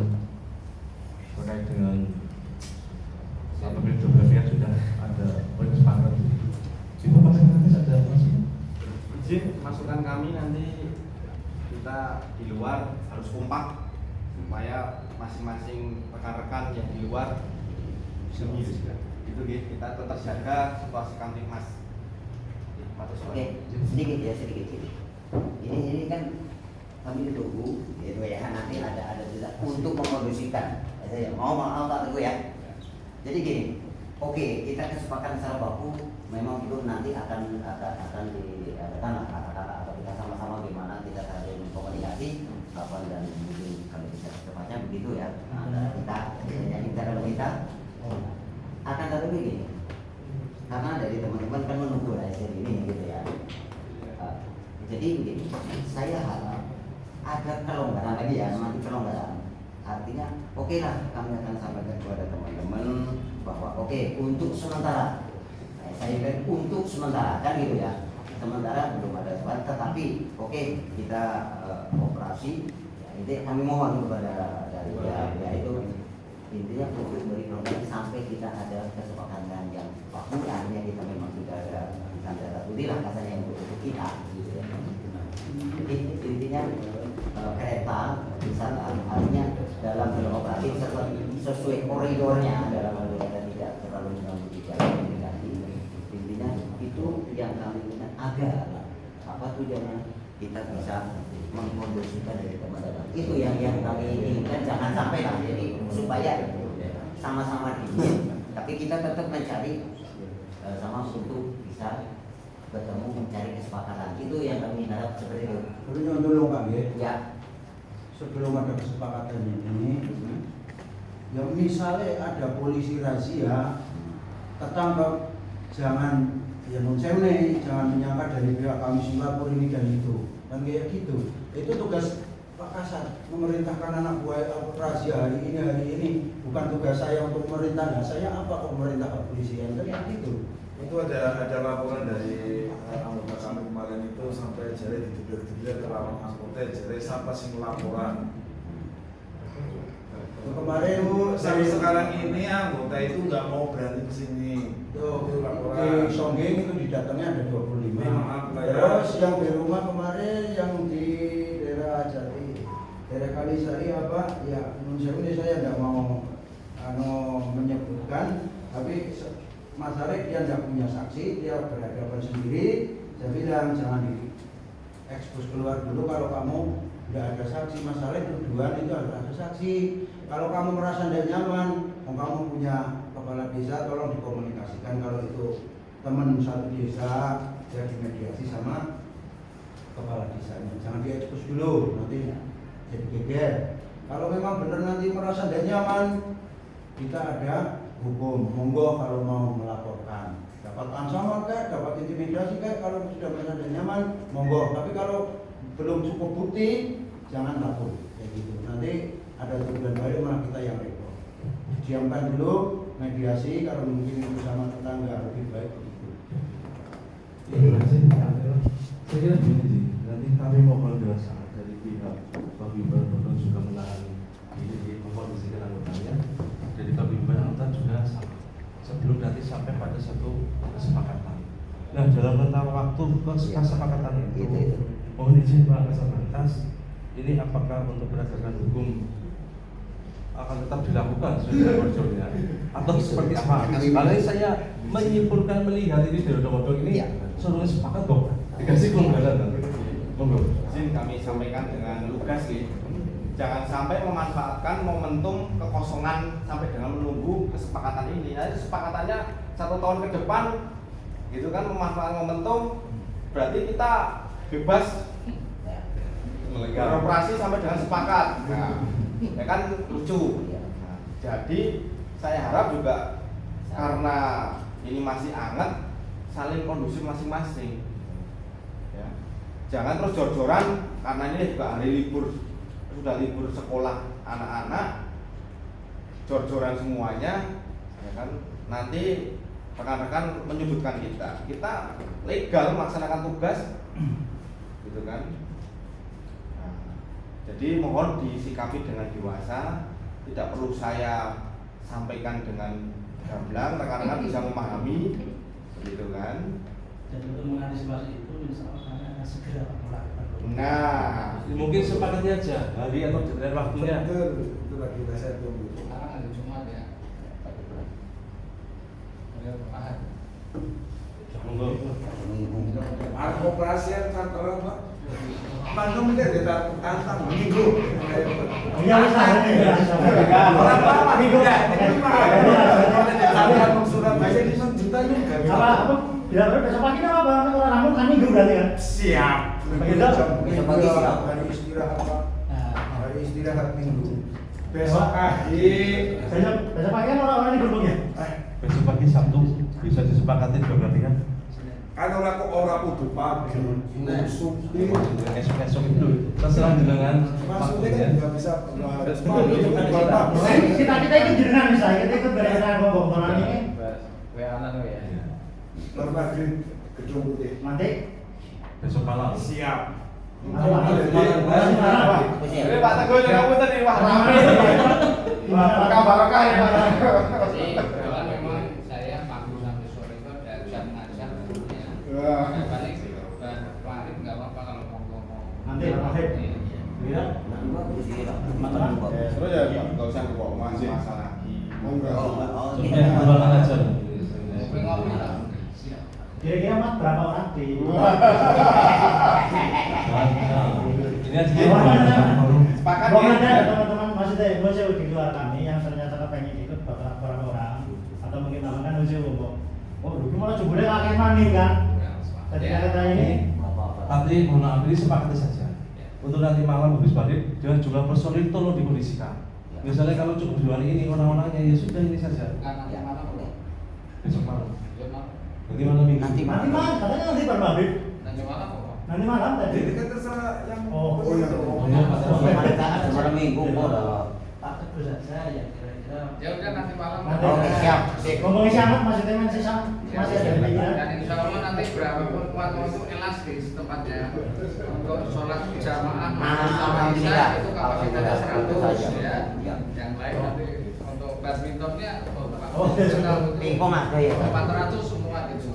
terkait dengan apabila geografi sudah ada poin kesepakatan. Itu nanti ada masuk. Izin masukan kami nanti kita di luar harus kompak supaya masing-masing rekan-rekan yang di luar bisa juga. Itu kita tetap jaga situasi Kamtipmas. Oke, sedikit. Ini kan kami ditunggu gitu ya, nanti ada tidak untuk mengkondisikan. Saya mau Pak Teguh ya. Jadi gini, oke, kita kesepakatan secara baku memang itu nanti akan diadakan atau kita sama-sama gimana kita saling komunikasi kapan dan mungkin kalau bisa secepatnya begitu ya. Antara kita kalau kita akan tapi begini, karena dari teman-teman kan menunggu hasil ini gitu ya. Jadi begini, saya harap ada kelonggaran lagi ya, nanti kelonggaran. Artinya oke lah, kami akan sampaikan kepada teman-teman bahwa oke, untuk sementara, saya bilang untuk sementara kan gitu ya, sementara belum ada sesuatu, tetapi oke, kita operasi ya, itu kami mohon kepada dari ya itu intinya untuk beri kelonggaran sampai kita ada kesepakatan yang baku, artinya kita memang sudah ada tanda putih lah kasarnya yang untuk kita gitu ya. Jadi intinya kereta misalnya artinya dalam beroperasi sesuai koridornya dalam hal tidak terlalu mengganggu di jalan intinya itu yang kami inginkan agar apa tujuannya kita bisa mengkondisikan dari teman-teman itu yang kami inginkan, jangan sampai lah jadi supaya sama-sama dingin tapi kita tetap mencari sama untuk bisa bertemu mencari kesepakatan, itu yang kami harap seperti itu. Dulu Pak ya. Sebelum ada kesepakatan ini, yang misalnya ada polisi razia, ketangkap, jangan ya non-sene, jangan menyangka dari pihak kami Singapura ini dan itu, dan kayak gitu. Itu tugas Pak Kasat, memerintahkan anak buah razia hari ini, bukan tugas saya untuk memerintah. Nah, saya apa kok memerintah kepolisian kan gitu. Itu ada laporan dari anggota kami kemarin itu sampai jari didebir ke lawan anggota jari sampai sing laporan. Kemarin sampai sekarang ini anggota itu nggak mau berani ke sini. Itu laporan. Di Songgeng itu didatangnya ada 25. Maaf, Terus yang di rumah kemarin yang di daerah Jati, daerah Kalisari apa? Ya, ini saya tidak mau menyebutkan, tapi Mas Arek dia tidak punya saksi, dia berhadapan sendiri. Saya bilang jangan diekspos keluar dulu kalau kamu tidak ada saksi. Mas Arek tuduhan itu harus ada saksi. Kalau kamu merasa tidak nyaman, kamu punya kepala desa, tolong dikomunikasikan. Kalau itu teman satu desa, ya dimediasi sama kepala desanya. Jangan diekspos dulu, nanti jadi geger. Kalau memang benar nanti merasa tidak nyaman, kita ada hukum, monggo kalau mau melaporkan, dapat ancaman kayak, dapat intimidasi kayak, kalau sudah merasa nyaman, monggo. Tapi kalau belum cukup bukti, jangan lapor kayak gitu. Nanti ada tujuan balik malah kita yang repot. Diamkan dulu, mediasi, kalau mungkin bersama tetangga lebih baik begitu. Saya kira begini sih, nanti kami mohon jelasan dari pihak Pak Bimban untuk juga menahan ini mengkondisikan anggotanya. Jadi Pak Bimban anggota juga sama sebelum nanti sampai pada satu kesepakatan. Nah dalam rentang waktu kesepakatan itu, mohon izin Pak Kasat, ini apakah untuk berdasarkan hukum akan tetap dilakukan sesuai prosedurnya atau seperti apa? Karena saya menyimpulkan melihat ini dari odong-odong ini seluruhnya sepakat kok dikasih kelonggaran. Monggo. Izin kami sampaikan dengan lugas nih. Jangan sampai memanfaatkan momentum kekosongan sampai dengan menunggu kesepakatan ini. Nah, kesepakatannya 1 tahun ke depan, gitu kan, memanfaatkan momentum, berarti kita bebas beroperasi sampai dengan sepakat. Nah, ya kan lucu. Nah, jadi saya harap juga karena ini masih hangat, saling kondusif masing-masing. Ya. Jangan terus jor-joran karena ini juga hari libur. Sudah libur sekolah anak-anak, jor-joran semuanya, ya kan? Nanti rekan-rekan menyudutkan kita legal melaksanakan tugas, gitu kan? Nah, jadi mohon disikapi dengan dewasa, tidak perlu saya sampaikan dengan gamblang, rekan-rekan bisa memahami, gitu kan? Dan untuk mengantisipasi itu, insya Allah kami akan segera melakukan. Nah, mungkin sepakatnya aja hari atau dengan waktunya. Betul, itu lagi saya tunggu. Sekarang ada Jumat ya. Ada Ahad. Monggo. Ada operasi yang kantor Pak. Manggung itu tantang minggu. Iya wis lah ya. Ora apa-apa minggu. Saya mau Surabaya di juta juga. Apa? Biar besok pagi apa Bang? Orang rambut kan minggu berarti kan? Siap. Besok pagi siap. Hari istirahat apa? Hari istirahat minggu. Besok pagi. Besok pagi kan orang-orang di gerbongnya. Besok pagi Sabtu bisa disepakati juga berarti kan? Kan orang kudu pagi. Esok itu terserah dengan Maksudnya kan nggak bisa Kita ikut jenengan misalnya, kita ikut beresan ngomong ini. Berbagi gedung putih. Nanti besok malam. Siap. Ini Pak Teguh kamu tadi Pak Rame. Barokah ya Pak. Jadi kalau memang saya panggung sampai sore itu ada jam ngajar dulunya. Paling Farid nggak apa-apa kalau mau ngomong. Nanti Farid. Iya. Terus ya Pak, nggak usah kebawa masalah. Mau nggak? Sebenarnya kembangan aja. Ngopi lah. Kira-kira Mas berapa orang di? Ini aja. Sepakat ya teman-teman, maksudnya musuh di luar kami yang ternyata kepengen ikut beberapa orang atau mungkin namanya musuh ngomong. Oh, dulu malah jebule kakek maning kan? Ketika kita ini Tapi mohon maaf ini sepakati saja. Untuk nanti malam habis balik, jangan jumlah personil tolong dikondisikan. Misalnya kalau cukup 2 hari ini orang-orangnya ya sudah ini saja. Nanti malam boleh. Besok malam. Besok malam. Nanti malam minggu. Nanti malam. katanya nanti baru maghrib. Nanti malam apa? Nanti malam tadi. Jadi kan terserah yang Malam minggu kok. Pak Teguh saja yang kira-kira. Ya udah nanti malam. Oke, siap. Ngomongin siapa maksudnya masih sama masih ada di pikiran. Dan insya Allah nanti berapapun waktu itu elastis tempatnya untuk sholat jamaah sampai isya itu kapasitasnya 100 ya. Yang lain nanti untuk badmintonnya Pingpong ada ya. 400 semua gitu.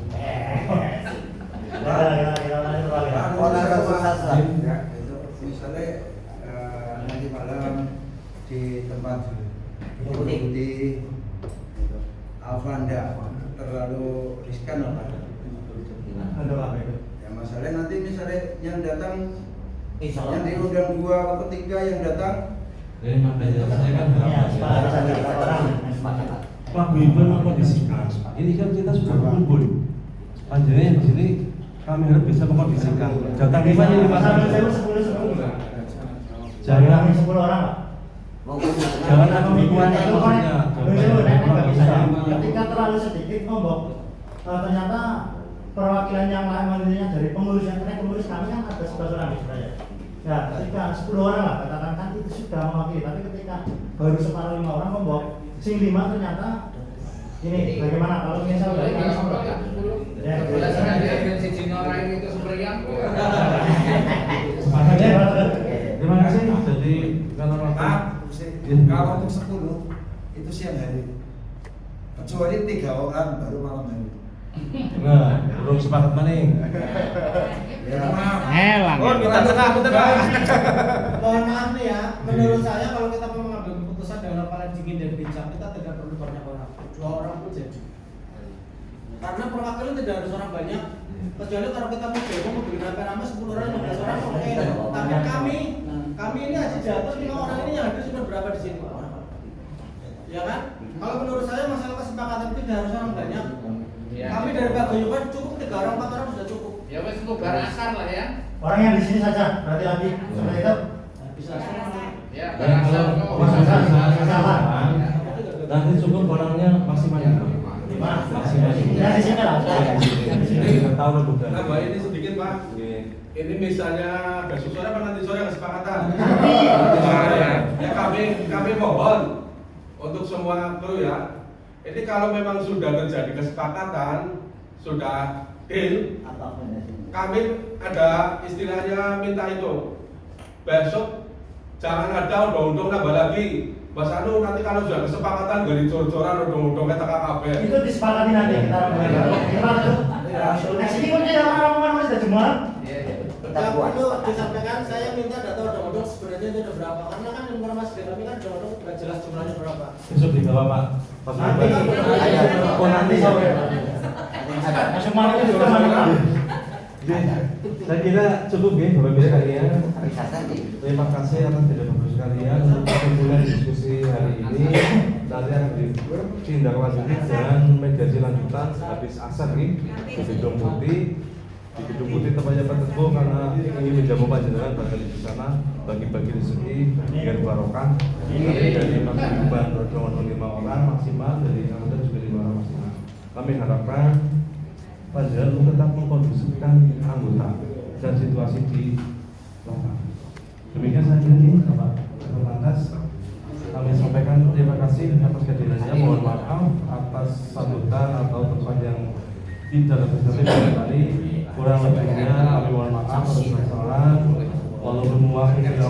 Misalnya nanti malam di tempat putih Alfanda terlalu riskan apa? Ada apa itu? Ya masalah nanti misalnya yang datang Insya Allah. yang diundang 2 atau 3 yang datang Makanya saya kan orang. Pak Ibu mengkondisikan. Ini kan kita sudah berkumpul. Panjangnya di sini kami harus bisa mengkondisikan. Jatah gimana ini Pak? Jangan 10 orang Pak. Jangan ada pemikuan itu maksudnya. Ketika terlalu sedikit ngomong, ternyata perwakilan yang lain maksudnya dari pengurus yang karena pengurus kami kan ada 11 orang di Surabaya. Ya, ketika 10 orang lah katakan kan itu sudah mewakili, tapi ketika baru separuh 5 orang ngomong, sing 5 ternyata ini bagaimana kalau misal dari kami Biasanya dia bensin Cinorain itu semeriang. Terima kasih. Jadi kalau kalau untuk 10 itu siang hari. Kecuali 3 orang baru malam hari. nah, belum sepakat maning. Ya maaf. Oh, kita tengah. Mohon maaf nih ya, menurut saya kalau kita mau mengambil keputusan dalam paling dingin dan bijak, kita tidak perlu banyak orang, 2 orang pun jadi. Karena perwakilan tidak harus orang banyak, kecuali kalau kita mau demo mobil rame-rame 10 orang 15 orang oke. Tapi kami ini aja jatuh 5 orang ini yang hadir sudah berapa di sini? Ya kan? Kalau menurut saya masalah kesepakatan itu tidak harus orang banyak. Ya. Kami dari paguyuban cukup 3 orang 4 orang sudah cukup. Ya wes itu asar lah ya. orang yang di sini saja berarti lagi seperti itu. Bisa semua. Ya, Dan berasal kalau nanti cukup orangnya maksimal maksimal. Ya di sini lah. Tahu lah bukan. Tambah ini sedikit Pak. Ini misalnya besok sore apa nanti sore kesepakatan. Ya kami mohon untuk semua kru ya. Ini kalau memang sudah terjadi kesepakatan, sudah deal, kami ada istilahnya minta itu. Besok jangan ada undang-undang nambah lagi. Mas Anu nanti kalau sudah kesepakatan gak dicor-coran undang-undang kata KKB. Itu disepakati nanti kita gimana tuh? Nah sini pun ada orang-orang masih ada jemaah. Tapi itu disampaikan saya minta data undang-undang sebenarnya itu ada berapa, karena kan informasi dari kami kan undang-undang tidak jelas jumlahnya berapa. Besok dibawa Pak. Nanti nanti sore. semua itu juga mana? Saya kira cukup ya Bapak Ibu sekalian. Terima kasih atas tidak Bapak Ibu sekalian untuk kesimpulan diskusi hari ini. Nanti akan ditindaklanjuti dengan mediasi lanjutan habis asar nih di Gedung Putih. Di Gedung Putih tempatnya Pak Teguh karena ingin menjamu panjenengan bakal di sana bagi-bagi rezeki biar barokah. Nanti dari Pak Gubernur Rodowono 5 orang maksimal, dari anggota juga 5 orang maksimal. Kami harapkan panjenengan tetap mengkondusifkan anggota dan situasi di lapangan. Demikian saja ini Bapak Lantas. Kami sampaikan terima kasih atas kehadirannya. Mohon maaf atas sambutan atau tempat yang tidak representatif barangkali. Kurang lebihnya kami mohon maaf atas kesalahan. Walaupun muwaffiq ila